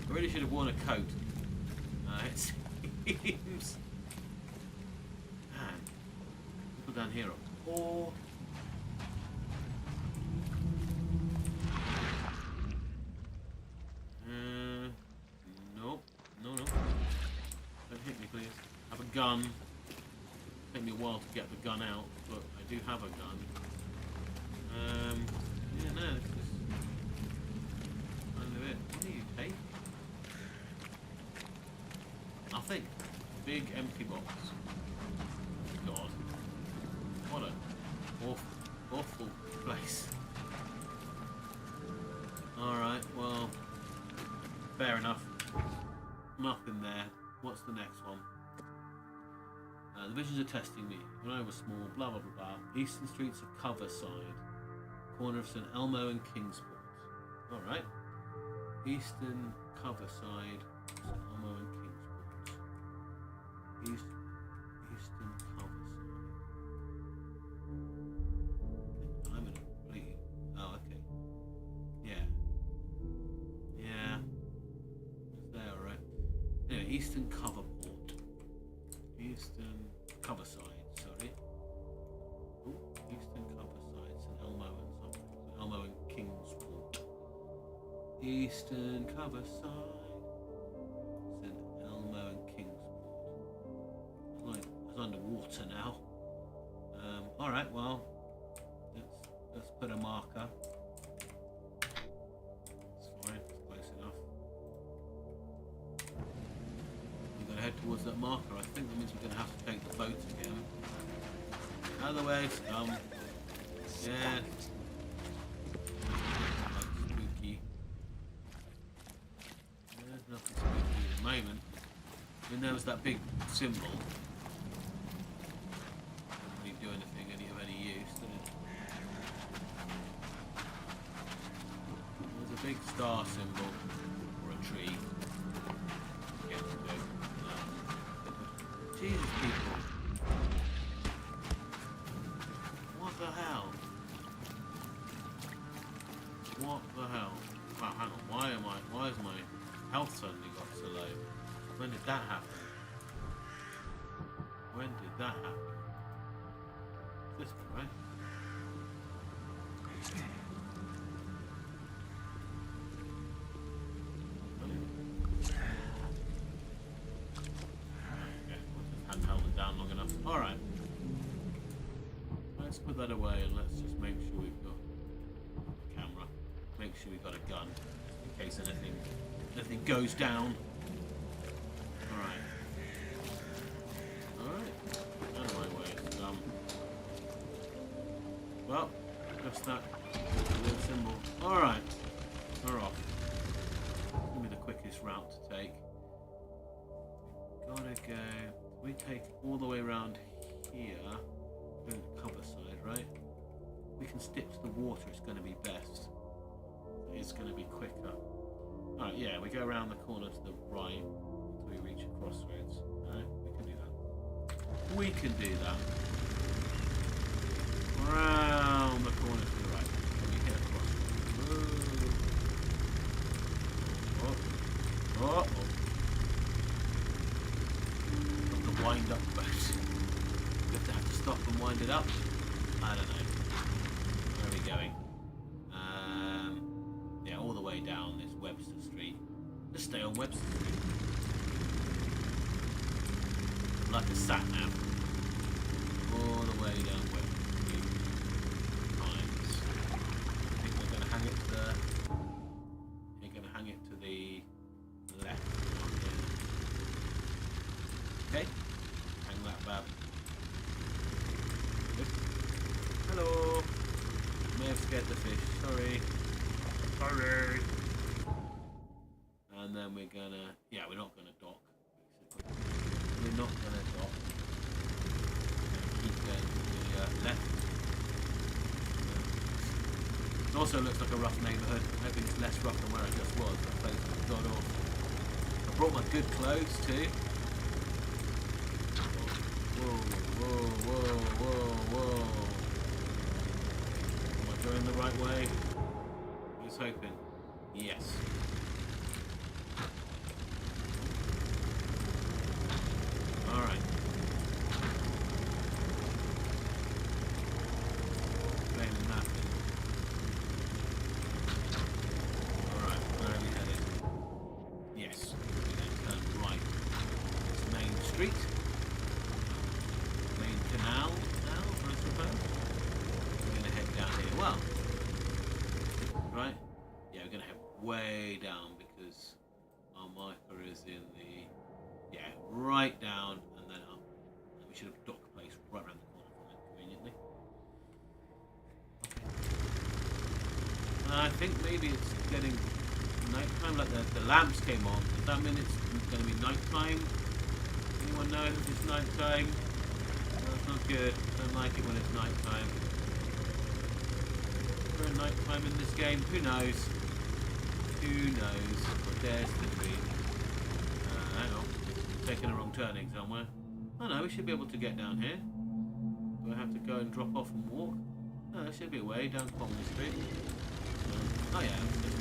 I really should have worn a coat. It seems. Man, people down here are poor. Nope. No. Don't hit me, please. I have a gun. Take me a while to get the gun out, but I do have a gun. Yeah, no, this is kind of it. What do you take? Nothing. Big empty box. God. What a awful place. Alright, well, fair enough. Nothing there. What's the next one? The visions are testing me. When I was small, blah blah blah blah. Eastern streets of Coverside, corner of St Elmo and Kingsport. Alright. Eastern cover side, Elmo and Kingsport. Eastern cover side. I'm in a complete. Oh, okay. Yeah. Yeah. It's there, right? Anyway, Eastern cover port. Eastern cover side, sorry. Ooh, Eastern cover side, St. Elmo and something. St. Elmo and Kingsport. Eastern cover side, St. Elmo and Kingsport. It's underwater now. All right, well, let's put a marker. It's fine, it's close enough. We're gonna head towards that marker. I think that means we're gonna have to take the boat again. Out of the way, scum. Yeah. Spooky. There's nothing spooky at the moment. I mean, there was that big symbol. Doesn't really do anything of any use, did it? There's a big star symbol or a tree. Yeah, no. Jesus, people. What the hell? What the hell? Wow, hang on. Why has my health suddenly got so low? When did that happen? When did that happen? This one, right? Okay, we'll just handheld it down long enough. Alright. Let's put that away and let's just make sure we've got a camera. Make sure we've got a gun in case anything goes down. Alright. Alright. Out of my way. Well, just that little symbol. Alright. We're off. It's gonna be the quickest route to take. Gotta go. We take all the way around here. We're doing the cover side, right? We can stick to the water, it's going to be best. It's going to be quicker. Alright, yeah, we go around the corner to the right until we reach a crossroads. Alright, we can do that. We can do that. Around the corner to the right. When we hit a crossroads. Oh. Oh. The wind up boat. We have to stop and wind it up. I don't know. Where are we going? Yeah, all the way down this Webster Street. Just stay on Webster Street. Like a sat nav. All the way down Webster Street. Times. I think we're going to hang it to the... You're going to hang it to the left. Okay. Hang that bad. Hello. May have scared the fish. Sorry. Sorry. And then we're gonna. Yeah, we're not gonna dock. We're not gonna dock. Keep going to the left. It also looks like a rough neighbourhood. I think it's less rough than where I just was. That place was god awful. I brought my good clothes too. Whoa, whoa, whoa, whoa, whoa. Am I going the right way? I was hoping. Yes. Alright. Blaming that. Alright, where are we headed? Yes. We're going to turn right. It's Main Street. Main canal now, I suppose. We're going to head down here. Well, right? Yeah, we're going to head way down because our marker is in the, yeah, right down and then up. And we should have dock a place right around the corner from it conveniently. Okay. I think maybe it's getting nighttime, like the lamps came on. Does that mean it's going to be nighttime? Anyone know if it's nighttime? That's not good. Don't like it when it's nighttime. Is there a nighttime in this game? Who knows? Who knows what dares to be? Hang on. Taking a wrong turning somewhere. Oh no, we should be able to get down here. Do I have to go and drop off and walk? No, there should be a way down Conway Street. Oh yeah, that's it.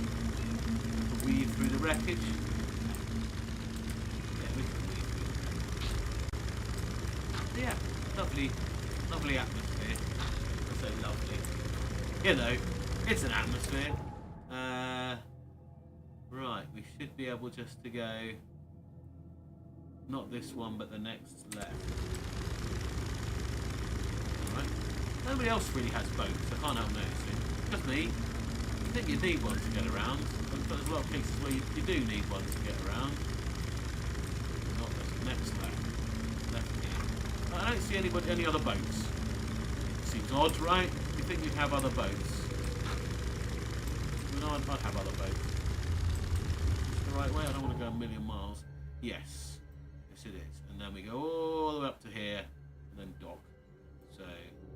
Weave through the wreckage. Yeah, we can weave through the wreckage. Yeah, lovely atmosphere. I say lovely. You know, it's an atmosphere. Right, we should be able just to go, not this one, but the next left. Alright. Nobody else really has boats, I can't help noticing. Just me. I think you need one to get around, but there's a lot of cases where you do need one to get around. Not this next left. Left here. I don't see any other boats. Seems odd, right? You think you'd have other boats? No, I'd have other boats. The right way? I don't want to go a million miles. Yes. Yes it is. And then we go all the way up to here and then dock. So,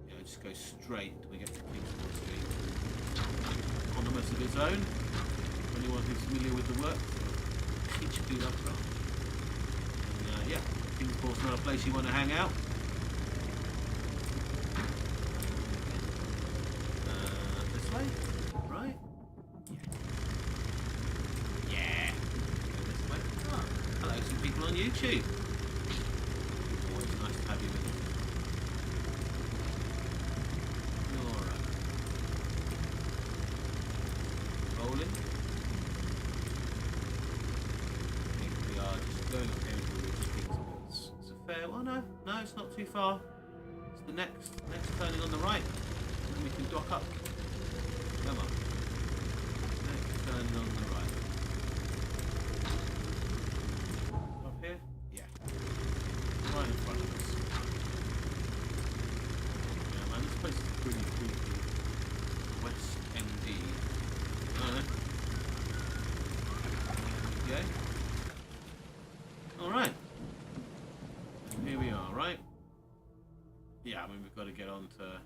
yeah, just go straight until we get to Kingston Street. Autonomous of its own. Anyone who's familiar with the work, teach you that well. And yeah, Kingsport's not a place you want to hang out. This way? Right? Hello, some people on YouTube. Always nice to have you with us. Alright. Rolling. I think we are just going up here until we reach Kingsports. It's a fair one. No, it's not too far. It's the next turning on the right. And then we can dock up. Come on. Next turning on the right. Right in front of us. Yeah, man, this place is pretty creepy. West MD. Okay. Alright. Here we are, right? Yeah, I mean, we've got to get onto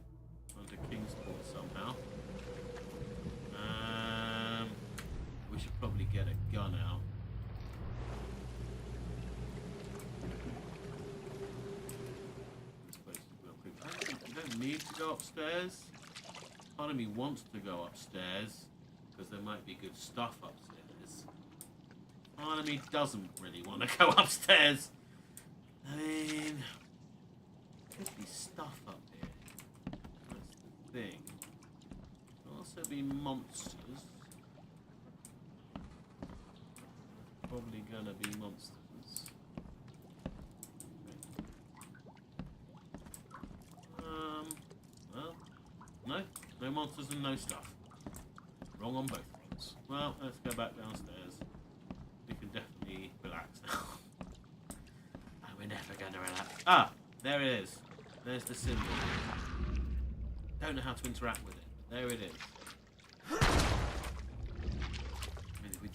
Kingsport somehow. We should probably get a gun out. Need to go upstairs. Part of me wants to go upstairs because there might be good stuff upstairs. Part of me doesn't really want to go upstairs. I mean, could be stuff up here. That's the thing. Could also be monsters. Probably gonna be monsters. Well, no monsters and no stuff. Wrong on both fronts. Well, let's go back downstairs. We can definitely relax now. And we're never gonna relax. Ah, there it is. There's the symbol. Don't know how to interact with it. There it is.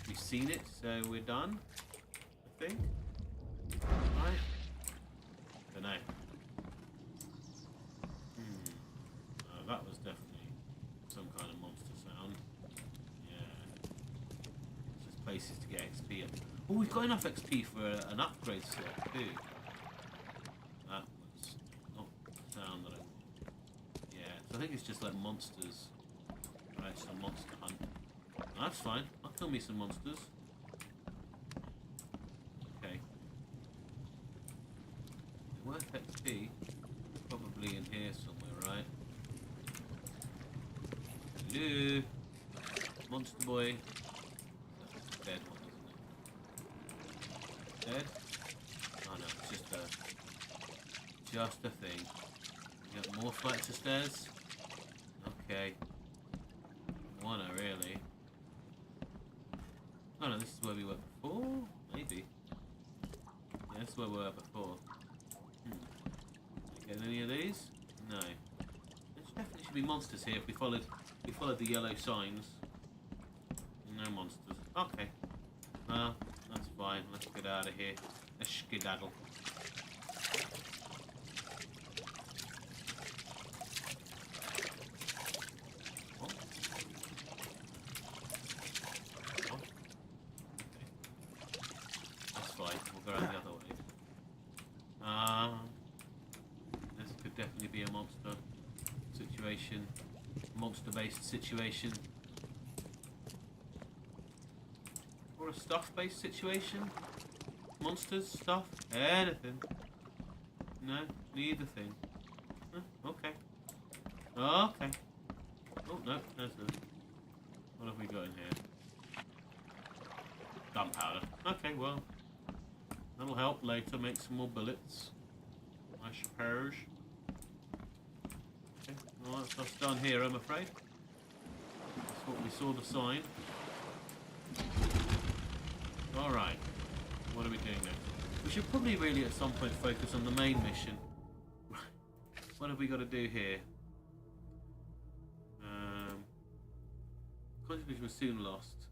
We've seen it, so we're done. I think. Right. Don't know. That was definitely some kind of monster sound. Yeah. It's just places to get XP. Oh, we've got enough XP for an upgrade slot too. That was not the sound that I want. Yeah, so I think it's just like monsters. Right, some monster hunt. That's fine. I'll kill me some monsters. Okay. Worth XP. Probably in here somewhere, right? Hello? Monster boy. That's a dead one, isn't it? Dead? Oh no, it's just a thing. You got more flights of stairs? Okay. Wanna really? Oh no, this is where we were before? Maybe. Yeah, this is where we were before. Get any of these? No. There definitely should be monsters here if we followed the yellow signs. No monsters. Okay. Well, that's fine. Let's get out of here. Let's skedaddle. What? monster-based situation. Or a stuff-based situation. Monsters, stuff, anything. No, neither thing. Okay. Okay. Oh, no, there's no. What have we got in here? Gunpowder. Okay, well. That'll help later make some more bullets. I suppose. Okay, well, that's us done here, I'm afraid. That's what we saw the sign. Alright. What are we doing next? We should probably really at some point focus on the main mission. What have we got to do here? Contribution was soon lost.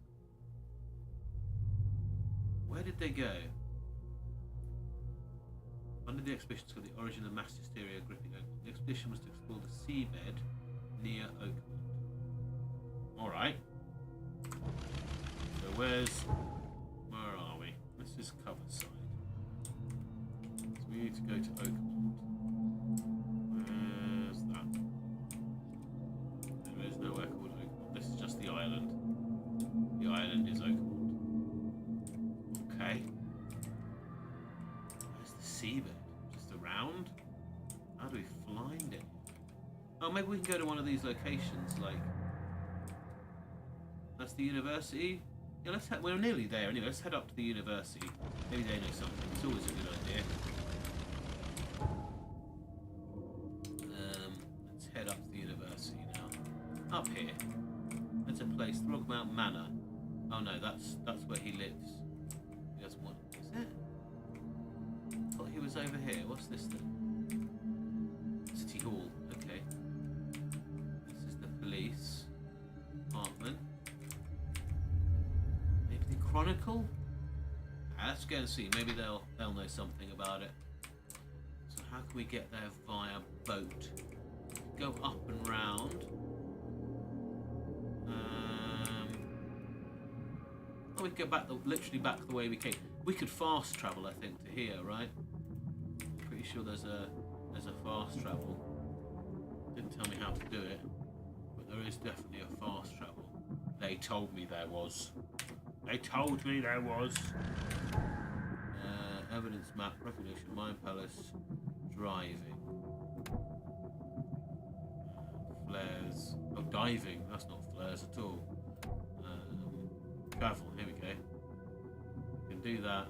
Where did they go? Under the expedition to the origin of mass hysteria gripping Oakland. The expedition was to explore the seabed near Oakland. Alright. So where are we? This is covered side. So we need to go to Oakland. Where's that? There is nowhere called Oakland. This is just the island. The island is Oakland. Okay. Where's the seabed? Just around? How do we find it? Oh, maybe we can go to one of these locations, like... That's the university? Yeah, we're nearly there anyway. Let's head up to the university. Maybe they know something. It's always a good idea. Let's head up to the university now. Up here. There's a place, Throgmount Manor. Oh no, that's where he lives. He doesn't want. Is it? I thought he was over here. What's this then? City Hall. Okay. This is the police department. Maybe the Chronicle. Let's go and see. Maybe they'll know something about it. So how can we get there via boat? Go up and round. Oh, we could go back literally back the way we came. We could fast travel, I think, to here, right? I'm pretty sure there's a fast travel. Didn't tell me how to do it, but there is definitely a fast travel. They told me there was. They told me there was. Evidence map, recognition, mine palace, driving. Flares. Oh, diving. That's not flares at all. Travel. Here we go. You can do that.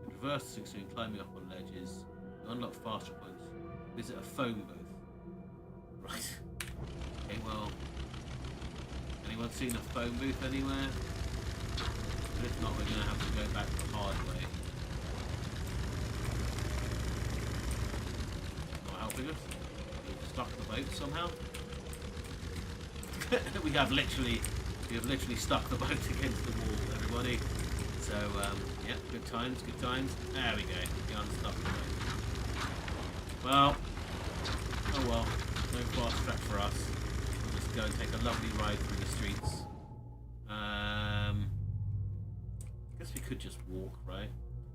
Reverse 16, climbing up on ledges. Unlock faster points. Visit a phone booth. Right. Okay, well. Anyone seen a phone booth anywhere? But if not, we're going to have to go back the hard way. Not helping us. We've stuck the boat somehow. we have literally stuck the boat against the wall, everybody. So, yeah, good times, good times. There we go. We unstuck the boat. Well, oh well. No fast track for us. We'll just go and take a lovely ride through the streets. Guess we could just walk, right?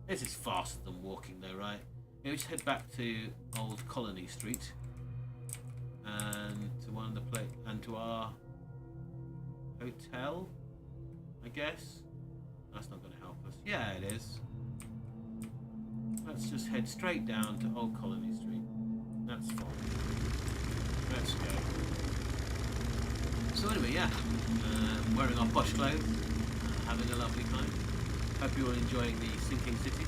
This is faster than walking though, right? Yeah, we just head back to Old Colony Street. And to one of the and to our hotel, I guess. That's not going to help us. Yeah, it is. Let's just head straight down to Old Colony Street. That's fine. Let's go. So anyway, yeah, wearing our posh clothes, having a lovely time. Hope you're enjoying the sinking city.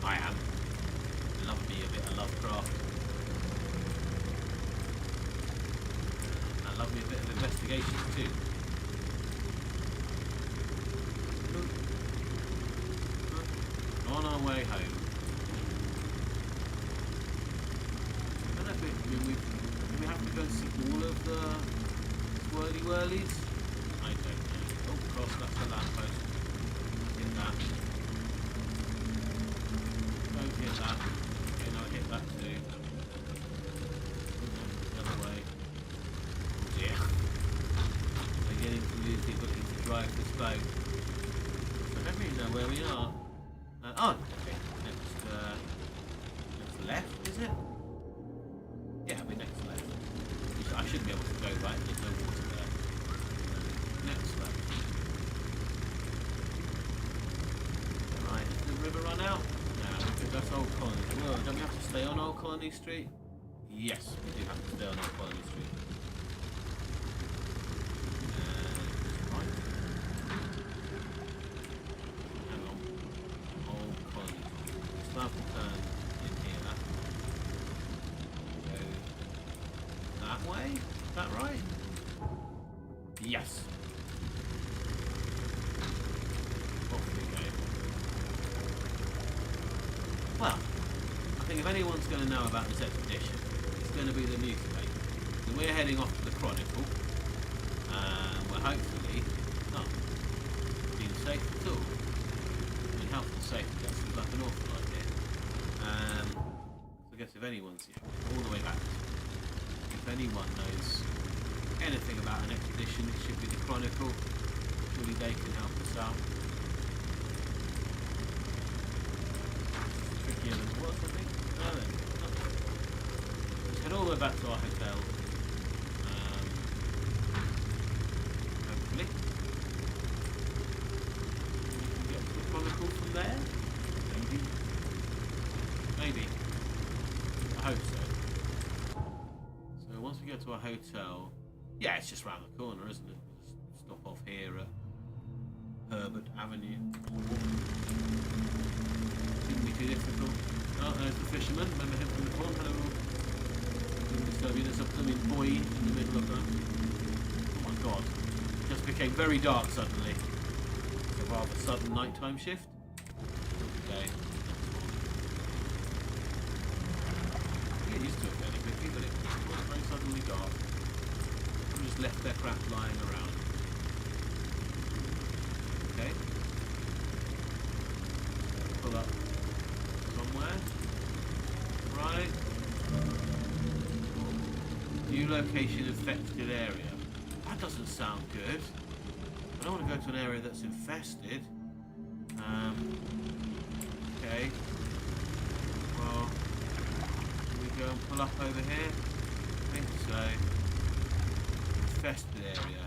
I am. Love me a bit of Lovecraft. I love me a bit of investigation too. On our way home. I don't know if we have to go and see all of the swirly whirlies. I don't know. Oh, of course, that's the lamppost. Hit that. Don't hit that. Okay, no, I hit that too. The other way. Oh dear. We're getting to lose the ability to drive this boat. So I don't really know where we are. Oh, okay. Next left, is it? Yeah, we're next left. I should be able to go right. There's no water there. Next left. Right, does the river run out? No, because that's Old Colony. Well, don't we have to stay on Old Colony Street? Yes, we do have to stay on Old Colony Street. Right. Hang on. Old Colony Street. Still have to turn in here. Go that way? Is that right? Yes. Off we go. Well, I think if anyone's going to know about this expedition, it's going to be the newspaper. So we're heading off to the Chronicle. We're hopefully not being safe at all. I mean, health and safety, that seems like an awful idea. So I guess if anyone's here, all the way back, if anyone knows anything about an expedition, it should be the Chronicle. Surely they can help us out. Trickier than it was, I think. No, then. Let's head all the way back to our hotel. Hopefully. We can get to the Chronicle from there. Maybe. Maybe. I hope so. So once we get to our hotel, yeah, it's just round the corner, isn't it? We'll just stop off here at Herbert Avenue. Shouldn't be too difficult. Oh, there's the fisherman. Remember him from before? Hello. There's a blooming buoy in the middle of them. Oh my god. It just became very dark suddenly. It's a rather sudden nighttime shift. Okay. I get used to it fairly quickly, but it was very suddenly dark. Someone just left their craft lying around. Okay. Pull up somewhere. Right. New location infected area. That doesn't sound good. I don't want to go to an area that's infested. Okay. Well, can we go and pull up over here? I think so. Infested area.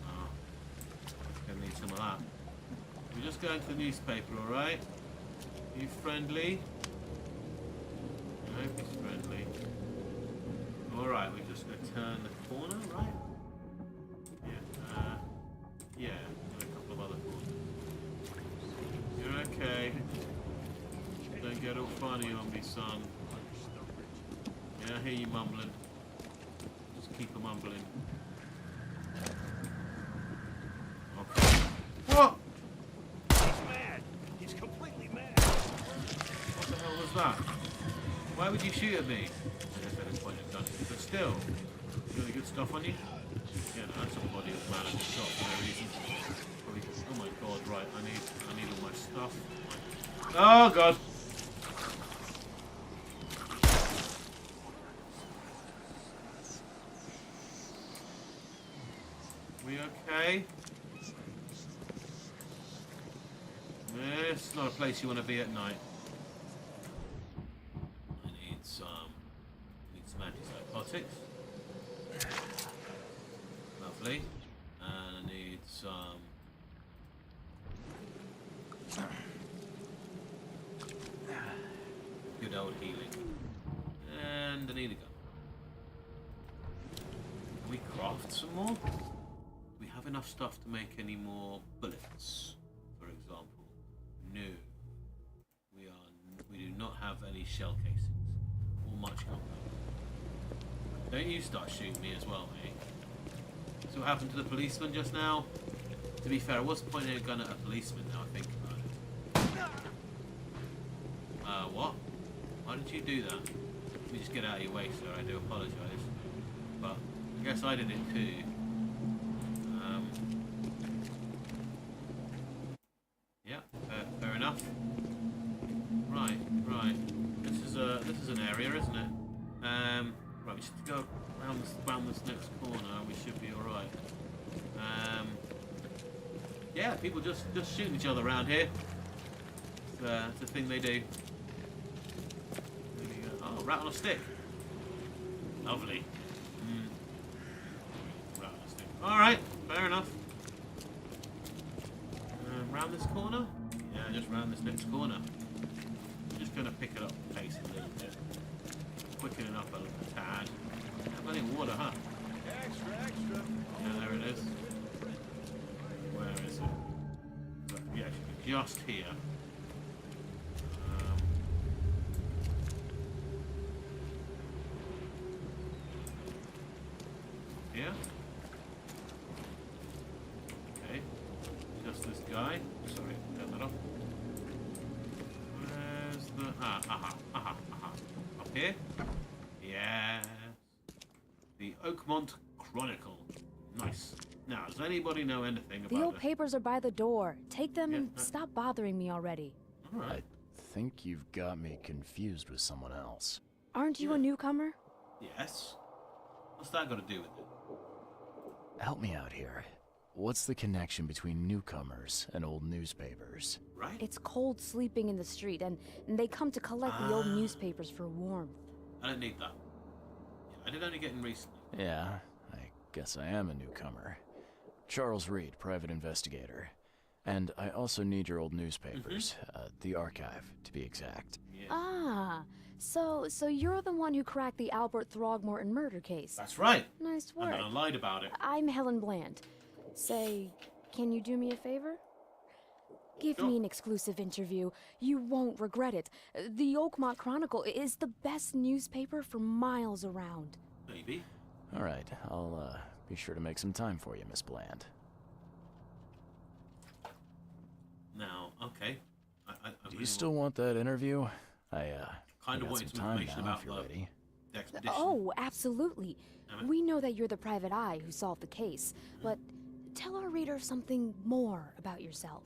Oh, gonna need some of that. We're just going to the newspaper, alright? Are you friendly? I hope he's friendly. Alright, we're just going to turn the corner, right? Yeah, and a couple of other corners. You're okay. Don't get all funny on me, son. Yeah, I hear you mumbling. Just keep a mumbling. Okay. What? He's mad. He's completely mad. What the hell was that? Why would you shoot at me? I guess at this point I've done it. But still, you got any good stuff on you? Yeah, no, that's somebody who's mad at me shot for no reason. Probably, oh my god, right, I need all my stuff. Oh god! We okay? It's not a place you want to be at night. I need some antipsychotics. Lovely. And I need some good old healing. And I need a gun. Can we craft some more? Do we have enough stuff to make any more bullets, for example? No. We do not have any shell casings or much gunpowder. Don't you start shooting me as well, mate. So what happened to the policeman just now? To be fair, I was pointing a gun at a policeman now I think about it. What? Why did you do that? Let me just get out of your way, sir. I do apologise. But I guess I did it too. Yeah, fair enough. Right. This is an area, isn't it? Right, we should go around this next corner. We should be all right. Yeah, people just shooting each other around here. It's a thing they do. Oh, rat on a stick. Lovely. Alright, fair enough. Round this corner? Yeah, just round this next corner. I'm just going to pick it up pace a little bit. Quicken it up a tad. Plenty of water, huh? Extra, extra. Yeah, there it is. Where is it? But, yeah, it should be just here. Here. Okay. Just this guy. Sorry, turn that off. Where's the... Aha. Up here? Yes. The Oakmont Chronicle. Nice. Now, does anybody know anything about The old this? papers are by the door. Take them Yeah, and stop bothering me already. Alright. I think you've got me confused with someone else. Aren't you a newcomer? Yes. What's that got to do with it? Help me out here. What's the connection between newcomers and old newspapers? Right? It's cold sleeping in the street, and they come to collect the old newspapers for warmth. I don't need that. Yeah, I did only get in recently. Yeah, I guess I am a newcomer. Charles Reed, private investigator. And I also need your old newspapers. The archive, to be exact. Yeah. Ah, so you're the one who cracked the Albert Throgmorton murder case. That's right. Nice And work. then I lied about it. I'm Helen Bland. Say, can you do me a favor? Give Sure. me an exclusive interview. You won't regret it. The Oakmont Chronicle is the best newspaper for miles around. Maybe. All right, I'll be sure to make some time for you, Miss Bland. Now, okay. I Do really you still want that interview? I kind of got wanted some some time information now, about if you're ready. the expedition. Oh, absolutely. Damn it. We know that you're the private eye who solved the case, but tell our readers something more about yourself.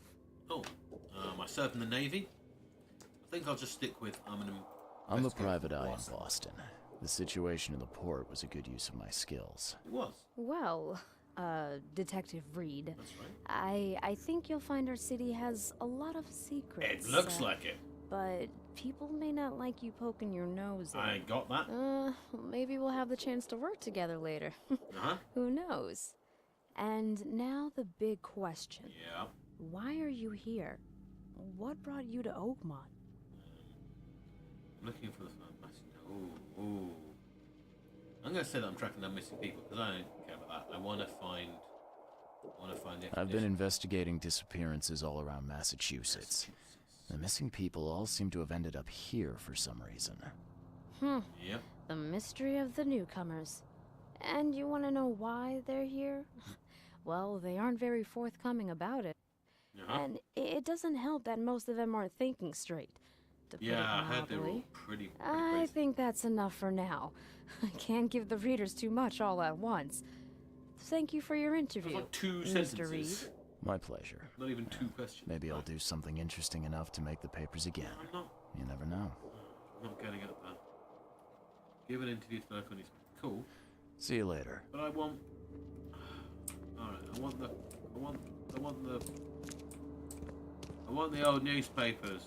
Oh, I served in the Navy. I think I'll just stick with I'm I'm the private eye in Boston. The situation in the port was a good use of my skills. It was. Well, Detective Reed, That's right. I think you'll find our city has a lot of secrets. It looks like it. But people may not like you poking your nose in. I got that. Maybe we'll have the chance to work together later. Uh-huh. Who knows? And now the big question. Yeah. Why are you here? What brought you to Oakmont? I'm looking for the message. Oh. I'm going to say that I'm tracking down missing people because I don't care about that. I want to find the expedition. I've been investigating disappearances all around Massachusetts. The missing people all seem to have ended up here for some reason. Yep. The mystery of the newcomers. And you want to know why they're here? Well, they aren't very forthcoming about it. Uh-huh. And it doesn't help that most of them aren't thinking straight. To put it Yeah, I heard they were all mildly. pretty I crazy. think that's enough for now. I can't give the readers too much all at once. Thank you for your interview, Like two Mr. Reed. sentences. My pleasure. Not even two questions. Maybe I'll do something interesting enough to make the papers again. I'm You never know. not getting at that. Give an interview to the local newspaper. Cool. See you later. But I want... Alright, I want the old newspapers.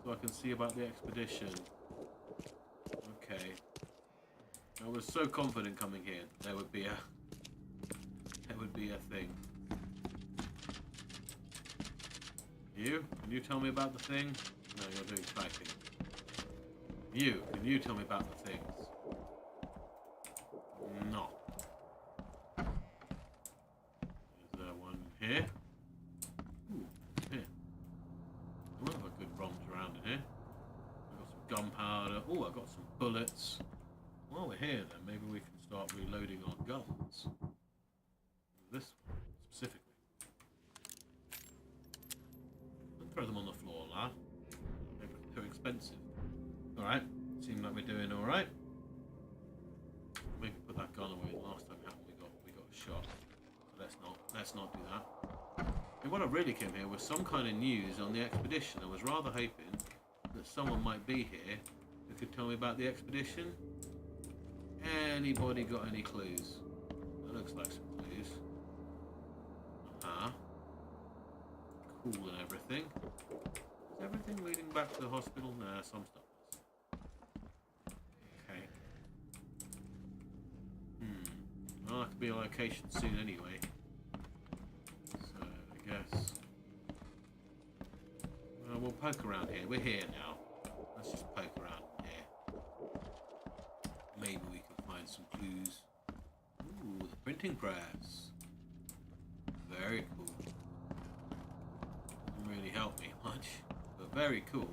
So I can see about the expedition. Okay. I was so confident coming here there would be a thing. Can you tell me about the thing? No, you're doing typing. Can you tell me about the things? No. Is there one here? Ooh, here. I might have a good bombs around in here. I've got some gunpowder. Oh, I've got some bullets. While we're here then, maybe we can start reloading our guns. This one, specifically. Don't throw them on the floor, lad. They're too expensive. Alright, seems like we're doing alright. Maybe put that gun away. Last time happened we got shot. So let's not do that. And what I really came here was some kind of news on the expedition. I was rather hoping that someone might be here who could tell me about the expedition. Anybody got any clues? That looks like some clues. Cool and everything. Is everything leading back to the hospital? Nah, some stuff is. Okay. Well, I can be a location soon anyway. So I guess we'll poke around here. We're here now. Let's just poke around here. Maybe we can find some clues. Ooh, the printing press. Very cool. Doesn't really help me much, but very cool.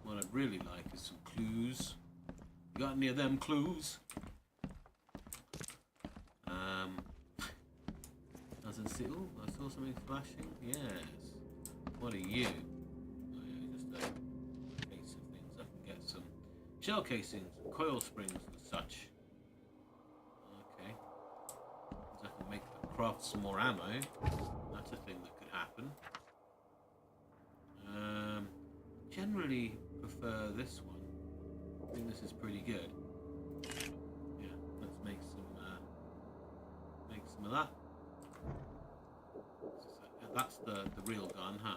What I'd really like is some clues. You got any of them clues? Doesn't see. Oh, I saw something flashing. Yes. What are you? Oh, yeah, just a case of things. I can get some shell casings, coil springs, and such. Okay. I can make craft some more ammo. That's a thing that could happen. Generally prefer this one. I think this is pretty good. Yeah, let's make some of that. That's the real gun, huh?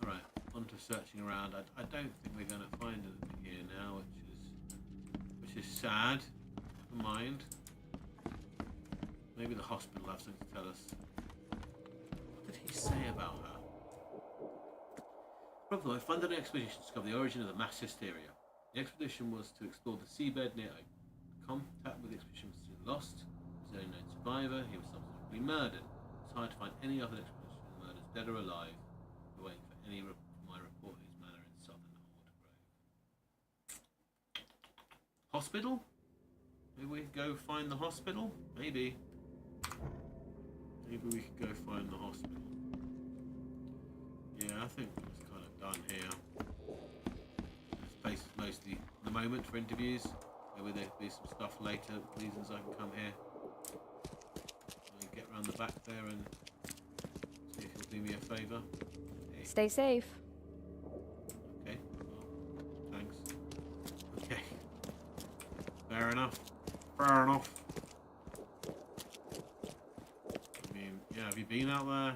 Alright, on to searching around. I don't think we're going to find anything here now, which is sad. Never mind. Maybe the hospital has something to tell us. What did he say about her? Probably, I funded an expedition to discover the origin of the mass hysteria. The expedition was to explore the seabed near contact with the expedition was soon lost. He was the only known survivor. He was subsequently murdered. It's hard to find any other expedition murders, dead or alive. We're waiting for any my report of his manner in southern Horde Grove. Hospital? Maybe we could go find the hospital? Maybe. Maybe we could go find the hospital. Yeah, I think it's kind of done here. This place is mostly the moment for interviews. Maybe there'll be some stuff later, reasons I can come here. Get round the back there and see if you'll do me a favour. Hey. Stay safe. Okay, well, thanks. Okay. Fair enough. Fair enough. I mean, yeah, have you been out there?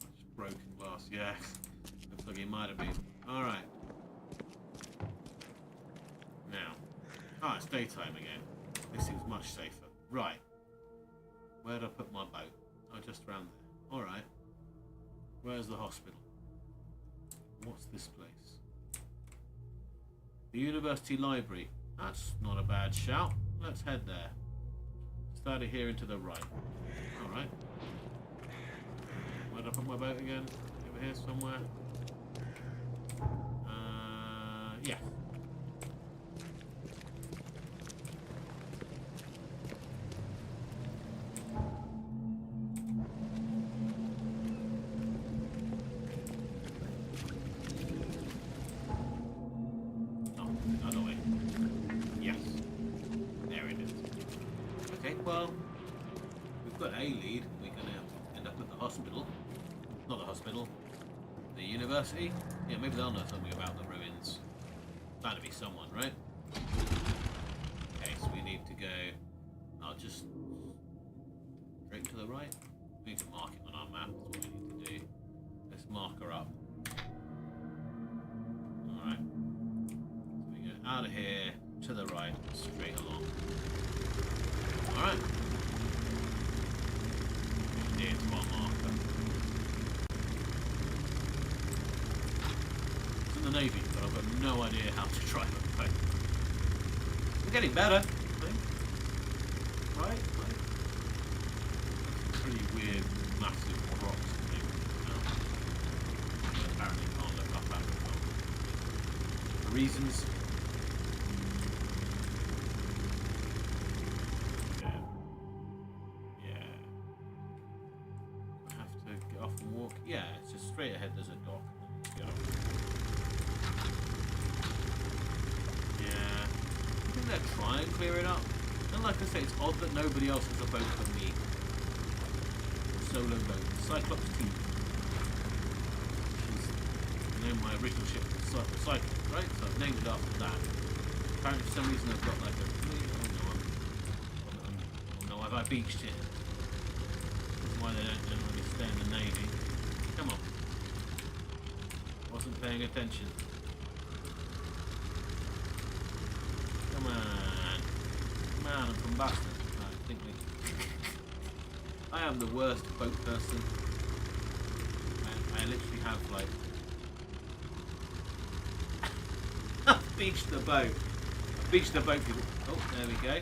Just broken glass, yeah. Looks like he might have been. Alright. Now. Ah, it's daytime again. This seems much safer. Right. Where'd I put my boat? Oh, just around there. Alright. Where's the hospital? What's this place? The University Library. That's not a bad shout. Let's head there. Just out of here and to the right. Alright. Where'd I put my boat again? Over here somewhere? Yeah. Well, we've got a lead. We're going to end up at the hospital. Not the hospital. The university. Yeah, maybe they'll know something about the ruins. Bound to be someone, right? Okay, so we need to go... I'll just... straight to the right. We need to mark it on our map. That's what we need to do. Let's mark her up. Alright. So we go out of here, to the right, straight along. Alright. Near to our marker. It's in the Navy, but I've got no idea how to drive a boat. We're getting better, I think. Right? Pretty weird, massive rocks apparently can't look up at for reasons. Yeah, it's just straight ahead, there's a dock. Yeah. I think they'll try and clear it up. And like I say, it's odd that nobody else has a boat but me. A solo boat. Cyclops 2. Which is my original ship, Cyclops, right? So I've named it after that. Apparently for some reason I've got like a... Oh no, have I beached it? That's why they don't let me stay in the Navy. Come on. Wasn't paying attention. Come on. Come down and come back. I think I am the worst boat person. I literally have like I've beached the boat. I've beached the boat, people. Oh, there we go.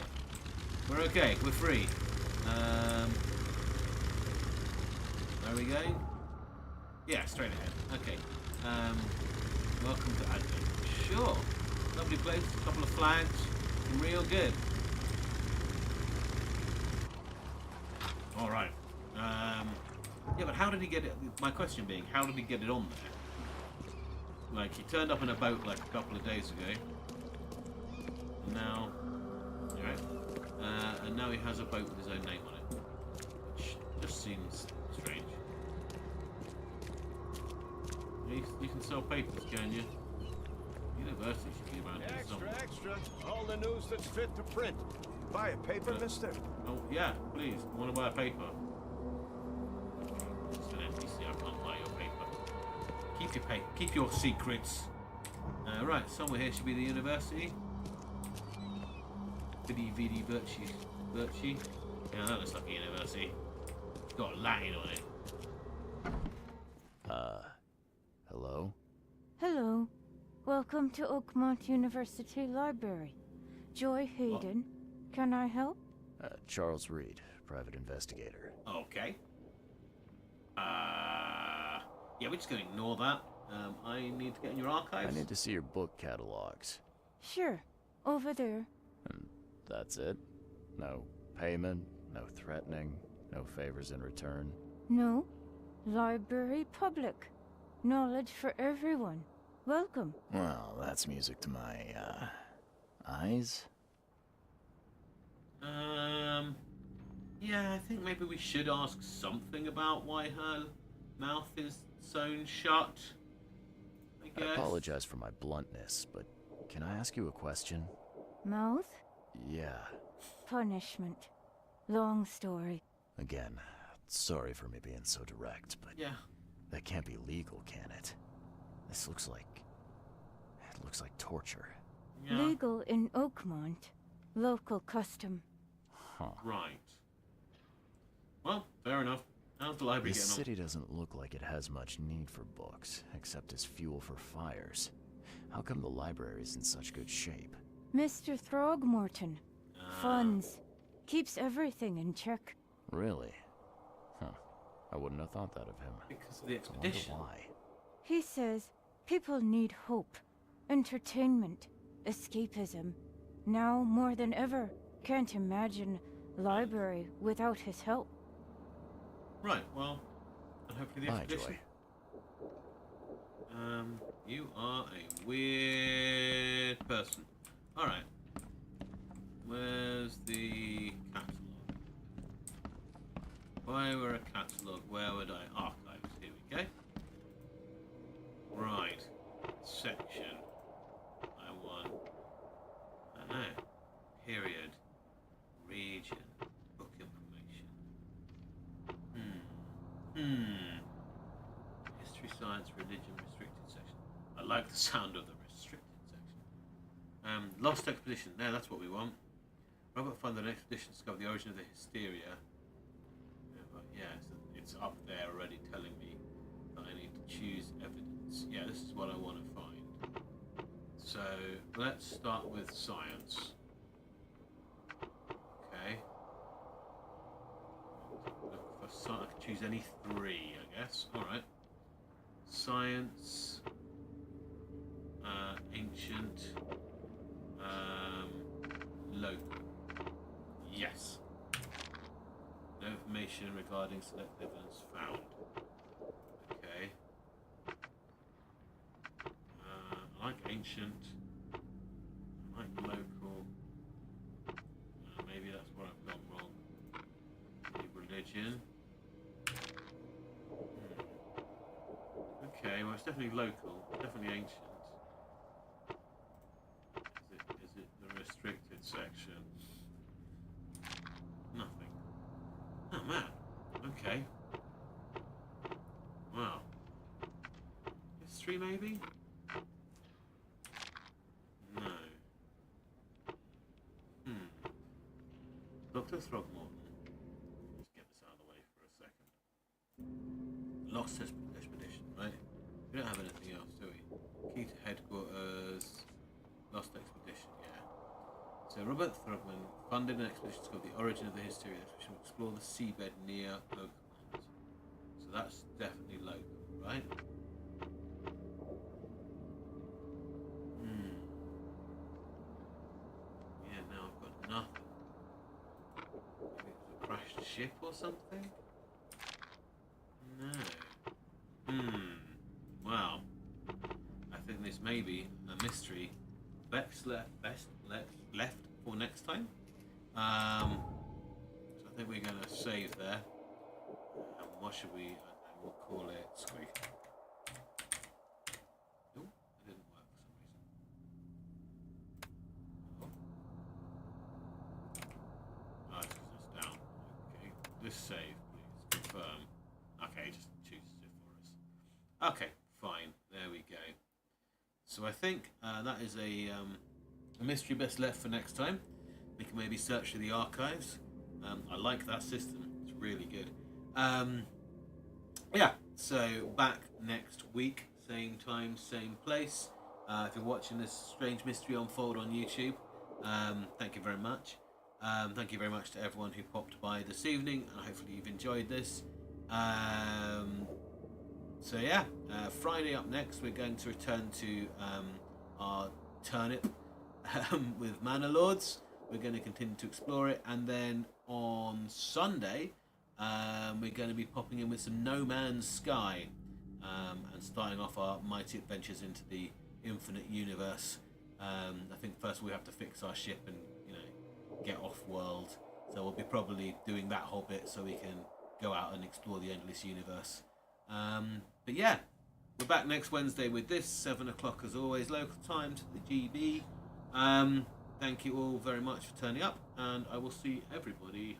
We're okay. We're free. Where are we going? Yeah, straight ahead. Okay. Welcome to Advent. Sure. Lovely place. A couple of flags. Real good. All right. Yeah, but how did he get it? My question being, how did he get it on there? Like, he turned up in a boat like a couple of days ago. And now, right? And now he has a boat with his own name on it, which just seems strange. You can sell papers, can you? University should be around here somewhere. Extra. All the news that's fit to print. Buy a paper, mister? Oh, yeah, please. I want to buy a paper. It's an NPC. I can't buy your paper. Keep your paper. Keep your secrets. Right, somewhere here should be the university. Vidi Virtue. Yeah, that looks like a university. It's got Latin on it. Hello? Hello. Welcome to Oakmont University Library. Joy Hayden. Can I help? Charles Reed, private investigator. Okay. Yeah, we're just going to ignore that. I need to get in your archives. I need to see your book catalogs. Sure. Over there. And that's it? No payment, no threatening, no favors in return? No. Library public. Knowledge for everyone. Welcome. Well, that's music to my, eyes? Yeah, I think maybe we should ask something about why her mouth is sewn shut. I guess. I apologize for my bluntness, but can I ask you a question? Mouth? Yeah. Punishment. Long story. Again, sorry for me being so direct, but yeah, that can't be legal, can it? This looks like... it looks like torture. Yeah. Legal in Oakmont. Local custom. Huh. Right. Well, fair enough. How's the library This getting on? city doesn't look like it has much need for books, except as fuel for fires. How come the library's in such good shape? Mr. Throgmorton. Funds. Keeps everything in check. Really? Huh. I wouldn't have thought that of him. Because of the expedition. I wonder why. He says people need hope, entertainment, escapism. Now more than ever, can't imagine library without his help. Right, well, and hopefully the Bye, expedition. Joy. You are a weird person. Alright. Where's the catalogue? If I were a catalogue, where would I? Archives, here we go. Right. Section. I want... I don't know. Period. Region. Book information. History, science, religion, restricted section. I like the sound of the restricted section. Lost expedition. No, that's what we want. Robert funded an expedition to discover the origin of the hysteria. It's up there already telling me that I need to choose evidence. Yeah, this is what I want to find. So let's start with science. Okay. Look for science. I can choose any three, I guess. All right. Science. Ancient. Local. Yes. No information regarding select evidence found. Okay. I like ancient. I like local. Maybe that's where I've gone wrong. Maybe religion. Okay, well it's definitely local. Definitely ancient. Is it the restricted section? Nothing. Oh man. Okay. Wow. History maybe? No. Dr. Throgmorton. Let's get this out of the way for a second. Lost expedition, right? We don't have anything else, do we? Key to headquarters. Lost expedition, yeah. So Robert Throgmorton funded an expedition called The Origin of the History Expedition to explore the seabed near Oakland. So that's definitely local, right? Yeah, now I've got nothing. Maybe it's a crashed ship or something? No. Wow. I think this may be a mystery best left for next time. So I think we're going to save there. And what should we? We'll call it Squig. Oh, it didn't work for some reason. Oh, it's down. Okay, this save, please confirm. Okay, just chooses it for us. Okay, fine. There we go. So I think that is a mystery best left for next time. We can maybe search through the archives. I like that system. It's really good. Yeah, so back next week, same time, same place. If you're watching this strange mystery unfold on YouTube, thank you very much. Thank you very much to everyone who popped by this evening, and hopefully you've enjoyed this. So yeah, Friday up next, we're going to return to our turnip with Manor Lords. We're going to continue to explore it, and then on Sunday, we're going to be popping in with some No Man's Sky, and starting off our mighty adventures into the infinite universe. I think first we have to fix our ship and get off world. So we'll be probably doing that whole bit so we can go out and explore the endless universe. But yeah, we're back next Wednesday with this 7 o'clock as always, local time to the GB. Thank you all very much for turning up, and I will see everybody